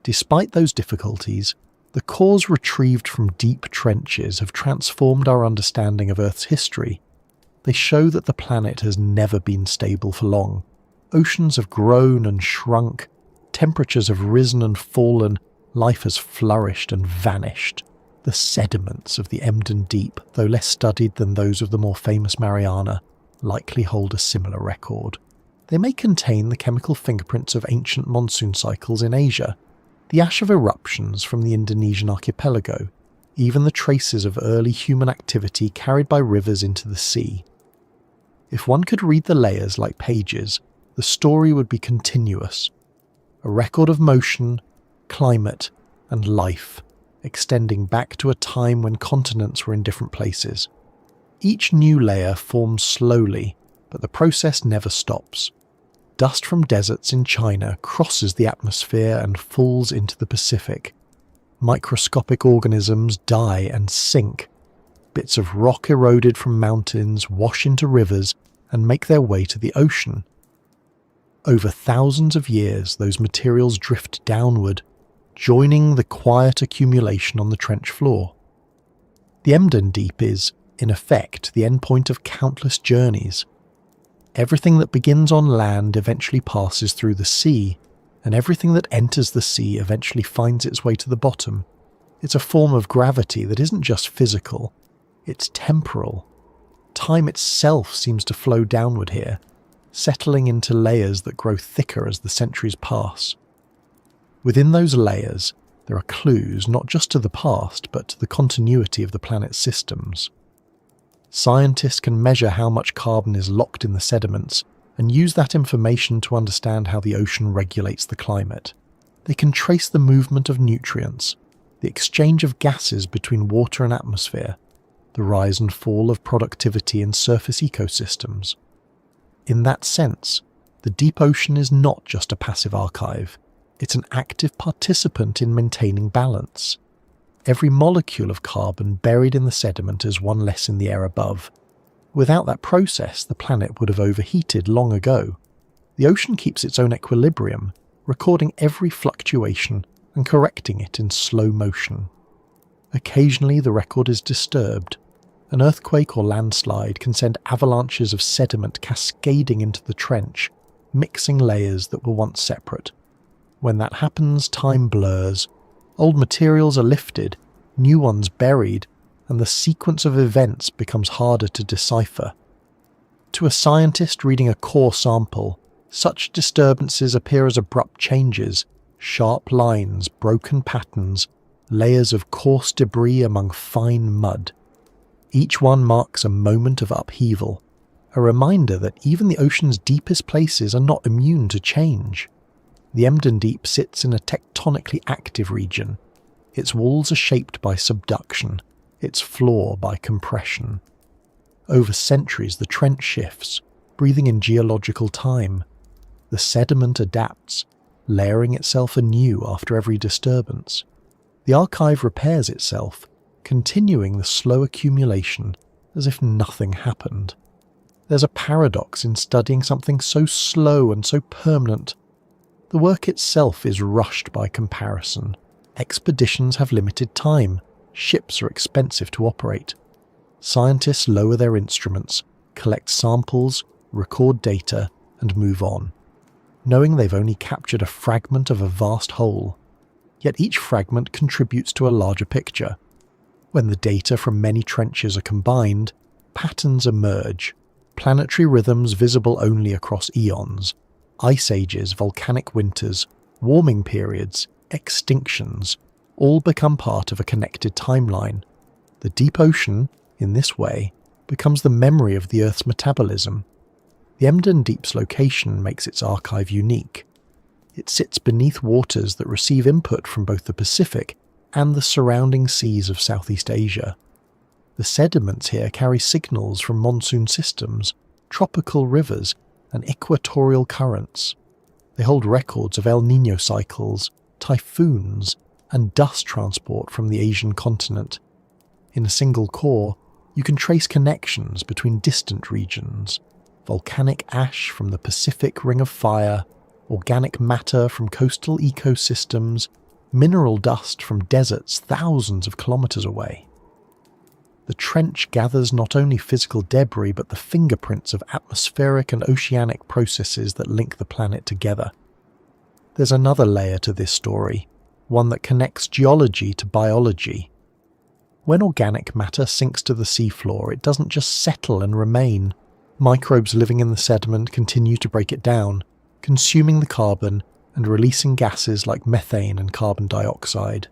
Despite those difficulties, the cores retrieved from deep trenches have transformed our understanding of Earth's history. They show that the planet has never been stable for long. Oceans have grown and shrunk, temperatures have risen and fallen, life has flourished and vanished. The sediments of the Emden Deep, though less studied than those of the more famous Mariana, likely hold a similar record. They may contain the chemical fingerprints of ancient monsoon cycles in Asia, the ash of eruptions from the Indonesian archipelago, even the traces of early human activity carried by rivers into the sea. If one could read the layers like pages, the story would be continuous. A record of motion, climate, and life, extending back to a time when continents were in different places. Each new layer forms slowly, but the process never stops. Dust from deserts in China crosses the atmosphere and falls into the Pacific. Microscopic organisms die and sink. Bits of rock eroded from mountains wash into rivers and make their way to the ocean. Over thousands of years, those materials drift downward, joining the quiet accumulation on the trench floor. The Emden Deep is, in effect, the endpoint of countless journeys. Everything that begins on land eventually passes through the sea, and everything that enters the sea eventually finds its way to the bottom. It's a form of gravity that isn't just physical, it's temporal. Time itself seems to flow downward here, settling into layers that grow thicker as the centuries pass. Within those layers, there are clues not just to the past, but to the continuity of the planet's systems. Scientists can measure how much carbon is locked in the sediments and use that information to understand how the ocean regulates the climate. They can trace the movement of nutrients, the exchange of gases between water and atmosphere, the rise and fall of productivity in surface ecosystems. In that sense, the deep ocean is not just a passive archive, it's an active participant in maintaining balance. Every molecule of carbon buried in the sediment is one less in the air above. Without that process, the planet would have overheated long ago. The ocean keeps its own equilibrium, recording every fluctuation and correcting it in slow motion. Occasionally the record is disturbed. An earthquake or landslide can send avalanches of sediment cascading into the trench, mixing layers that were once separate. When that happens, time blurs. Old materials are lifted, new ones buried, and the sequence of events becomes harder to decipher. To a scientist reading a core sample, such disturbances appear as abrupt changes, sharp lines, broken patterns, layers of coarse debris among fine mud. Each one marks a moment of upheaval, a reminder that even the ocean's deepest places are not immune to change. The Emden Deep sits in a tectonically active region. Its walls are shaped by subduction, its floor by compression. Over centuries, the trench shifts, breathing in geological time. The sediment adapts, layering itself anew after every disturbance. The archive repairs itself, continuing the slow accumulation as if nothing happened. There's a paradox in studying something so slow and so permanent. The work itself is rushed by comparison. Expeditions have limited time. Ships are expensive to operate. Scientists lower their instruments, collect samples, record data, and move on, knowing they've only captured a fragment of a vast whole. Yet each fragment contributes to a larger picture. When the data from many trenches are combined, patterns emerge, planetary rhythms visible only across eons, ice ages, volcanic winters, warming periods, extinctions, all become part of a connected timeline. The deep ocean, in this way, becomes the memory of the Earth's metabolism. The Emden Deep's location makes its archive unique. It sits beneath waters that receive input from both the Pacific and the surrounding seas of Southeast Asia. The sediments here carry signals from monsoon systems, tropical rivers, and equatorial currents. They hold records of El Niño cycles, typhoons, and dust transport from the Asian continent. In a single core, you can trace connections between distant regions: volcanic ash from the Pacific Ring of Fire, organic matter from coastal ecosystems, mineral dust from deserts thousands of kilometers away. The trench gathers not only physical debris but the fingerprints of atmospheric and oceanic processes that link the planet together. There's another layer to this story, one that connects geology to biology. When organic matter sinks to the seafloor, it doesn't just settle and remain. Microbes living in the sediment continue to break it down, consuming the carbon and releasing gases like methane and carbon dioxide.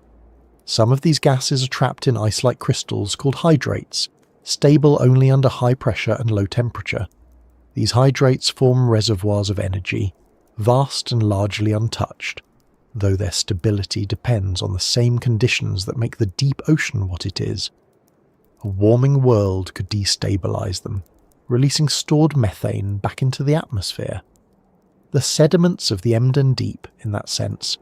Some of these gases are trapped in ice-like crystals called hydrates, stable only under high pressure and low temperature. These hydrates form reservoirs of energy, vast and largely untouched, though their stability depends on the same conditions that make the deep ocean what it is. A warming world could destabilize them, releasing stored methane back into the atmosphere. The sediments of the Emden Deep, in that sense,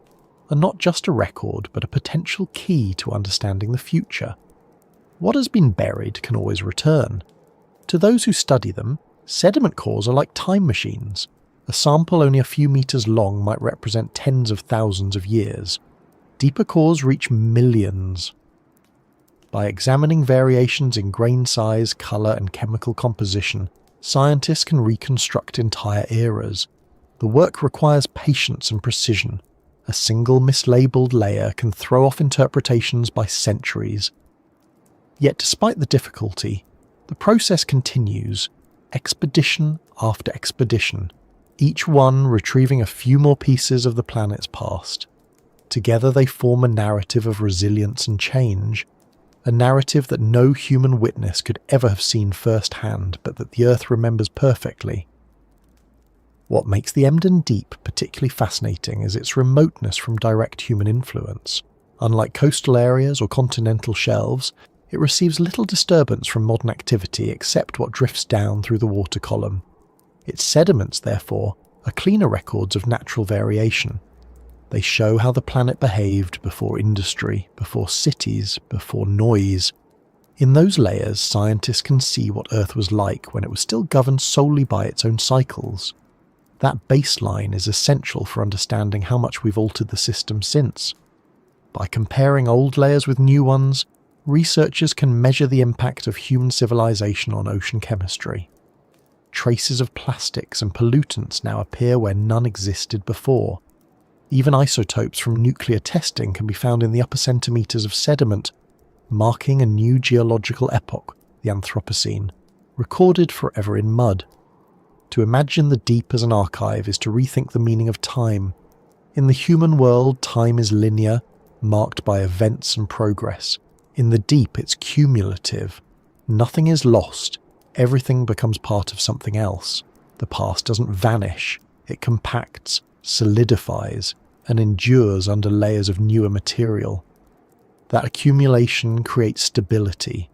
are not just a record but a potential key to understanding the future. What has been buried can always return. To those who study them, sediment cores are like time machines. A sample only a few meters long might represent tens of thousands of years. Deeper cores reach millions. By examining variations in grain size, color, and chemical composition, scientists can reconstruct entire eras. The work requires patience and precision. A single mislabeled layer can throw off interpretations by centuries. Yet despite the difficulty, the process continues, expedition after expedition, each one retrieving a few more pieces of the planet's past. Together they form a narrative of resilience and change, a narrative that no human witness could ever have seen firsthand, but that the Earth remembers perfectly. What makes the Emden Deep particularly fascinating is its remoteness from direct human influence. Unlike coastal areas or continental shelves, it receives little disturbance from modern activity except what drifts down through the water column. Its sediments, therefore, are cleaner records of natural variation. They show how the planet behaved before industry, before cities, before noise. In those layers, scientists can see what Earth was like when it was still governed solely by its own cycles. That baseline is essential for understanding how much we've altered the system since. By comparing old layers with new ones, researchers can measure the impact of human civilization on ocean chemistry. Traces of plastics and pollutants now appear where none existed before. Even isotopes from nuclear testing can be found in the upper centimeters of sediment, marking a new geological epoch, the Anthropocene, recorded forever in mud. To imagine the deep as an archive is to rethink the meaning of time. In the human world, time is linear, marked by events and progress. In the deep, it's cumulative, Nothing is lost, everything becomes part of something else. The past doesn't vanish, it compacts, solidifies, and endures under layers of newer material. That accumulation creates stability.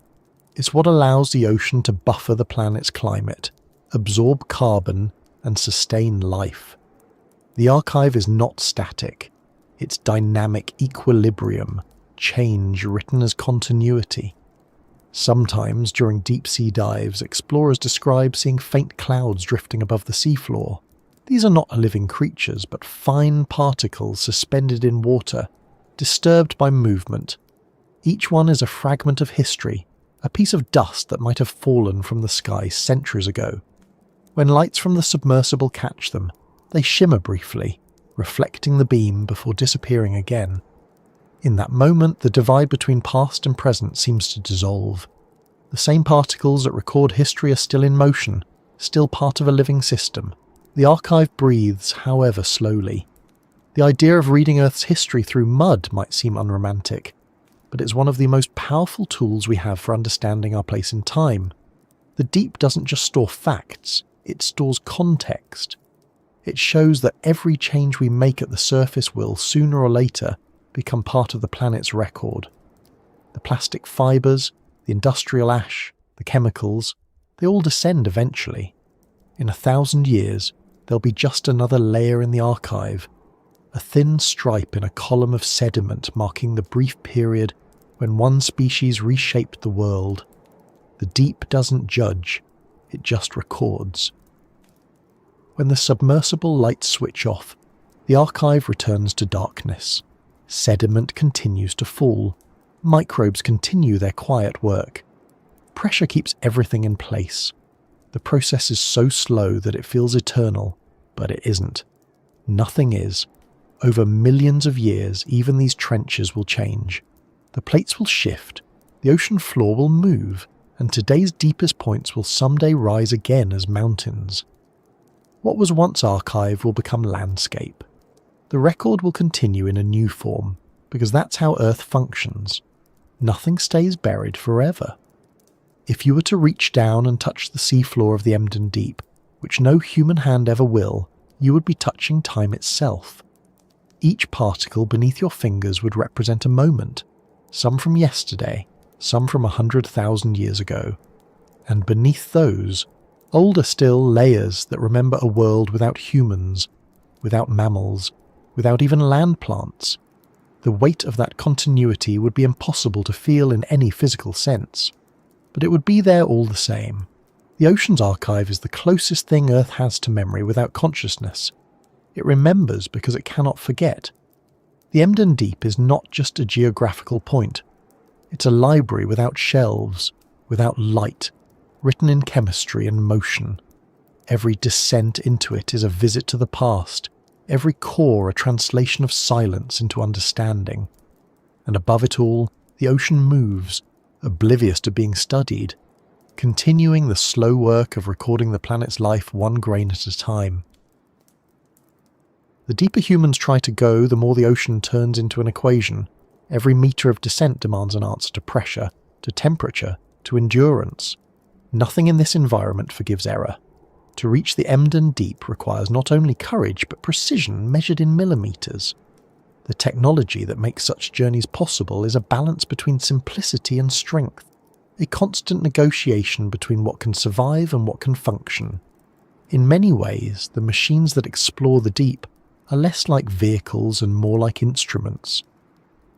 It's what allows the ocean to buffer the planet's climate, absorb carbon, and sustain life. The archive is not static. It's dynamic equilibrium, change written as continuity. Sometimes, during deep-sea dives, explorers describe seeing faint clouds drifting above the seafloor. These are not living creatures, but fine particles suspended in water, disturbed by movement. Each one is a fragment of history, a piece of dust that might have fallen from the sky centuries ago. When lights from the submersible catch them, they shimmer briefly, reflecting the beam before disappearing again. In that moment, the divide between past and present seems to dissolve. The same particles that record history are still in motion, still part of a living system. The archive breathes, however slowly. The idea of reading Earth's history through mud might seem unromantic, but it's one of the most powerful tools we have for understanding our place in time. The deep doesn't just store facts, it stores context. It shows that every change we make at the surface will, sooner or later, become part of the planet's record. The plastic fibres, the industrial ash, the chemicals, they all descend eventually. In 1,000 years, there'll be just another layer in the archive, a thin stripe in a column of sediment marking the brief period when one species reshaped the world. The deep doesn't judge, it just records. When the submersible lights switch off, the archive returns to darkness. Sediment continues to fall. Microbes continue their quiet work. Pressure keeps everything in place. The process is so slow that it feels eternal, but it isn't. Nothing is. Over millions of years, even these trenches will change. The plates will shift, the ocean floor will move, and today's deepest points will someday rise again as mountains. What was once archive will become landscape. The record will continue in a new form, because that's how Earth functions. Nothing stays buried forever. If you were to reach down and touch the seafloor of the Emden Deep, which no human hand ever will, you would be touching time itself. Each particle beneath your fingers would represent a moment, some from yesterday, some from 100,000 years ago. And beneath those, older still, layers that remember a world without humans, without mammals, without even land plants. The weight of that continuity would be impossible to feel in any physical sense, but it would be there all the same. The ocean's archive is the closest thing Earth has to memory without consciousness. It remembers because it cannot forget. The Emden Deep is not just a geographical point. It's a library without shelves, without light, written in chemistry and motion. Every descent into it is a visit to the past, every core a translation of silence into understanding. And above it all, the ocean moves, oblivious to being studied, continuing the slow work of recording the planet's life one grain at a time. The deeper humans try to go, the more the ocean turns into an equation. Every metre of descent demands an answer to pressure, to temperature, to endurance. Nothing in this environment forgives error. To reach the Emden Deep requires not only courage but precision measured in millimetres. The technology that makes such journeys possible is a balance between simplicity and strength, a constant negotiation between what can survive and what can function. In many ways, the machines that explore the deep are less like vehicles and more like instruments.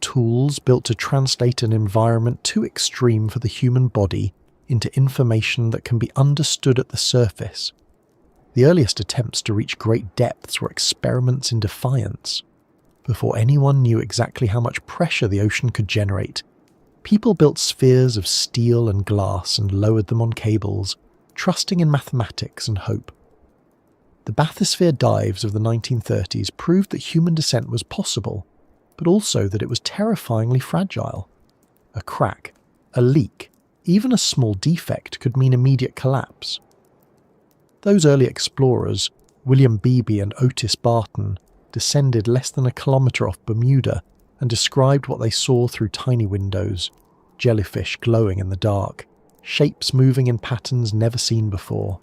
Tools built to translate an environment too extreme for the human body into information that can be understood at the surface. The earliest attempts to reach great depths were experiments in defiance. Before anyone knew exactly how much pressure the ocean could generate, people built spheres of steel and glass and lowered them on cables, trusting in mathematics and hope. The bathysphere dives of the 1930s proved that human descent was possible, but also that it was terrifyingly fragile. A crack, a leak, even a small defect could mean immediate collapse. Those early explorers, William Beebe and Otis Barton, descended less than a kilometre off Bermuda and described what they saw through tiny windows, jellyfish glowing in the dark, shapes moving in patterns never seen before.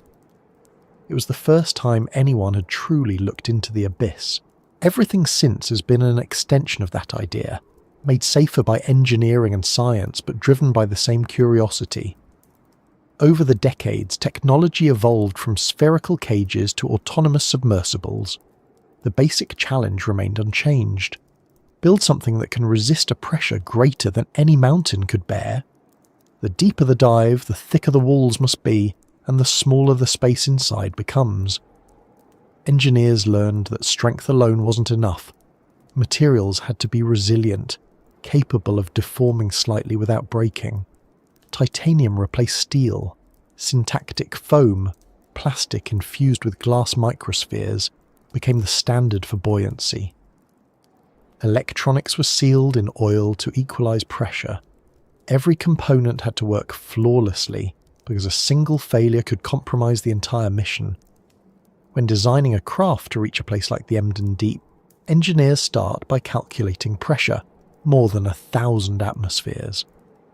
It was the first time anyone had truly looked into the abyss. Everything since has been an extension of that idea, made safer by engineering and science, but driven by the same curiosity. Over the decades, technology evolved from spherical cages to autonomous submersibles. The basic challenge remained unchanged. Build something that can resist a pressure greater than any mountain could bear. The deeper the dive, the thicker the walls must be, and the smaller the space inside becomes. Engineers learned that strength alone wasn't enough. Materials had to be resilient, capable of deforming slightly without breaking. Titanium replaced steel. Syntactic foam, plastic infused with glass microspheres, became the standard for buoyancy. Electronics were sealed in oil to equalize pressure. Every component had to work flawlessly because a single failure could compromise the entire mission. When designing a craft to reach a place like the Emden Deep, engineers start by calculating pressure, more than 1,000 atmospheres.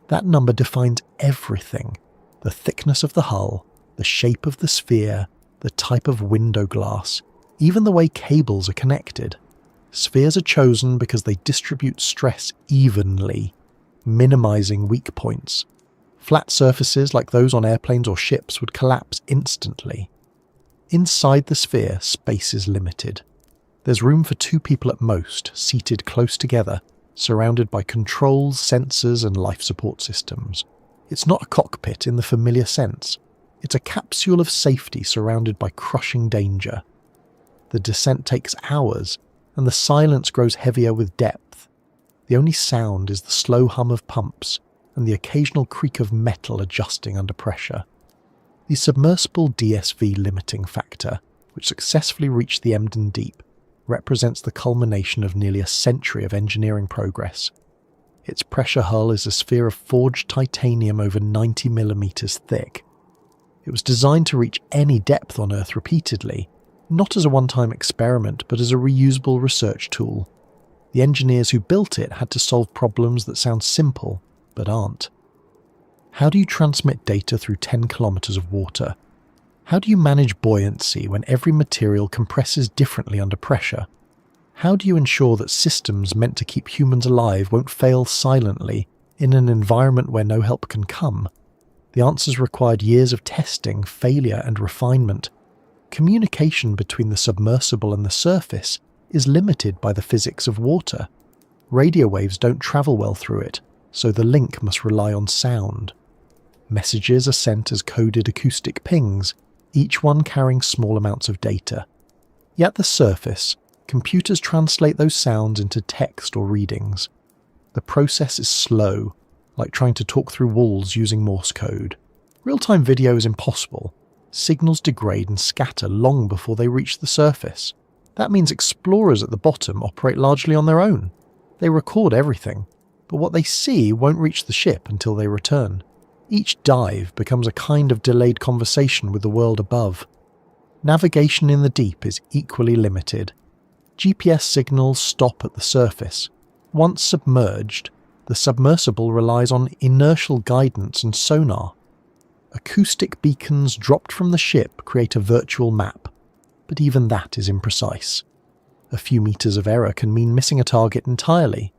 That number defines everything: the thickness of the hull, the shape of the sphere, the type of window glass, even the way cables are connected. Spheres are chosen because they distribute stress evenly, minimizing weak points. Flat surfaces like those on airplanes or ships would collapse instantly. Inside the sphere, space is limited. There's room for 2 people at most, seated close together, surrounded by controls, sensors, and life support systems. It's not a cockpit in the familiar sense. It's a capsule of safety surrounded by crushing danger. The descent takes hours, and the silence grows heavier with depth. The only sound is the slow hum of pumps and the occasional creak of metal adjusting under pressure. The submersible DSV limiting factor, which successfully reached the Emden Deep, represents the culmination of nearly a century of engineering progress. Its pressure hull is a sphere of forged titanium over 90 millimeters thick. It was designed to reach any depth on Earth repeatedly, not as a one-time experiment, but as a reusable research tool. The engineers who built it had to solve problems that sound simple, but aren't. How do you transmit data through 10 kilometers of water? How do you manage buoyancy when every material compresses differently under pressure? How do you ensure that systems meant to keep humans alive won't fail silently in an environment where no help can come? The answers required years of testing, failure, and refinement. Communication between the submersible and the surface is limited by the physics of water. Radio waves don't travel well through it, so the link must rely on sound. Messages are sent as coded acoustic pings, each one carrying small amounts of data. Yet at the surface, computers translate those sounds into text or readings. The process is slow, like trying to talk through walls using Morse code. Real-time video is impossible. Signals degrade and scatter long before they reach the surface. That means explorers at the bottom operate largely on their own. They record everything, but what they see won't reach the ship until they return. Each dive becomes a kind of delayed conversation with the world above. Navigation in the deep is equally limited. GPS signals stop at the surface. Once submerged, the submersible relies on inertial guidance and sonar. Acoustic beacons dropped from the ship create a virtual map, but even that is imprecise. A few meters of error can mean missing a target entirely.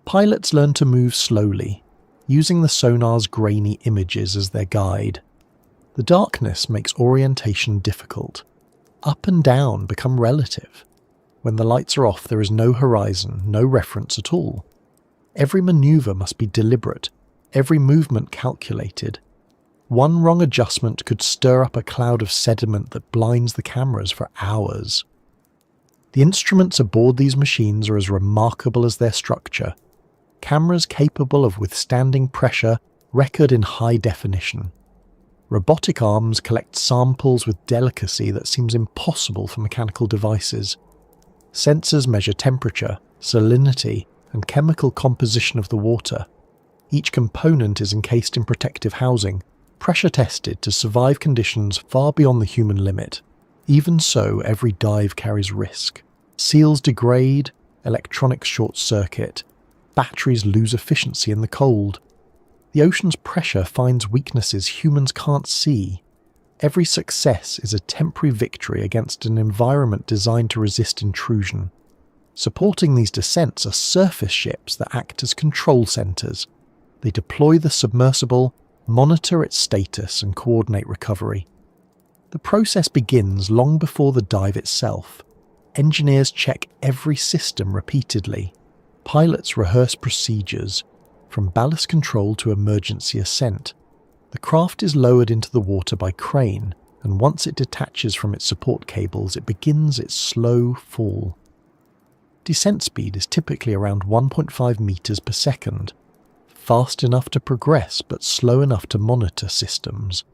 Pilots learn to move slowly, using the sonar's grainy images as their guide. The darkness makes orientation difficult. Up and down become relative. When the lights are off, there is no horizon, no reference at all. Every maneuver must be deliberate, every movement calculated. One wrong adjustment could stir up a cloud of sediment that blinds the cameras for hours. The instruments aboard these machines are as remarkable as their structure. Cameras capable of withstanding pressure, record in high definition. Robotic arms collect samples with delicacy that seems impossible for mechanical devices. Sensors measure temperature, salinity, and chemical composition of the water. Each component is encased in protective housing, pressure tested to survive conditions far beyond the human limit. Even so, every dive carries risk. Seals degrade, electronics short-circuit, batteries lose efficiency in the cold. The ocean's pressure finds weaknesses humans can't see. Every success is a temporary victory against an environment designed to resist intrusion. Supporting these descents are surface ships that act as control centres. They deploy the submersible, monitor its status and coordinate recovery. The process begins long before the dive itself. Engineers check every system repeatedly. Pilots rehearse procedures, from ballast control to emergency ascent. The craft is lowered into the water by crane, and once it detaches from its support cables, it begins its slow fall. Descent speed is typically around 1.5 meters per second, fast enough to progress but slow enough to monitor systems.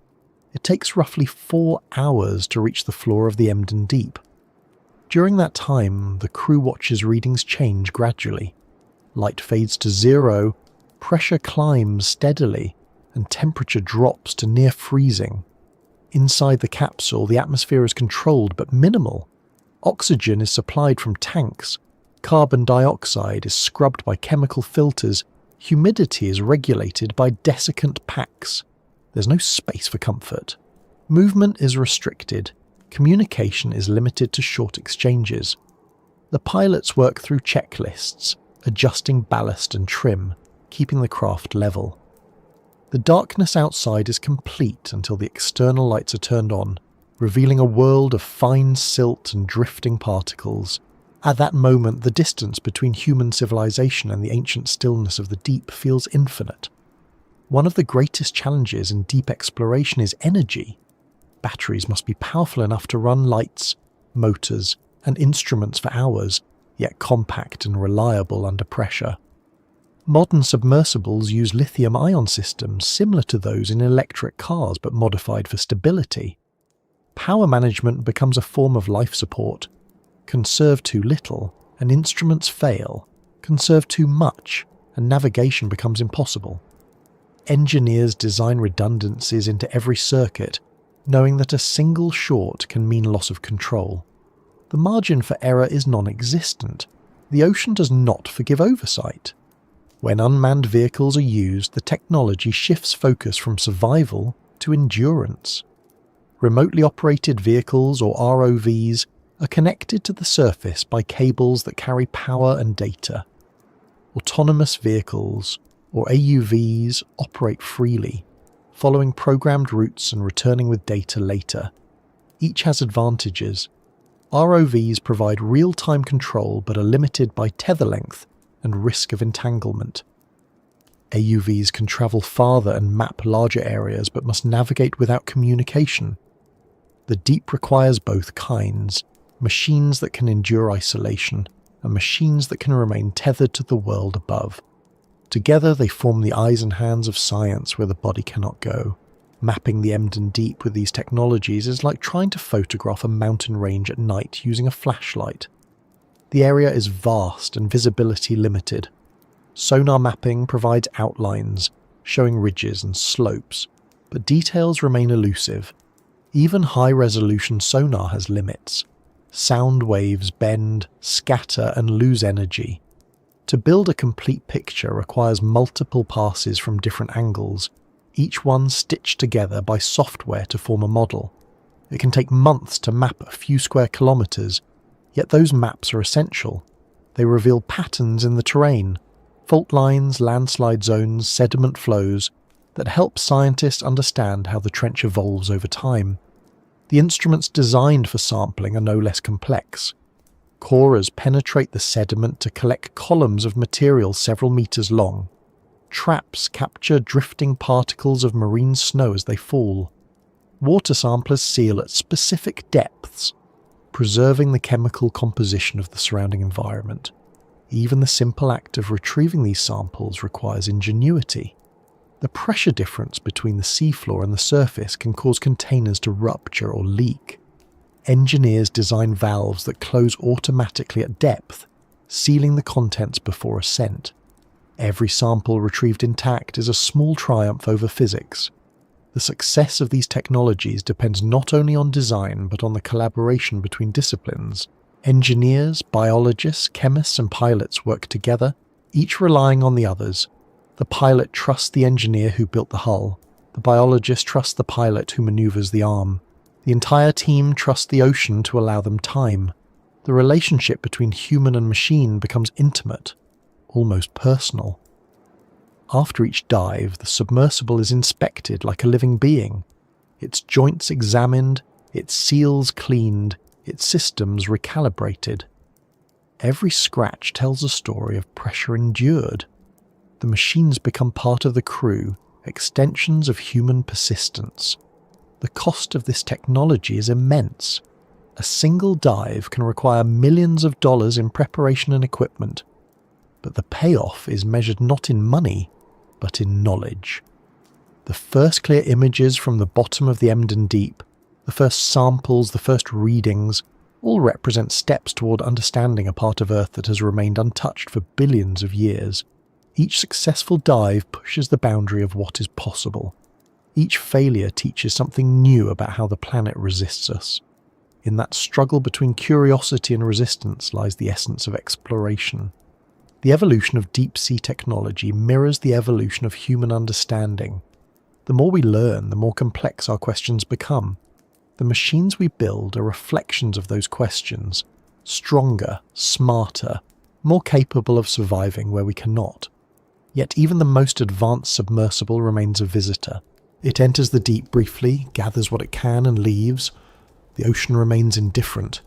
It takes roughly 4 hours to reach the floor of the Emden Deep. During that time, the crew watches readings change gradually. Light fades to zero, pressure climbs steadily, and temperature drops to near freezing. Inside the capsule, the atmosphere is controlled but minimal. Oxygen is supplied from tanks, carbon dioxide is scrubbed by chemical filters, humidity is regulated by desiccant packs. There's no space for comfort. Movement is restricted. Communication is limited to short exchanges. The pilots work through checklists, adjusting ballast and trim, keeping the craft level. The darkness outside is complete until the external lights are turned on, revealing a world of fine silt and drifting particles. At that moment, the distance between human civilization and the ancient stillness of the deep feels infinite. One of the greatest challenges in deep exploration is energy. Batteries must be powerful enough to run lights, motors, and instruments for hours, yet compact and reliable under pressure. Modern submersibles use lithium-ion systems similar to those in electric cars but modified for stability. Power management becomes a form of life support. Conserve too little, and instruments fail. Conserve too much, and navigation becomes impossible. Engineers design redundancies into every circuit, knowing that a single short can mean loss of control. The margin for error is non-existent. The ocean does not forgive oversight. When unmanned vehicles are used, the technology shifts focus from survival to endurance. Remotely operated vehicles, or ROVs, are connected to the surface by cables that carry power and data. Autonomous vehicles, or AUVs, operate freely, following programmed routes and returning with data later. Each has advantages. ROVs provide real-time control but are limited by tether length and risk of entanglement. AUVs can travel farther and map larger areas but must navigate without communication. The deep requires both kinds, machines that can endure isolation and machines that can remain tethered to the world above. Together they form the eyes and hands of science where the body cannot go. Mapping the Emden Deep with these technologies is like trying to photograph a mountain range at night using a flashlight. The area is vast and visibility limited. Sonar mapping provides outlines, showing ridges and slopes, but details remain elusive. Even high-resolution sonar has limits. Sound waves bend, scatter, and lose energy. To build a complete picture requires multiple passes from different angles, each one stitched together by software to form a model. It can take months to map a few square kilometers, yet those maps are essential. They reveal patterns in the terrain, fault lines, landslide zones, sediment flows, that help scientists understand how the trench evolves over time. The instruments designed for sampling are no less complex. Corers penetrate the sediment to collect columns of material several meters long. Traps capture drifting particles of marine snow as they fall. Water samplers seal at specific depths, preserving the chemical composition of the surrounding environment. Even the simple act of retrieving these samples requires ingenuity. The pressure difference between the seafloor and the surface can cause containers to rupture or leak. Engineers design valves that close automatically at depth, sealing the contents before ascent. Every sample retrieved intact is a small triumph over physics. The success of these technologies depends not only on design but on the collaboration between disciplines. Engineers, biologists, chemists and pilots work together, each relying on the others. The pilot trusts the engineer who built the hull. The biologist trusts the pilot who maneuvers the arm. The entire team trusts the ocean to allow them time. The relationship between human and machine becomes intimate, almost personal. After each dive, the submersible is inspected like a living being, its joints examined, its seals cleaned, its systems recalibrated. Every scratch tells a story of pressure endured. The machines become part of the crew, extensions of human persistence. The cost of this technology is immense. A single dive can require millions of dollars in preparation and equipment, but the payoff is measured not in money, but in knowledge. The first clear images from the bottom of the Emden Deep, the first samples, the first readings, all represent steps toward understanding a part of Earth that has remained untouched for billions of years. Each successful dive pushes the boundary of what is possible. Each failure teaches something new about how the planet resists us. In that struggle between curiosity and resistance lies the essence of exploration. The evolution of deep-sea technology mirrors the evolution of human understanding. The more we learn, the more complex our questions become. The machines we build are reflections of those questions, stronger, smarter, more capable of surviving where we cannot. Yet even the most advanced submersible remains a visitor. It enters the deep briefly, gathers what it can and leaves. The ocean remains indifferent.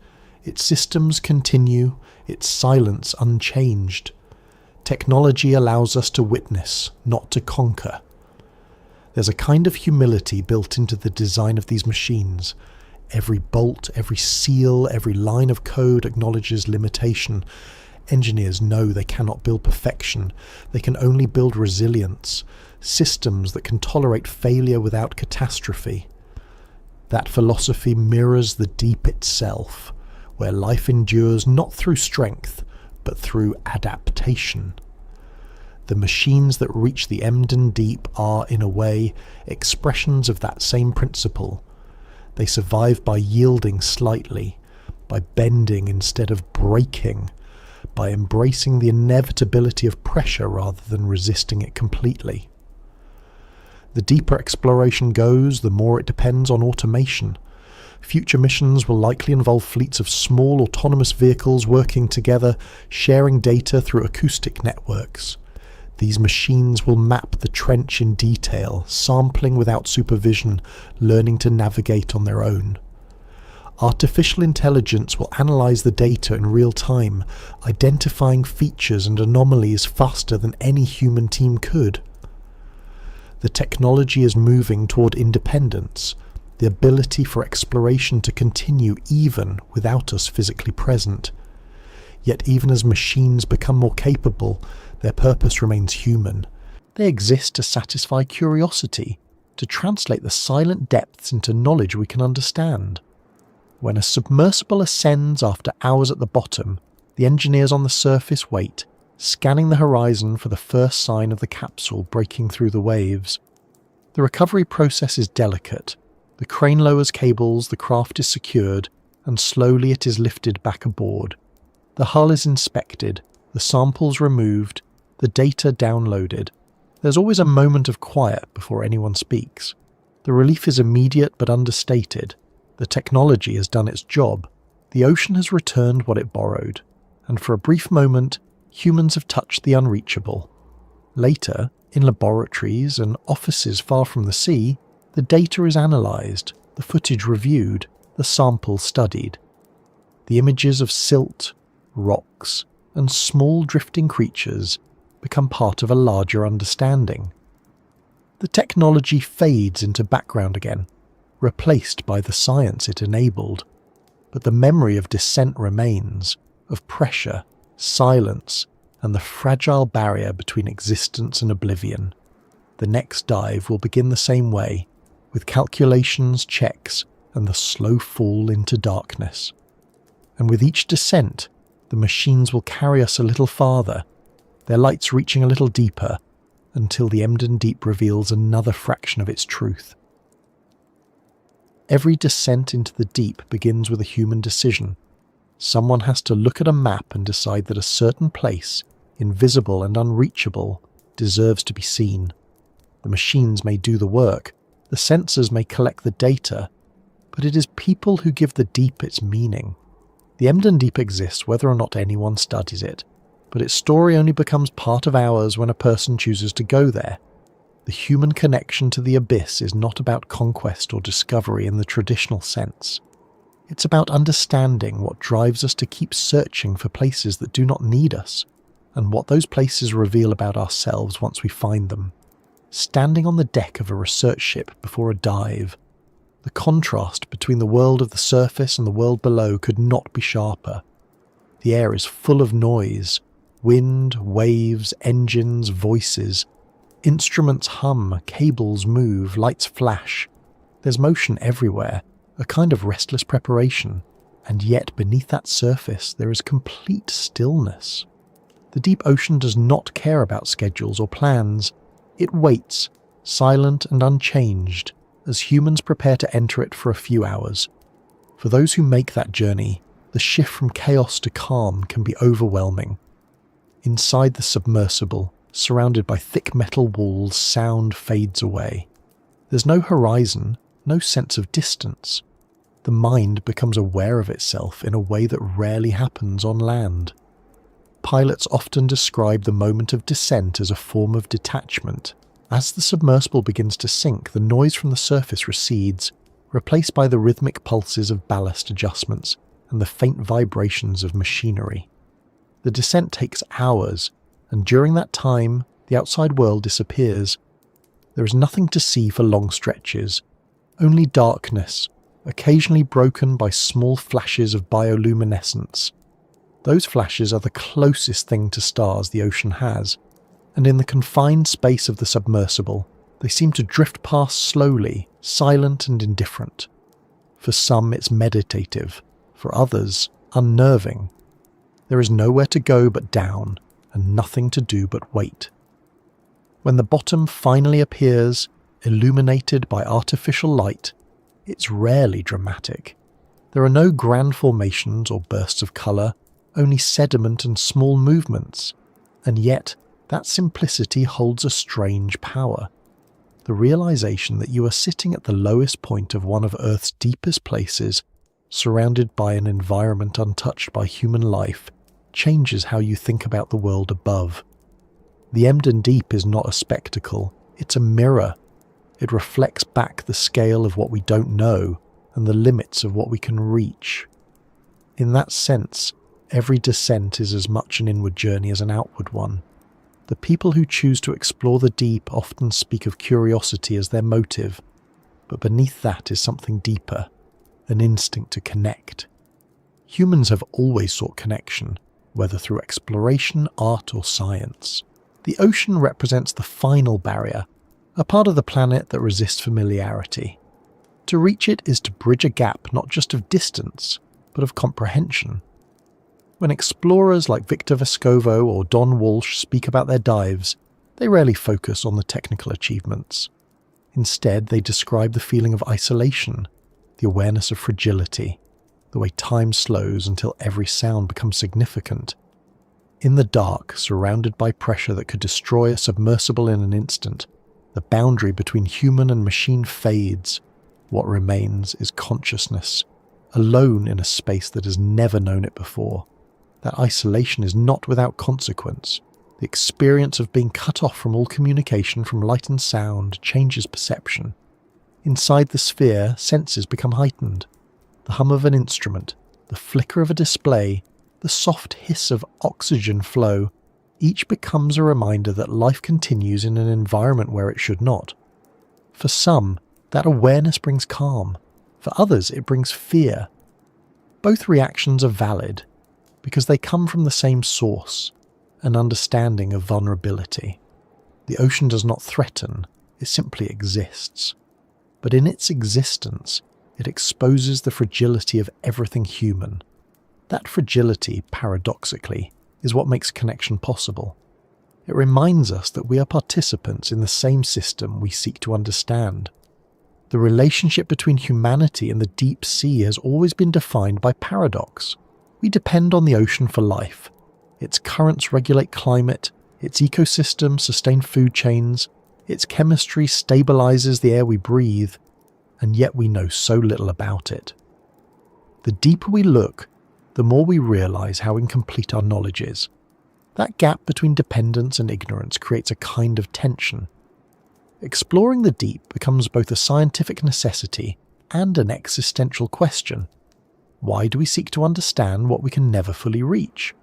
Its systems continue, its silence unchanged. Technology allows us to witness, not to conquer. There's a kind of humility built into the design of these machines. Every bolt, every seal, every line of code acknowledges limitation. Engineers know they cannot build perfection. They can only build resilience, systems that can tolerate failure without catastrophe. That philosophy mirrors the deep itself, where life endures not through strength, but through adaptation. The machines that reach the Emden Deep are, in a way, expressions of that same principle. They survive by yielding slightly, by bending instead of breaking, by embracing the inevitability of pressure rather than resisting it completely. The deeper exploration goes, the more it depends on automation. Future missions will likely involve fleets of small autonomous vehicles working together, sharing data through acoustic networks. These machines will map the trench in detail, sampling without supervision, learning to navigate on their own. Artificial intelligence will analyze the data in real time, identifying features and anomalies faster than any human team could. The technology is moving toward independence, the ability for exploration to continue even without us physically present. Yet even as machines become more capable, their purpose remains human. They exist to satisfy curiosity, to translate the silent depths into knowledge we can understand. When a submersible ascends after hours at the bottom, the engineers on the surface wait, scanning the horizon for the first sign of the capsule breaking through the waves. The recovery process is delicate. The crane lowers cables, the craft is secured, and slowly it is lifted back aboard. The hull is inspected, the samples removed, the data downloaded. There's always a moment of quiet before anyone speaks. The relief is immediate but understated. The technology has done its job. The ocean has returned what it borrowed, and for a brief moment, humans have touched the unreachable. Later, in laboratories and offices far from the sea, the data is analysed, the footage reviewed, the samples studied. The images of silt, rocks, and small drifting creatures become part of a larger understanding. The technology fades into background again, replaced by the science it enabled, but the memory of descent remains, of pressure, silence, and the fragile barrier between existence and oblivion. The next dive will begin the same way, with calculations, checks, and the slow fall into darkness. And with each descent, the machines will carry us a little farther, their lights reaching a little deeper, until the Emden Deep reveals another fraction of its truth. Every descent into the deep begins with a human decision. Someone has to look at a map and decide that a certain place, invisible and unreachable, deserves to be seen. The machines may do the work, the sensors may collect the data, but it is people who give the deep its meaning. The Emden Deep exists whether or not anyone studies it, but its story only becomes part of ours when a person chooses to go there. The human connection to the abyss is not about conquest or discovery in the traditional sense. It's about understanding what drives us to keep searching for places that do not need us, and what those places reveal about ourselves once we find them. Standing on the deck of a research ship before a dive, the contrast between the world of the surface and the world below could not be sharper. The air is full of noise, wind, waves, engines, voices. Instruments hum, cables move, lights flash. There's motion everywhere, a kind of restless preparation, and yet beneath that surface there is complete stillness. The deep ocean does not care about schedules or plans. It waits, silent and unchanged, as humans prepare to enter it for a few hours. For those who make that journey, the shift from chaos to calm can be overwhelming. Inside the submersible, surrounded by thick metal walls, sound fades away. There's no horizon, no sense of distance. The mind becomes aware of itself in a way that rarely happens on land. Pilots often describe the moment of descent as a form of detachment. As the submersible begins to sink, the noise from the surface recedes, replaced by the rhythmic pulses of ballast adjustments and the faint vibrations of machinery. The descent takes hours, and during that time, the outside world disappears. There is nothing to see for long stretches, only darkness, occasionally broken by small flashes of bioluminescence. Those flashes are the closest thing to stars the ocean has, and in the confined space of the submersible, they seem to drift past slowly, silent and indifferent. For some it's meditative, for others unnerving. There is nowhere to go but down, and nothing to do but wait. When the bottom finally appears, illuminated by artificial light, it's rarely dramatic. There are no grand formations or bursts of colour, only sediment and small movements, and yet that simplicity holds a strange power. The realization that you are sitting at the lowest point of one of Earth's deepest places, surrounded by an environment untouched by human life, changes how you think about the world above. The Emden Deep is not a spectacle, it's a mirror. It reflects back the scale of what we don't know and the limits of what we can reach. In that sense, every descent is as much an inward journey as an outward one. The people who choose to explore the deep often speak of curiosity as their motive, but beneath that is something deeper, an instinct to connect. Humans have always sought connection, whether through exploration, art or science. The ocean represents the final barrier, a part of the planet that resists familiarity. To reach it is to bridge a gap not just of distance, but of comprehension. When explorers like Victor Vescovo or Don Walsh speak about their dives, they rarely focus on the technical achievements. Instead, they describe the feeling of isolation, the awareness of fragility, the way time slows until every sound becomes significant. In the dark, surrounded by pressure that could destroy a submersible in an instant, the boundary between human and machine fades. What remains is consciousness, alone in a space that has never known it before. That isolation is not without consequence. The experience of being cut off from all communication from light and sound changes perception. Inside the sphere, senses become heightened. The hum of an instrument, the flicker of a display, the soft hiss of oxygen flow, each becomes a reminder that life continues in an environment where it should not. For some, that awareness brings calm. For others, it brings fear. Both reactions are valid, because they come from the same source, an understanding of vulnerability. The ocean does not threaten, it simply exists. But in its existence, it exposes the fragility of everything human. That fragility, paradoxically, is what makes connection possible. It reminds us that we are participants in the same system we seek to understand. The relationship between humanity and the deep sea has always been defined by paradox. We depend on the ocean for life. Its currents regulate climate, Its ecosystems sustain food chains, its chemistry stabilizes the air we breathe, and yet we know so little about it. The deeper we look, the more we realize how incomplete our knowledge is. That gap between dependence and ignorance creates a kind of tension. Exploring the deep becomes both a scientific necessity and an existential question. Why do we seek to understand what we can never fully reach?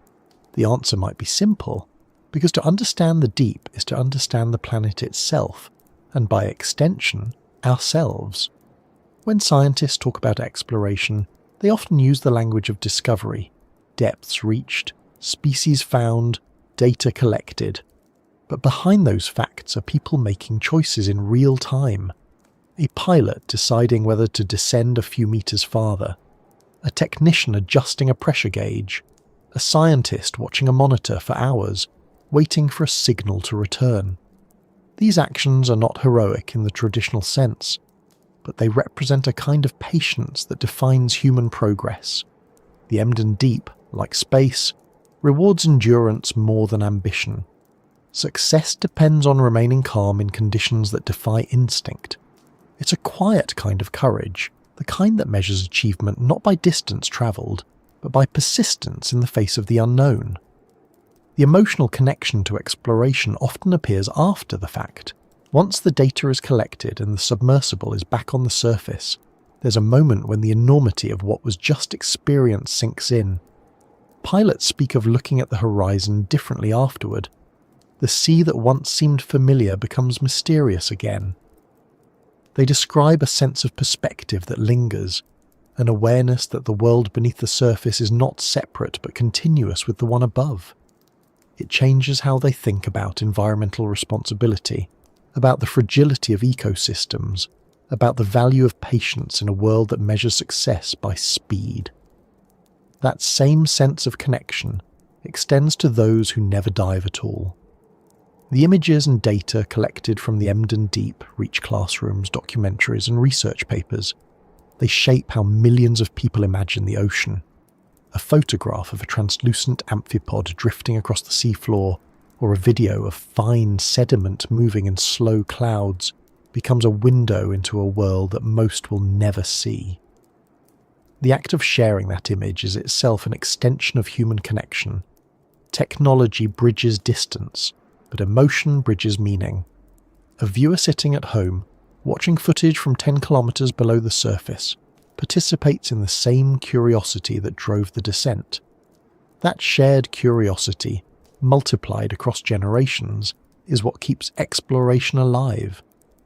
The answer might be simple, because to understand the deep is to understand the planet itself, and by extension, ourselves. When scientists talk about exploration, they often use the language of discovery, depths reached, species found, data collected. But behind those facts are people making choices in real time. A pilot deciding whether to descend a few meters farther, a technician adjusting a pressure gauge, a scientist watching a monitor for hours, waiting for a signal to return. These actions are not heroic in the traditional sense, but they represent a kind of patience that defines human progress. The Emden Deep, like space, rewards endurance more than ambition. Success depends on remaining calm in conditions that defy instinct. It's a quiet kind of courage, the kind that measures achievement not by distance travelled, but by persistence in the face of the unknown. The emotional connection to exploration often appears after the fact. Once the data is collected and the submersible is back on the surface, there's a moment when the enormity of what was just experienced sinks in. Pilots speak of looking at the horizon differently afterward. The sea that once seemed familiar becomes mysterious again. They describe a sense of perspective that lingers, an awareness that the world beneath the surface is not separate but continuous with the one above. It changes how they think about environmental responsibility, about the fragility of ecosystems, about the value of patience in a world that measures success by speed. That same sense of connection extends to those who never dive at all. The images and data collected from the Emden Deep reach classrooms, documentaries, and research papers. They shape how millions of people imagine the ocean. A photograph of a translucent amphipod drifting across the seafloor, or a video of fine sediment moving in slow clouds, becomes a window into a world that most will never see. The act of sharing that image is itself an extension of human connection. Technology bridges distance, but emotion bridges meaning. A viewer sitting at home, watching footage from 10 kilometers below the surface, participates in the same curiosity that drove the descent. That shared curiosity, multiplied across generations, is what keeps exploration alive.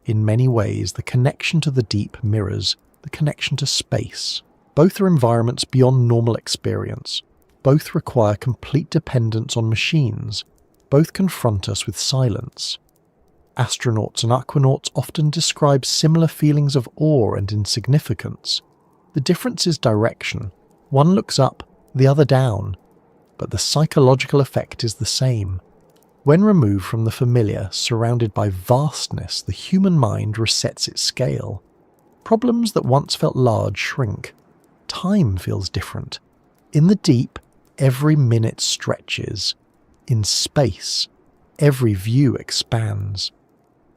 In many ways, the connection to the deep mirrors the connection to space. Both are environments beyond normal experience. Both require complete dependence on machines. Both confront us with silence. Astronauts and aquanauts often describe similar feelings of awe and insignificance. The difference is direction. One looks up, the other down. But the psychological effect is the same. When removed from the familiar, surrounded by vastness, the human mind resets its scale. Problems that once felt large shrink. Time feels different. In the deep, every minute stretches. In space, every view expands.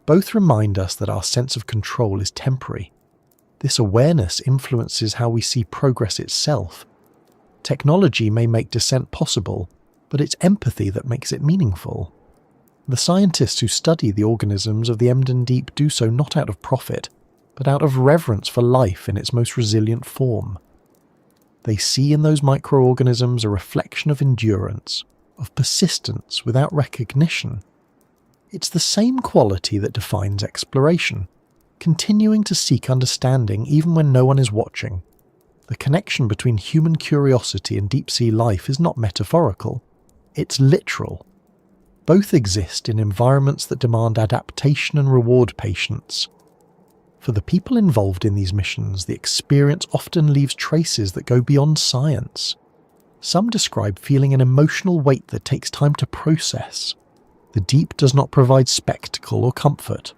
Both remind us that our sense of control is temporary. This awareness influences how we see progress itself. Technology may make descent possible, but it's empathy that makes it meaningful. The scientists who study the organisms of the Emden Deep do so not out of profit, but out of reverence for life in its most resilient form. They see in those microorganisms a reflection of endurance, of persistence without recognition. It's the same quality that defines exploration, continuing to seek understanding even when no one is watching. The connection between human curiosity and deep-sea life is not metaphorical, it's literal. Both exist in environments that demand adaptation and reward patience. For the people involved in these missions, the experience often leaves traces that go beyond science. Some describe feeling an emotional weight that takes time to process. The deep does not provide spectacle or comfort.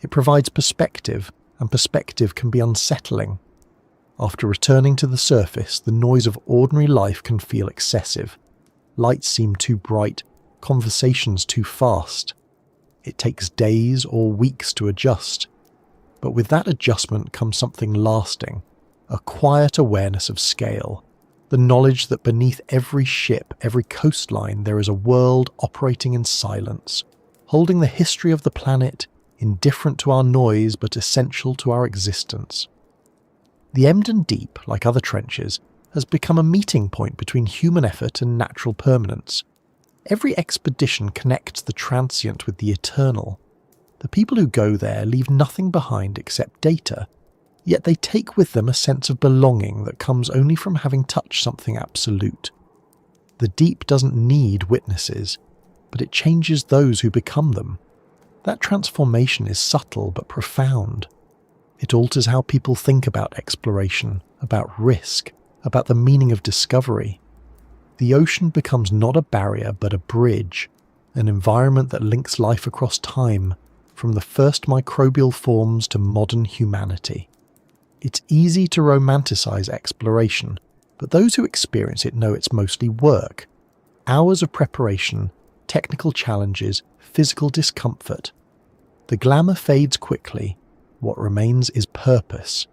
It provides perspective, and perspective can be unsettling. After returning to the surface, the noise of ordinary life can feel excessive. Lights seem too bright, conversations too fast. It takes days or weeks to adjust. But with that adjustment comes something lasting, a quiet awareness of scale, the knowledge that beneath every ship, every coastline, there is a world operating in silence, holding the history of the planet, indifferent to our noise but essential to our existence. The Emden Deep, like other trenches, has become a meeting point between human effort and natural permanence. Every expedition connects the transient with the eternal. The people who go there leave nothing behind except data, yet they take with them a sense of belonging that comes only from having touched something absolute. The deep doesn't need witnesses, but it changes those who become them. That transformation is subtle but profound. It alters how people think about exploration, about risk, about the meaning of discovery. The ocean becomes not a barrier but a bridge, an environment that links life across time, from the first microbial forms to modern humanity. It's easy to romanticize exploration, but those who experience it know it's mostly work. Hours of preparation, technical challenges, physical discomfort. The glamour fades quickly. What remains is purpose.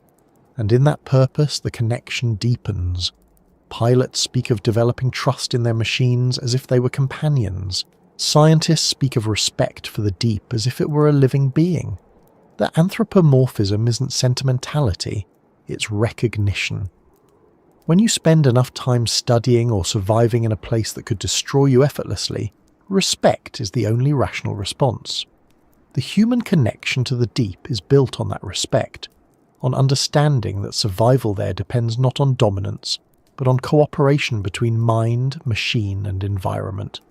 And in that purpose, the connection deepens. Pilots speak of developing trust in their machines as if they were companions. Scientists speak of respect for the deep as if it were a living being. That anthropomorphism isn't sentimentality, it's recognition. When you spend enough time studying or surviving in a place that could destroy you effortlessly, respect is the only rational response. The human connection to the deep is built on that respect, on understanding that survival there depends not on dominance, but on cooperation between mind, machine, and environment.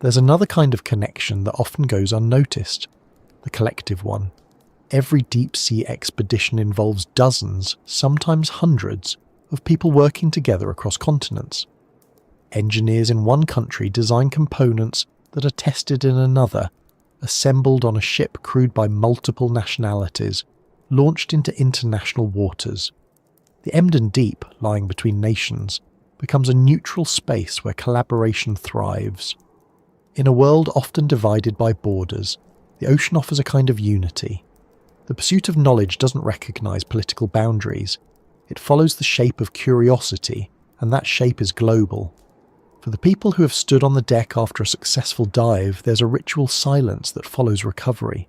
There's another kind of connection that often goes unnoticed, the collective one. Every deep-sea expedition involves dozens, sometimes hundreds, of people working together across continents. Engineers in one country design components that are tested in another, assembled on a ship crewed by multiple nationalities, launched into international waters. The Emden Deep, lying between nations, becomes a neutral space where collaboration thrives. In a world often divided by borders, the ocean offers a kind of unity. The pursuit of knowledge doesn't recognize political boundaries. It follows the shape of curiosity, and that shape is global. For the people who have stood on the deck after a successful dive, there's a ritual silence that follows recovery.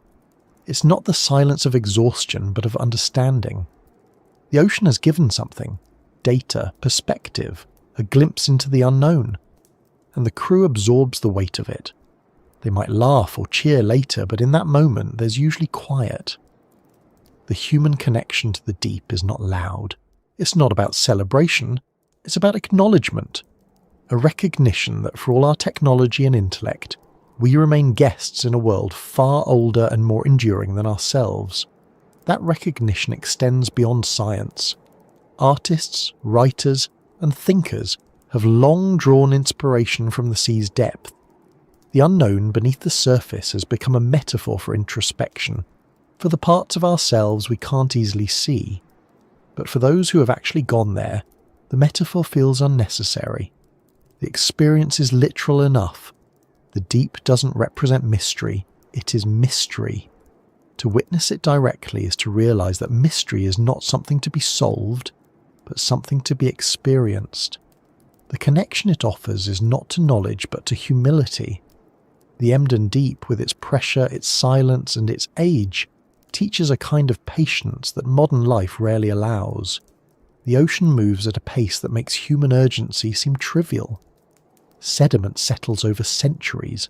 It's not the silence of exhaustion, but of understanding. The ocean has given something: data, perspective, a glimpse into the unknown. And the crew absorbs the weight of it. They might laugh or cheer later, but in that moment there's usually quiet. The human connection to the deep is not loud. It's not about celebration. It's about acknowledgement. A recognition that for all our technology and intellect, we remain guests in a world far older and more enduring than ourselves. That recognition extends beyond science. Artists, writers, and thinkers have long drawn inspiration from the sea's depth. The unknown beneath the surface has become a metaphor for introspection, for the parts of ourselves we can't easily see. But for those who have actually gone there, the metaphor feels unnecessary. The experience is literal enough. The deep doesn't represent mystery, it is mystery. To witness it directly is to realize that mystery is not something to be solved, but something to be experienced. The connection it offers is not to knowledge but to humility. The Emden Deep, with its pressure, its silence, and its age, teaches a kind of patience that modern life rarely allows. The ocean moves at a pace that makes human urgency seem trivial. Sediment settles over centuries.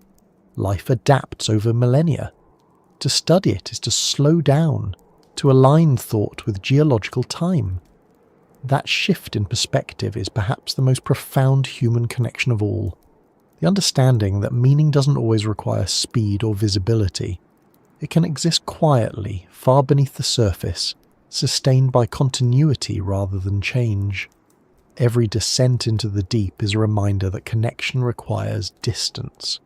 Life adapts over millennia. To study it is to slow down, to align thought with geological time. That shift in perspective is perhaps the most profound human connection of all. The understanding that meaning doesn't always require speed or visibility. It can exist quietly, far beneath the surface, sustained by continuity rather than change. Every descent into the deep is a reminder that connection requires distance.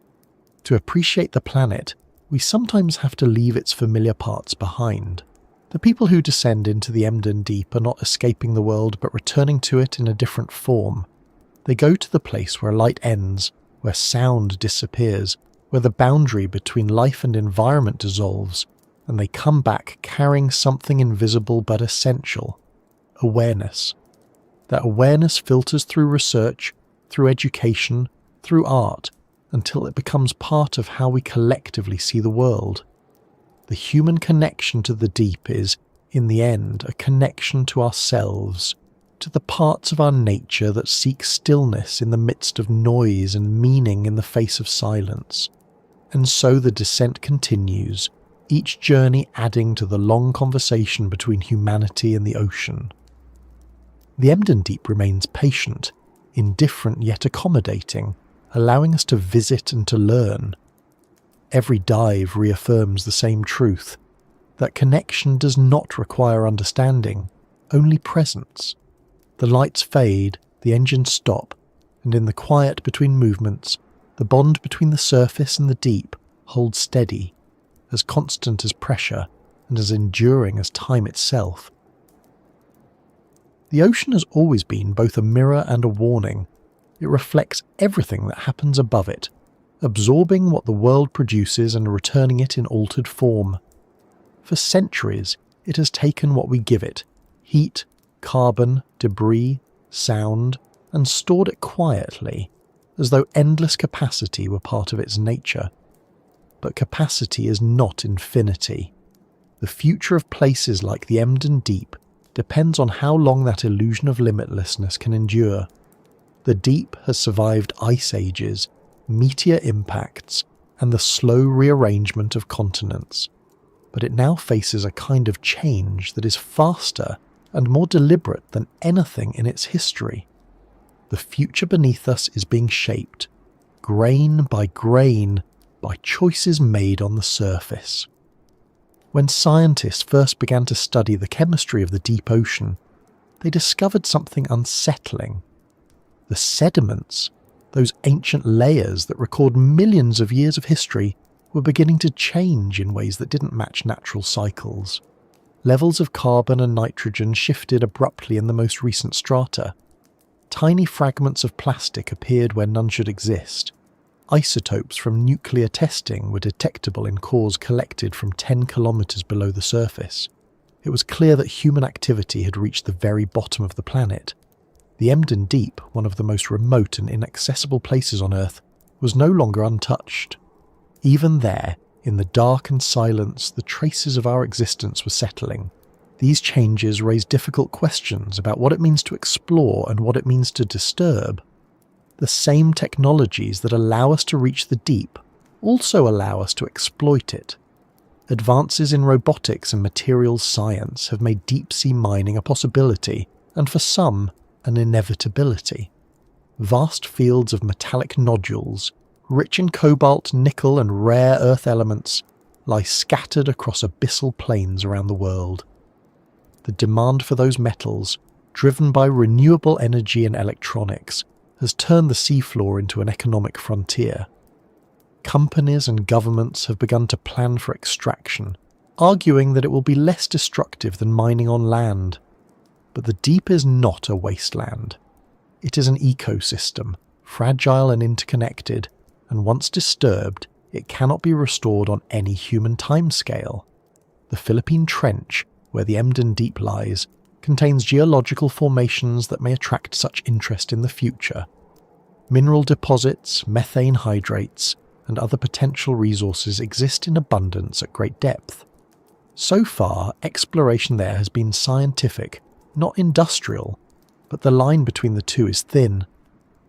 To appreciate the planet, we sometimes have to leave its familiar parts behind. The people who descend into the Emden Deep are not escaping the world but returning to it in a different form. They go to the place where light ends where sound disappears, where the boundary between life and environment dissolves, and they come back carrying something invisible but essential: awareness. That awareness filters through research, through education, through art, until it becomes part of how we collectively see the world. The human connection to the deep is, in the end, a connection to ourselves, to the parts of our nature that seek stillness in the midst of noise and meaning in the face of silence. And so the descent continues, each journey adding to the long conversation between humanity and the ocean. The Emden Deep remains patient, indifferent yet accommodating, allowing us to visit and to learn. Every dive reaffirms the same truth: that connection does not require understanding, only presence. The lights fade, the engines stop, and in the quiet between movements, the bond between the surface and the deep holds steady, as constant as pressure and as enduring as time itself. The ocean has always been both a mirror and a warning. It reflects everything that happens above it, absorbing what the world produces and returning it in altered form. For centuries, it has taken what we give it: heat, carbon, debris, sound, and stored it quietly, as though endless capacity were part of its nature. But capacity is not infinity. The future of places like the Emden Deep depends on how long that illusion of limitlessness can endure. The deep has survived ice ages, meteor impacts, and the slow rearrangement of continents. But it now faces a kind of change that is faster and more deliberate than anything in its history. The future beneath us is being shaped, grain, by choices made on the surface. When scientists first began to study the chemistry of the deep ocean, they discovered something unsettling. The sediments, those ancient layers that record millions of years of history, were beginning to change in ways that didn't match natural cycles. Levels of carbon and nitrogen shifted abruptly in the most recent strata. Tiny fragments of plastic appeared where none should exist. Isotopes from nuclear testing were detectable in cores collected from 10 kilometers below the surface. It was clear that human activity had reached the very bottom of the planet. The Emden Deep, one of the most remote and inaccessible places on Earth, was no longer untouched. Even there, in the dark and silence, the traces of our existence were settling. These changes raise difficult questions about what it means to explore and what it means to disturb. The same technologies that allow us to reach the deep also allow us to exploit it. Advances in robotics and materials science have made deep-sea mining a possibility, and for some, an inevitability. Vast fields of metallic nodules, rich in cobalt, nickel, and rare earth elements, lie scattered across abyssal plains around the world. The demand for those metals, driven by renewable energy and electronics, has turned the seafloor into an economic frontier. Companies and governments have begun to plan for extraction, arguing that it will be less destructive than mining on land. But the deep is not a wasteland. It is an ecosystem, fragile and interconnected, and once disturbed, it cannot be restored on any human timescale. The Philippine Trench, where the Emden Deep lies, contains geological formations that may attract such interest in the future. Mineral deposits, methane hydrates, and other potential resources exist in abundance at great depth. So far, exploration there has been scientific, not industrial, but the line between the two is thin.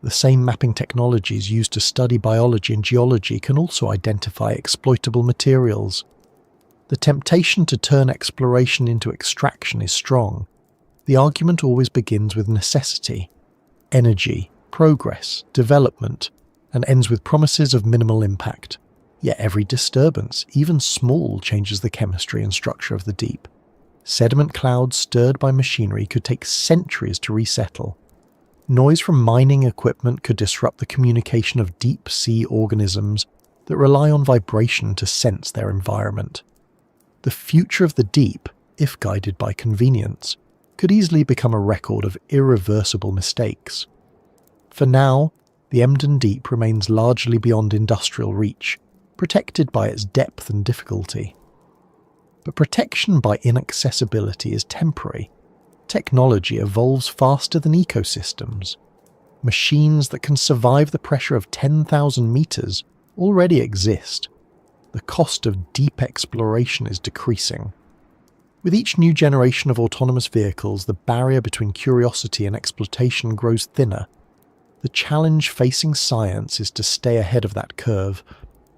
The same mapping technologies used to study biology and geology can also identify exploitable materials. The temptation to turn exploration into extraction is strong. The argument always begins with necessity, energy, progress, development, and ends with promises of minimal impact. Yet every disturbance, even small, changes the chemistry and structure of the deep. Sediment clouds stirred by machinery could take centuries to resettle. Noise from mining equipment could disrupt the communication of deep-sea organisms that rely on vibration to sense their environment. The future of the deep, if guided by convenience, could easily become a record of irreversible mistakes. For now, The Emden Deep remains largely beyond industrial reach, protected by its depth and difficulty. But protection by inaccessibility is temporary. Technology evolves faster than ecosystems. Machines that can survive the pressure of 10,000 meters already exist. The cost of deep exploration is decreasing. With each new generation of autonomous vehicles, the barrier between curiosity and exploitation grows thinner. The challenge facing science is to stay ahead of that curve,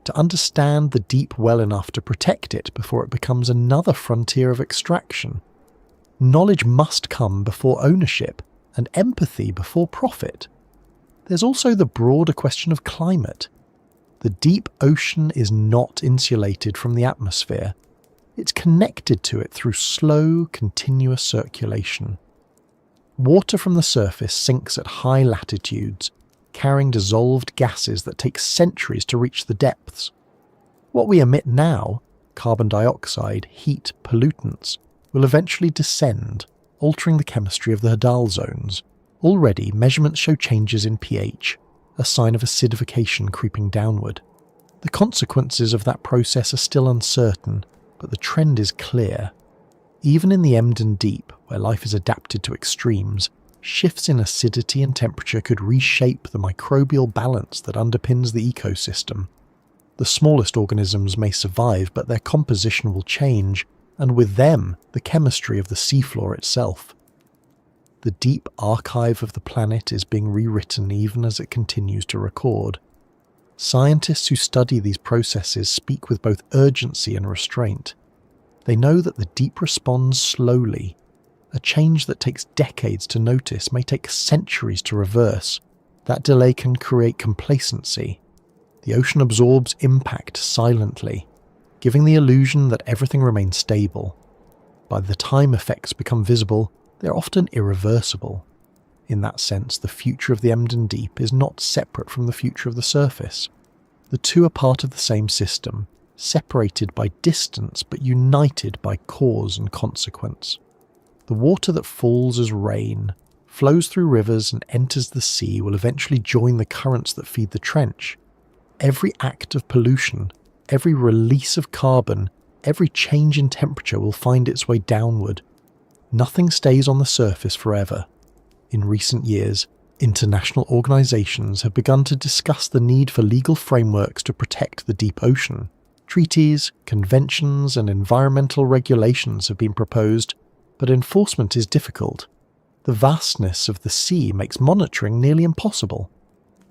to understand the deep well enough to protect it before it becomes another frontier of extraction. Knowledge must come before ownership, and empathy before profit. There's also the broader question of climate. The deep ocean is not insulated from the atmosphere. It's connected to it through slow, continuous circulation. Water from the surface sinks at high latitudes, carrying dissolved gases that take centuries to reach the depths. What we emit now, carbon dioxide, heat, pollutants, will eventually descend, altering the chemistry of the Hadal zones. Already, measurements show changes in pH, a sign of acidification creeping downward. The consequences of that process are still uncertain, but the trend is clear. Even in the Emden Deep, where life is adapted to extremes, shifts in acidity and temperature could reshape the microbial balance that underpins the ecosystem. The smallest organisms may survive, but their composition will change, and with them, the chemistry of the seafloor itself. The deep archive of the planet is being rewritten even as it continues to record. Scientists who study these processes speak with both urgency and restraint. They know that the deep responds slowly. A change that takes decades to notice may take centuries to reverse. That delay can create complacency. The ocean absorbs impact silently, giving the illusion that everything remains stable. By the time effects become visible, they're often irreversible. In that sense, the future of the Emden Deep is not separate from the future of the surface. The two are part of the same system, separated by distance but united by cause and consequence. The water that falls as rain, flows through rivers and enters the sea will eventually join the currents that feed the trench. Every act of pollution, every release of carbon, every change in temperature will find its way downward. Nothing stays on the surface forever. In recent years, international organizations have begun to discuss the need for legal frameworks to protect the deep ocean. Treaties, conventions, and environmental regulations have been proposed, but enforcement is difficult. The vastness of the sea makes monitoring nearly impossible.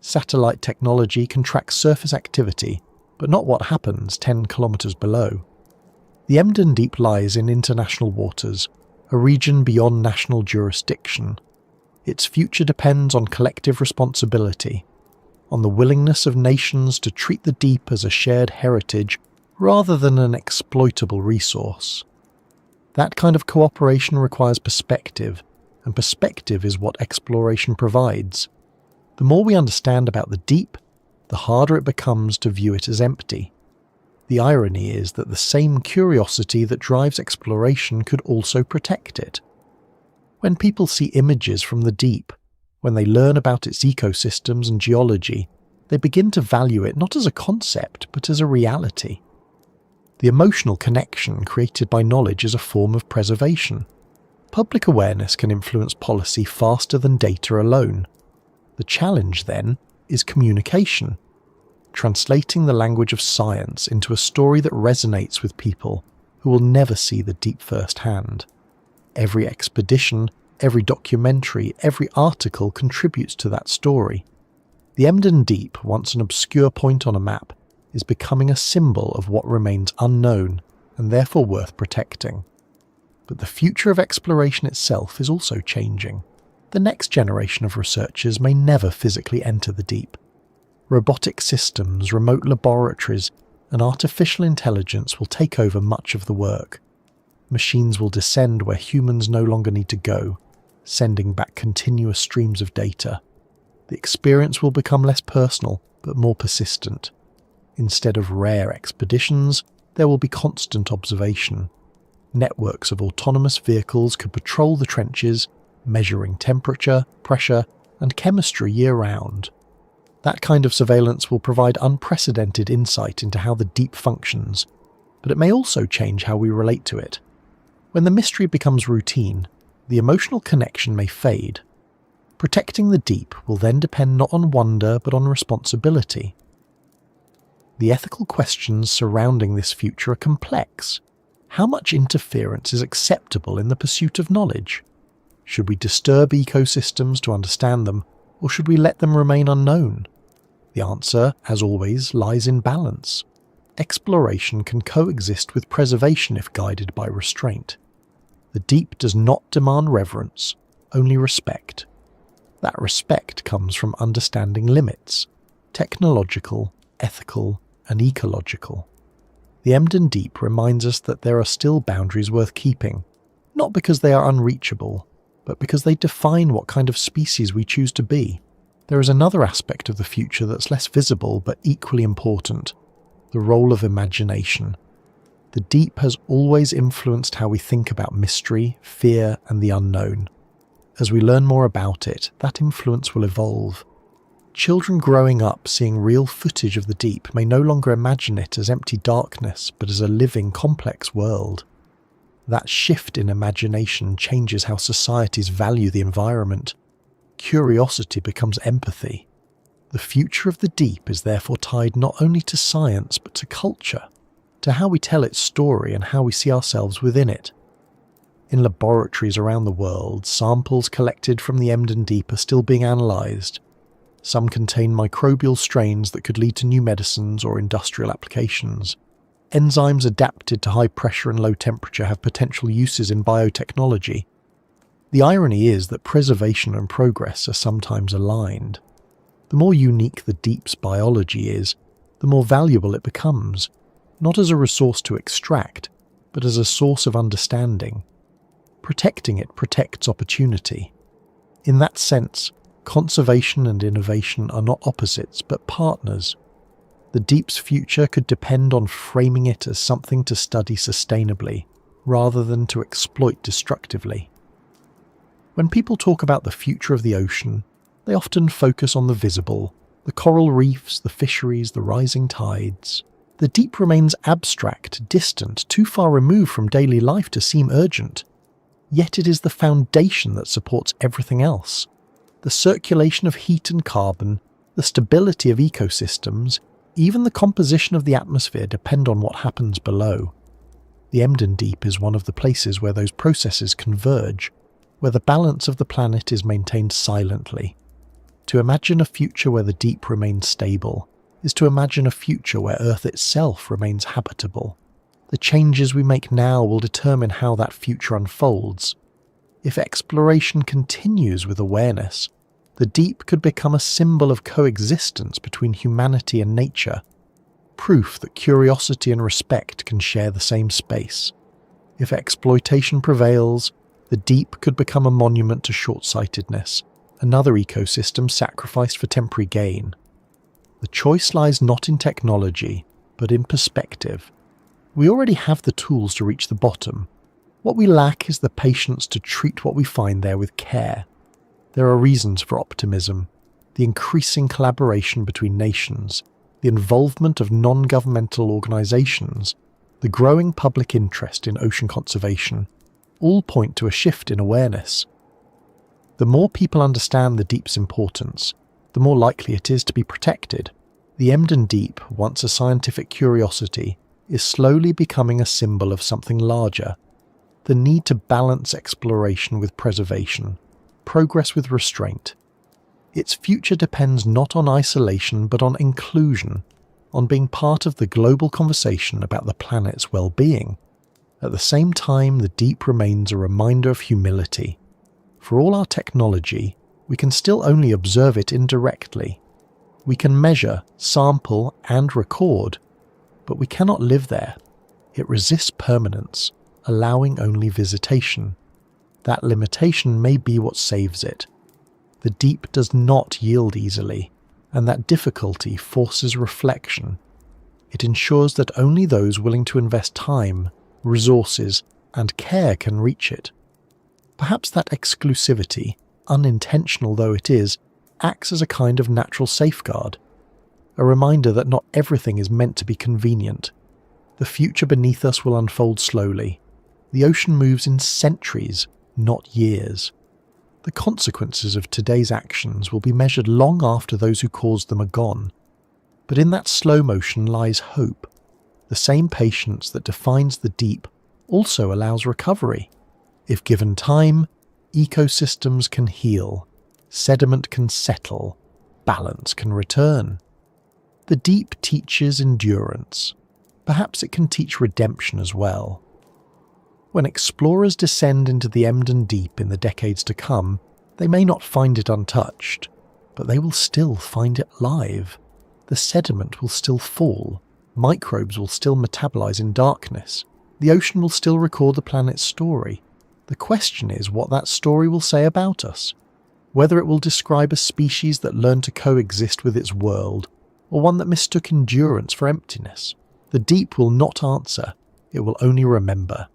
Satellite technology can track surface activity, but not what happens 10 kilometers below. The Emden Deep lies in international waters, a region beyond national jurisdiction. Its future depends on collective responsibility, on the willingness of nations to treat the deep as a shared heritage rather than an exploitable resource. That kind of cooperation requires perspective, and perspective is what exploration provides. The more we understand about the deep, the harder it becomes to view it as empty. The irony is that the same curiosity that drives exploration could also protect it. When people see images from the deep, when they learn about its ecosystems and geology, they begin to value it not as a concept, but as a reality. The emotional connection created by knowledge is a form of preservation. Public awareness can influence policy faster than data alone. The challenge, then, is communication. Translating the language of science into a story that resonates with people who will never see the deep firsthand. Every expedition, every documentary, every article contributes to that story. The Emden Deep, once an obscure point on a map, is becoming a symbol of what remains unknown and therefore worth protecting. But the future of exploration itself is also changing. The next generation of researchers may never physically enter the deep. Robotic systems, remote laboratories, and artificial intelligence will take over much of the work. Machines will descend where humans no longer need to go, sending back continuous streams of data. The experience will become less personal, but more persistent. Instead of rare expeditions, there will be constant observation. Networks of autonomous vehicles could patrol the trenches, measuring temperature, pressure, and chemistry year-round. That kind of surveillance will provide unprecedented insight into how the deep functions, but it may also change how we relate to it. When the mystery becomes routine, the emotional connection may fade. Protecting the deep will then depend not on wonder but on responsibility. The ethical questions surrounding this future are complex. How much interference is acceptable in the pursuit of knowledge? Should we disturb ecosystems to understand them, or should we let them remain unknown? The answer, as always, lies in balance. Exploration can coexist with preservation if guided by restraint. The deep does not demand reverence, only respect. That respect comes from understanding limits, technological, ethical, and ecological. The Emden Deep reminds us that there are still boundaries worth keeping, not because they are unreachable, but because they define what kind of species we choose to be. There is another aspect of the future that's less visible but equally important: the role of imagination. The deep has always influenced how we think about mystery, fear, and the unknown. As we learn more about it, that influence will evolve. Children growing up seeing real footage of the deep may no longer imagine it as empty darkness, but as a living, complex world. That shift in imagination changes how societies value the environment. Curiosity becomes empathy. The future of the deep is therefore tied not only to science but to culture, to how we tell its story and how we see ourselves within it. In laboratories around the world, samples collected from the Emden Deep are still being analysed. Some contain microbial strains that could lead to new medicines or industrial applications. Enzymes adapted to high pressure and low temperature have potential uses in biotechnology. The irony is that preservation and progress are sometimes aligned. The more unique the deep's biology is, the more valuable it becomes, not as a resource to extract, but as a source of understanding. Protecting it protects opportunity. In that sense, conservation and innovation are not opposites but partners. The deep's future could depend on framing it as something to study sustainably, rather than to exploit destructively. When people talk about the future of the ocean, they often focus on the visible, the coral reefs, the fisheries, the rising tides. The deep remains abstract, distant, too far removed from daily life to seem urgent. Yet it is the foundation that supports everything else. The circulation of heat and carbon, the stability of ecosystems, even the composition of the atmosphere depend on what happens below. The Emden Deep is one of the places where those processes converge, where the balance of the planet is maintained silently. To imagine a future where the deep remains stable is to imagine a future where Earth itself remains habitable. The changes we make now will determine how that future unfolds. If exploration continues with awareness, the deep could become a symbol of coexistence between humanity and nature, proof that curiosity and respect can share the same space. If exploitation prevails, the deep could become a monument to short-sightedness, another ecosystem sacrificed for temporary gain. The choice lies not in technology, but in perspective. We already have the tools to reach the bottom. What we lack is the patience to treat what we find there with care. There are reasons for optimism: the increasing collaboration between nations, the involvement of non-governmental organisations, the growing public interest in ocean conservation, all point to a shift in awareness. The more people understand the deep's importance, the more likely it is to be protected. The Emden Deep, once a scientific curiosity, is slowly becoming a symbol of something larger: the need to balance exploration with preservation, progress with restraint. Its future depends not on isolation but on inclusion, on being part of the global conversation about the planet's well-being. At the same time, the deep remains a reminder of humility. For all our technology, we can still only observe it indirectly. We can measure, sample, and record, but we cannot live there. It resists permanence, allowing only visitation. That limitation may be what saves it. The deep does not yield easily, and that difficulty forces reflection. It ensures that only those willing to invest time, resources, and care can reach it. Perhaps that exclusivity, unintentional though it is acts as a kind of natural safeguard, a reminder that not everything is meant to be convenient. The future beneath us will unfold slowly. The ocean moves in centuries, not years. The consequences of today's actions will be measured long after those who caused them are gone. But in that slow motion lies hope. The same patience that defines the deep also allows recovery. If given time, ecosystems can heal, sediment can settle, balance can return. The deep teaches endurance. Perhaps it can teach redemption as well. When explorers descend into the Emden Deep in the decades to come, they may not find it untouched, but they will still find it live. The sediment will still fall, microbes will still metabolize in darkness, the ocean will still record the planet's story. The question is what that story will say about us, whether it will describe a species that learned to coexist with its world, or one that mistook endurance for emptiness. The deep will not answer, it will only remember.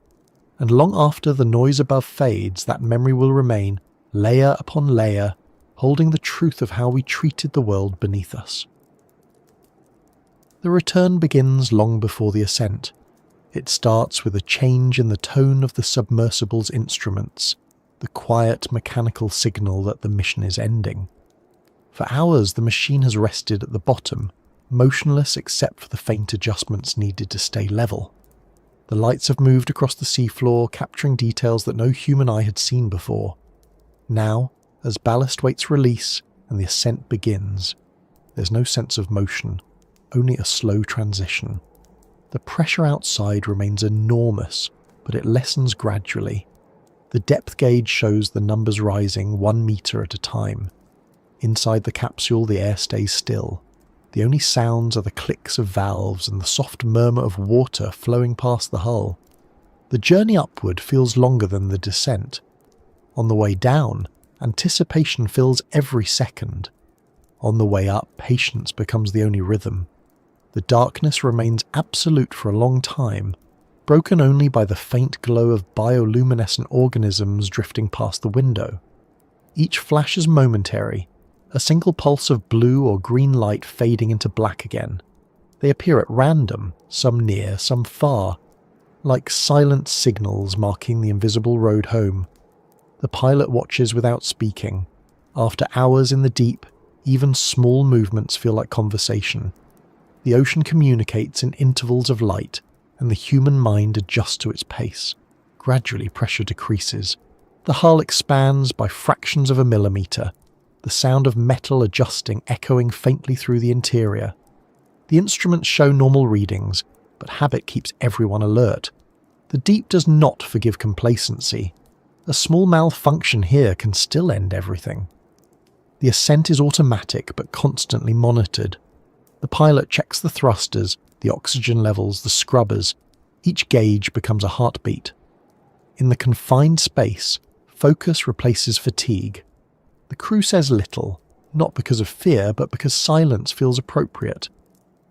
And long after the noise above fades, that memory will remain, layer upon layer, holding the truth of how we treated the world beneath us. The return begins long before the ascent. It starts with a change in the tone of the submersible's instruments, the quiet mechanical signal that the mission is ending. For hours the machine has rested at the bottom, motionless except for the faint adjustments needed to stay level. The lights have moved across the seafloor, capturing details that no human eye had seen before. Now, as ballast weights release and the ascent begins, there's no sense of motion, only a slow transition. The pressure outside remains enormous, but it lessens gradually. The depth gauge shows the numbers rising 1 meter at a time. Inside the capsule, the air stays still. The only sounds are the clicks of valves and the soft murmur of water flowing past the hull. The journey upward feels longer than the descent. On the way down, anticipation fills every second. On the way up, patience becomes the only rhythm. The darkness remains absolute for a long time, broken only by the faint glow of bioluminescent organisms drifting past the window. Each flash is momentary, a single pulse of blue or green light fading into black again. They appear at random, some near, some far, like silent signals marking the invisible road home. The pilot watches without speaking. After hours in the deep, even small movements feel like conversation. The ocean communicates in intervals of light, and the human mind adjusts to its pace. Gradually pressure decreases. The hull expands by fractions of a millimeter, the sound of metal adjusting echoing faintly through the interior. The instruments show normal readings, but habit keeps everyone alert. The deep does not forgive complacency. A small malfunction here can still end everything. The ascent is automatic but constantly monitored. The pilot checks the thrusters, the oxygen levels, the scrubbers. Each gauge becomes a heartbeat. In the confined space, focus replaces fatigue. The crew says little, not because of fear, but because silence feels appropriate.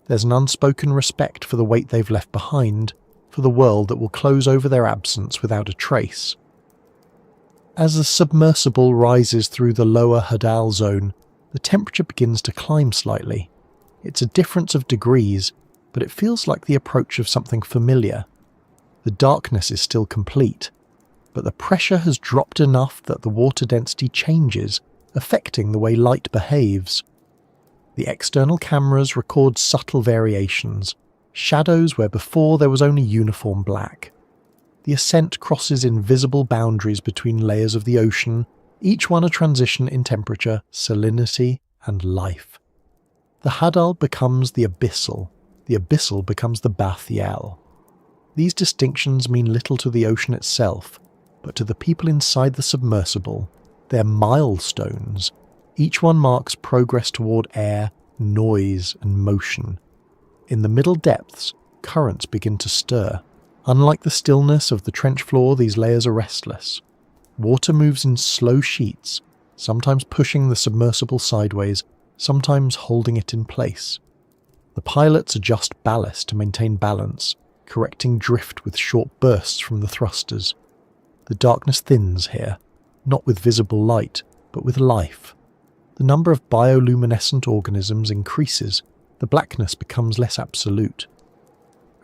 There's an unspoken respect for the weight they've left behind, for the world that will close over their absence without a trace. As the submersible rises through the lower Hadal zone, the temperature begins to climb slightly. It's a difference of degrees, but it feels like the approach of something familiar. The darkness is still complete, but the pressure has dropped enough that the water density changes, affecting the way light behaves. The external cameras record subtle variations, shadows where before there was only uniform black. The ascent crosses invisible boundaries between layers of the ocean, each one a transition in temperature, salinity, and life. The Hadal becomes the abyssal becomes the bathyal. These distinctions mean little to the ocean itself, but to the people inside the submersible, they're milestones. Each one marks progress toward air, noise, and motion. In the middle depths, currents begin to stir. Unlike the stillness of the trench floor, these layers are restless. Water moves in slow sheets, sometimes pushing the submersible sideways, sometimes holding it in place. The pilots adjust ballast to maintain balance, correcting drift with short bursts from the thrusters. The darkness thins here, not with visible light, but with life. The number of bioluminescent organisms increases, the blackness becomes less absolute.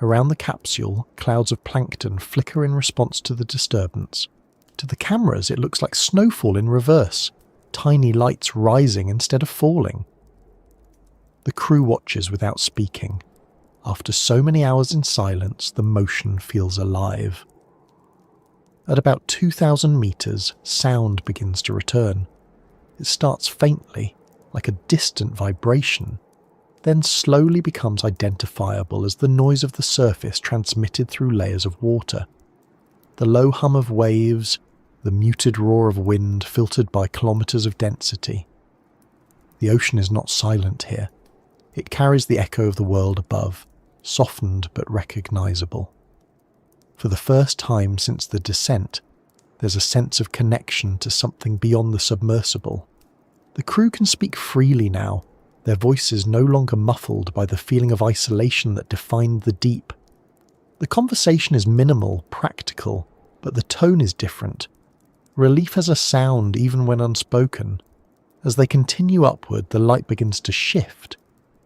Around the capsule, clouds of plankton flicker in response to the disturbance. To the cameras, it looks like snowfall in reverse, tiny lights rising instead of falling. The crew watches without speaking. After so many hours in silence, the motion feels alive. At about 2,000 meters, sound begins to return. It starts faintly, like a distant vibration, then slowly becomes identifiable as the noise of the surface transmitted through layers of water. The low hum of waves, the muted roar of wind filtered by kilometers of density. The ocean is not silent here. It carries the echo of the world above, softened but recognizable. For the first time since the descent, there's a sense of connection to something beyond the submersible. The crew can speak freely now, their voices no longer muffled by the feeling of isolation that defined the deep. The conversation is minimal, practical, but the tone is different. Relief has a sound even when unspoken. As they continue upward, the light begins to shift.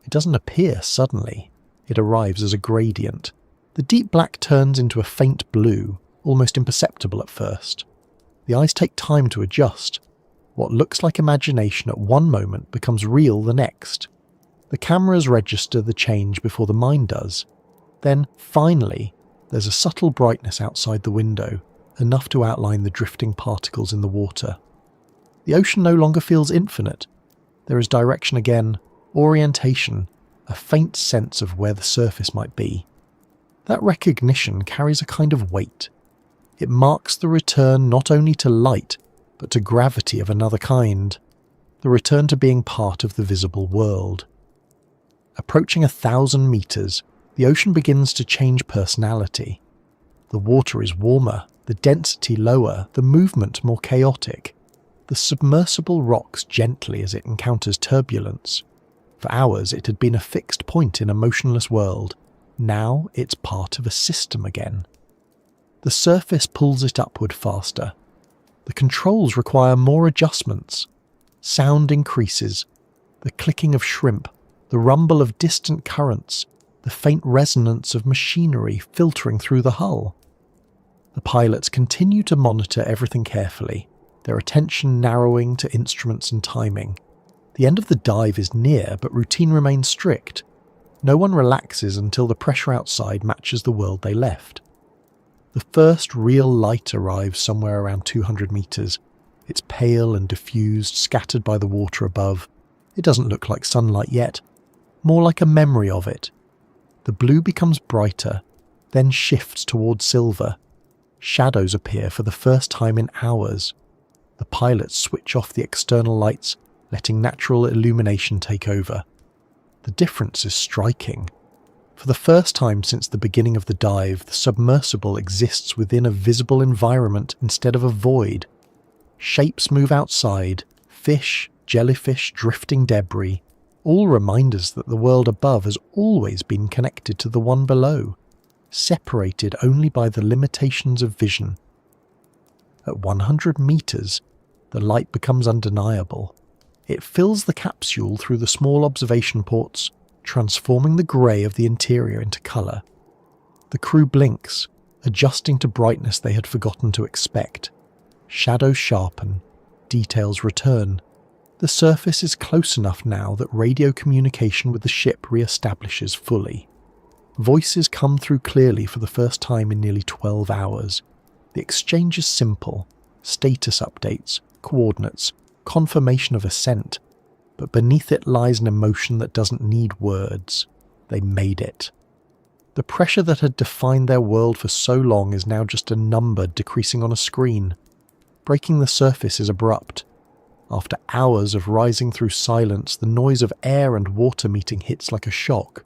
It doesn't appear suddenly. It arrives as a gradient. The deep black turns into a faint blue, almost imperceptible at first. The eyes take time to adjust. What looks like imagination at one moment becomes real the next. The cameras register the change before the mind does. Then, finally, there's a subtle brightness outside the window, enough to outline the drifting particles in the water. The ocean no longer feels infinite. There is direction again, orientation, a faint sense of where the surface might be. That recognition carries a kind of weight. It marks the return not only to light, but to gravity of another kind, the return to being part of the visible world. Approaching 1,000 meters, the ocean begins to change personality. The water is warmer, the density lower, the movement more chaotic. The submersible rocks gently as it encounters turbulence. For hours it had been a fixed point in a motionless world. Now it's part of a system again. The surface pulls it upward faster. The controls require more adjustments. Sound increases. The clicking of shrimp, the rumble of distant currents, the faint resonance of machinery filtering through the hull. The pilots continue to monitor everything carefully, their attention narrowing to instruments and timing. The end of the dive is near, but routine remains strict. No one relaxes until the pressure outside matches the world they left. The first real light arrives somewhere around 200 meters. It's pale and diffused, scattered by the water above. It doesn't look like sunlight yet, more like a memory of it. The blue becomes brighter, then shifts towards silver. Shadows appear for the first time in hours. The pilots switch off the external lights, letting natural illumination take over. The difference is striking. For the first time since the beginning of the dive, the submersible exists within a visible environment instead of a void. Shapes move outside, fish, jellyfish, drifting debris, all reminders that the world above has always been connected to the one below, separated only by the limitations of vision. At 100 meters, the light becomes undeniable. It fills the capsule through the small observation ports, transforming the grey of the interior into colour. The crew blinks, adjusting to brightness they had forgotten to expect. Shadows sharpen, details return. The surface is close enough now that radio communication with the ship re-establishes fully. Voices come through clearly for the first time in nearly 12 hours. The exchange is simple: status updates, coordinates, confirmation of ascent. But beneath it lies an emotion that doesn't need words. They made it. The pressure that had defined their world for so long is now just a number decreasing on a screen. Breaking the surface is abrupt. After hours of rising through silence, the noise of air and water meeting hits like a shock.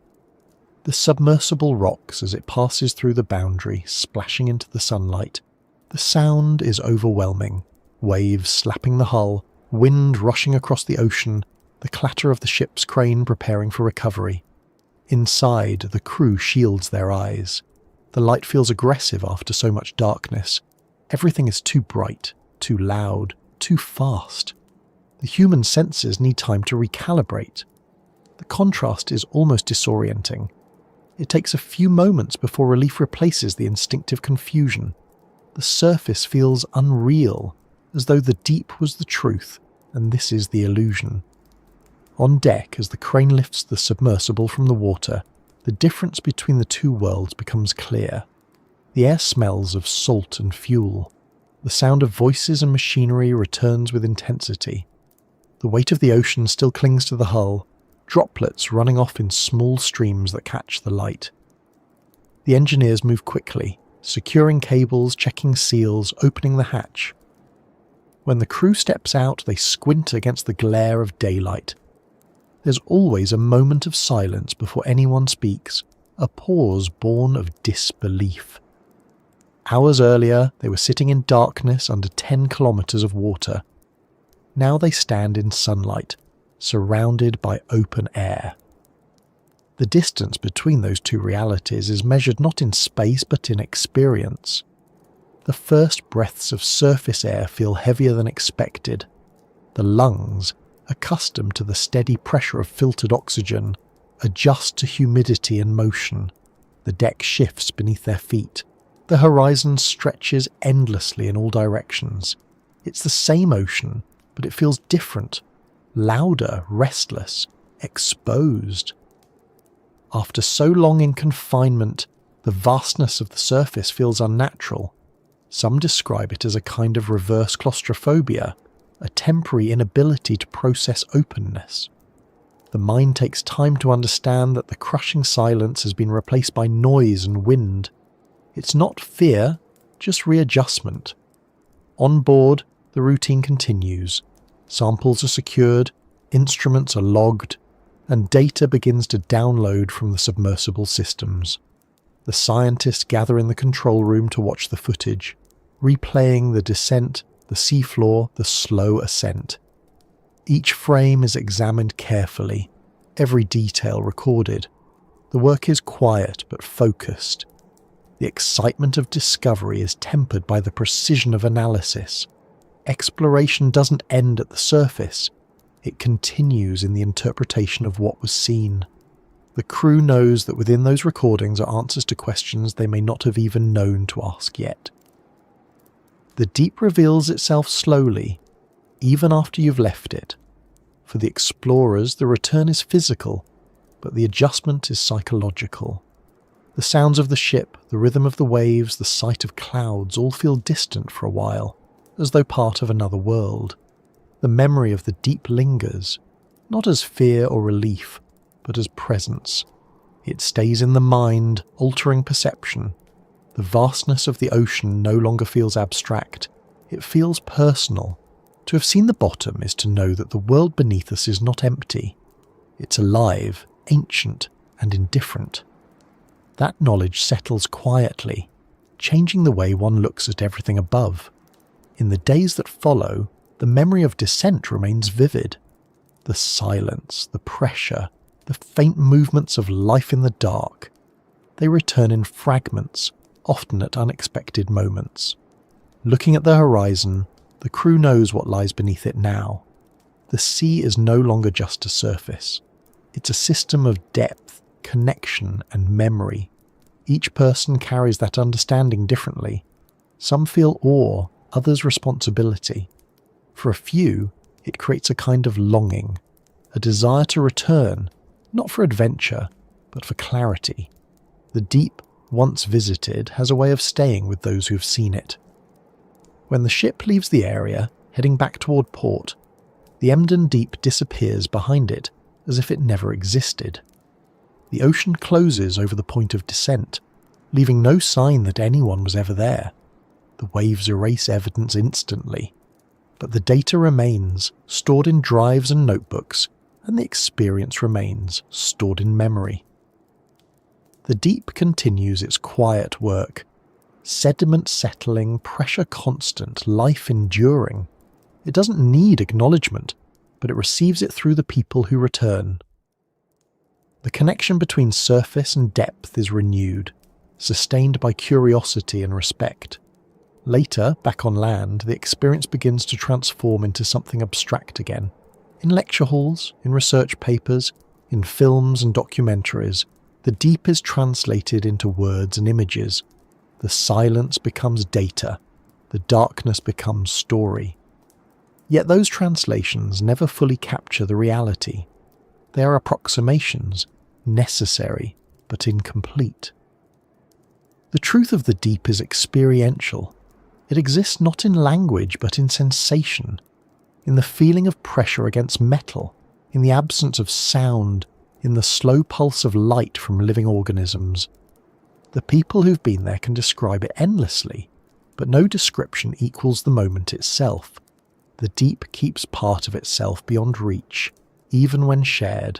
The submersible rocks as it passes through the boundary, splashing into the sunlight. The sound is overwhelming. Waves slapping the hull, wind rushing across the ocean, the clatter of the ship's crane preparing for recovery. Inside, the crew shields their eyes. The light feels aggressive after so much darkness. Everything is too bright, too loud, too fast. The human senses need time to recalibrate. The contrast is almost disorienting. It takes a few moments before relief replaces the instinctive confusion. The surface feels unreal, as though the deep was the truth and this is the illusion. On deck, as the crane lifts the submersible from the water, the difference between the two worlds becomes clear. The air smells of salt and fuel. The sound of voices and machinery returns with intensity. The weight of the ocean still clings to the hull, droplets running off in small streams that catch the light. The engineers move quickly, securing cables, checking seals, opening the hatch. When the crew steps out, they squint against the glare of daylight. There's always a moment of silence before anyone speaks, a pause born of disbelief. Hours earlier, they were sitting in darkness under 10 kilometers of water. Now they stand in sunlight, surrounded by open air. The distance between those two realities is measured not in space but in experience. The first breaths of surface air feel heavier than expected. The lungs, accustomed to the steady pressure of filtered oxygen, adjust to humidity and motion. The deck shifts beneath their feet. The horizon stretches endlessly in all directions. It's the same ocean, but it feels different, louder, restless, exposed. After so long in confinement, the vastness of the surface feels unnatural. Some describe it as a kind of reverse claustrophobia, a temporary inability to process openness. The mind takes time to understand that the crushing silence has been replaced by noise and wind. It's not fear, just readjustment. On board, the routine continues. Samples are secured, instruments are logged, and data begins to download from the submersible systems. The scientists gather in the control room to watch the footage, replaying the descent, the seafloor, the slow ascent. Each frame is examined carefully, every detail recorded. The work is quiet but focused. The excitement of discovery is tempered by the precision of analysis. Exploration doesn't end at the surface. It continues in the interpretation of what was seen. The crew knows that within those recordings are answers to questions they may not have even known to ask yet. The deep reveals itself slowly, even after you've left it. For the explorers, the return is physical, but the adjustment is psychological. The sounds of the ship, the rhythm of the waves, the sight of clouds all feel distant for a while, as though part of another world. The memory of the deep lingers, not as fear or relief, but as presence. It stays in the mind, altering perception. The vastness of the ocean no longer feels abstract. It feels personal. To have seen the bottom is to know that the world beneath us is not empty. It's alive, ancient, and indifferent. That knowledge settles quietly, changing the way one looks at everything above. In the days that follow, the memory of descent remains vivid. The silence, the pressure, the faint movements of life in the dark. They return in fragments, often at unexpected moments. Looking at the horizon, the crew knows what lies beneath it now. The sea is no longer just a surface. It's a system of depth, connection, and memory. Each person carries that understanding differently. Some feel awe, others responsibility. For a few, it creates a kind of longing, a desire to return, not for adventure, but for clarity. The deep, once visited, has a way of staying with those who have seen it. When the ship leaves the area, heading back toward port, the Emden deep disappears behind it as if it never existed. The ocean closes over the point of descent, leaving no sign that anyone was ever there. The waves erase evidence instantly, but the data remains, stored in drives and notebooks, and the experience remains, stored in memory. The deep continues its quiet work, sediment settling, pressure constant, life enduring. It doesn't need acknowledgement, but it receives it through the people who return. The connection between surface and depth is renewed, sustained by curiosity and respect. Later, back on land, the experience begins to transform into something abstract again. In lecture halls, in research papers, in films and documentaries, the deep is translated into words and images. The silence becomes data. The darkness becomes story. Yet those translations never fully capture the reality. They are approximations, necessary but incomplete. The truth of the deep is experiential. It exists not in language but in sensation, in the feeling of pressure against metal, in the absence of sound, in the slow pulse of light from living organisms. The people who've been there can describe it endlessly, but no description equals the moment itself. The deep keeps part of itself beyond reach, even when shared.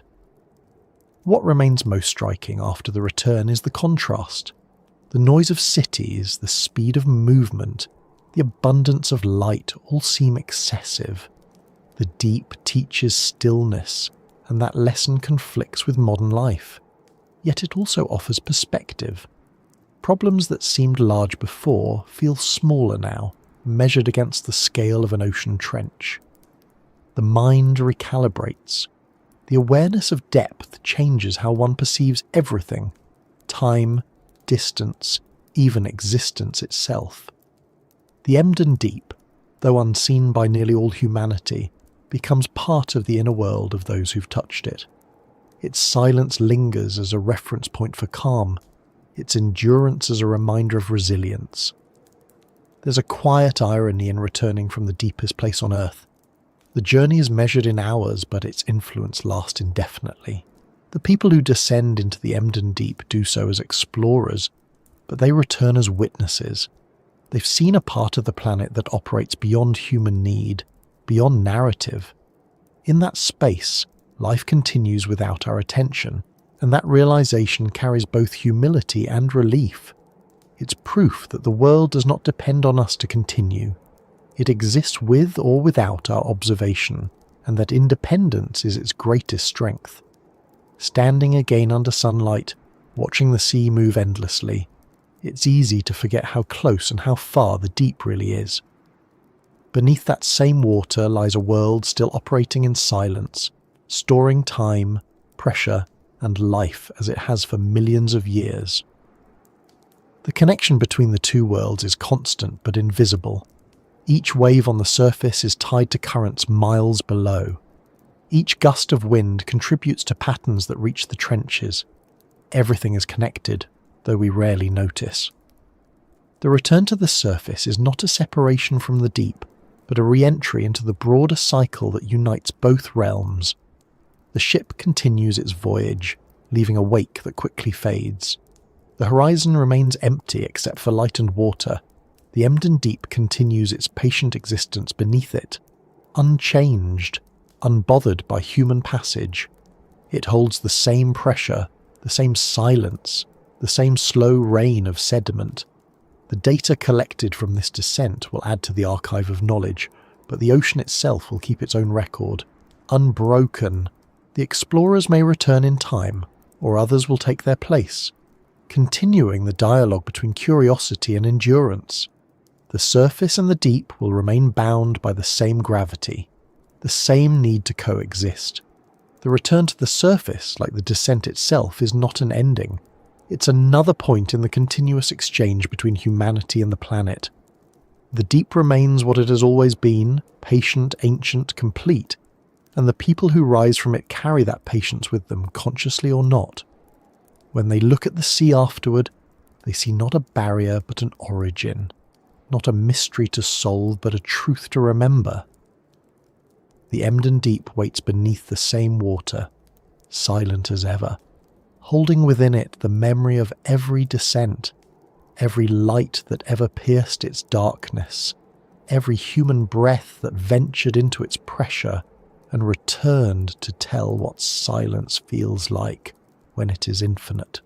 What remains most striking after the return is the contrast. The noise of cities, the speed of movement, the abundance of light all seem excessive. The deep teaches stillness, and that lesson conflicts with modern life. Yet it also offers perspective. Problems that seemed large before feel smaller now, measured against the scale of an ocean trench. The mind recalibrates. The awareness of depth changes how one perceives everything: time, distance, even existence itself. The Emden Deep, though unseen by nearly all humanity, becomes part of the inner world of those who've touched it. Its silence lingers as a reference point for calm, its endurance as a reminder of resilience. There's a quiet irony in returning from the deepest place on Earth. The journey is measured in hours, but its influence lasts indefinitely. The people who descend into the Emden Deep do so as explorers, but they return as witnesses. They've seen a part of the planet that operates beyond human need, beyond narrative. In that space, life continues without our attention, and that realization carries both humility and relief. It's proof that the world does not depend on us to continue. It exists with or without our observation, and that independence is its greatest strength. Standing again under sunlight, watching the sea move endlessly, it's easy to forget how close and how far the deep really is. Beneath that same water lies a world still operating in silence, storing time, pressure, and life as it has for millions of years. The connection between the two worlds is constant but invisible. Each wave on the surface is tied to currents miles below. Each gust of wind contributes to patterns that reach the trenches. Everything is connected, though we rarely notice. The return to the surface is not a separation from the deep, but a re-entry into the broader cycle that unites both realms. The ship continues its voyage, leaving a wake that quickly fades. The horizon remains empty except for light and water. The Emden Deep continues its patient existence beneath it, unchanged, unbothered by human passage. It holds the same pressure, the same silence, the same slow rain of sediment. The data collected from this descent will add to the archive of knowledge, but the ocean itself will keep its own record. Unbroken, the explorers may return in time, or others will take their place, continuing the dialogue between curiosity and endurance. The surface and the deep will remain bound by the same gravity, the same need to coexist. The return to the surface, like the descent itself, is not an ending. It's another point in the continuous exchange between humanity and the planet. The deep remains what it has always been, patient, ancient, complete, and the people who rise from it carry that patience with them, consciously or not. When they look at the sea afterward, they see not a barrier but an origin, not a mystery to solve but a truth to remember. The Emden Deep waits beneath the same water, silent as ever, holding within it the memory of every descent, every light that ever pierced its darkness, every human breath that ventured into its pressure and returned to tell what silence feels like when it is infinite.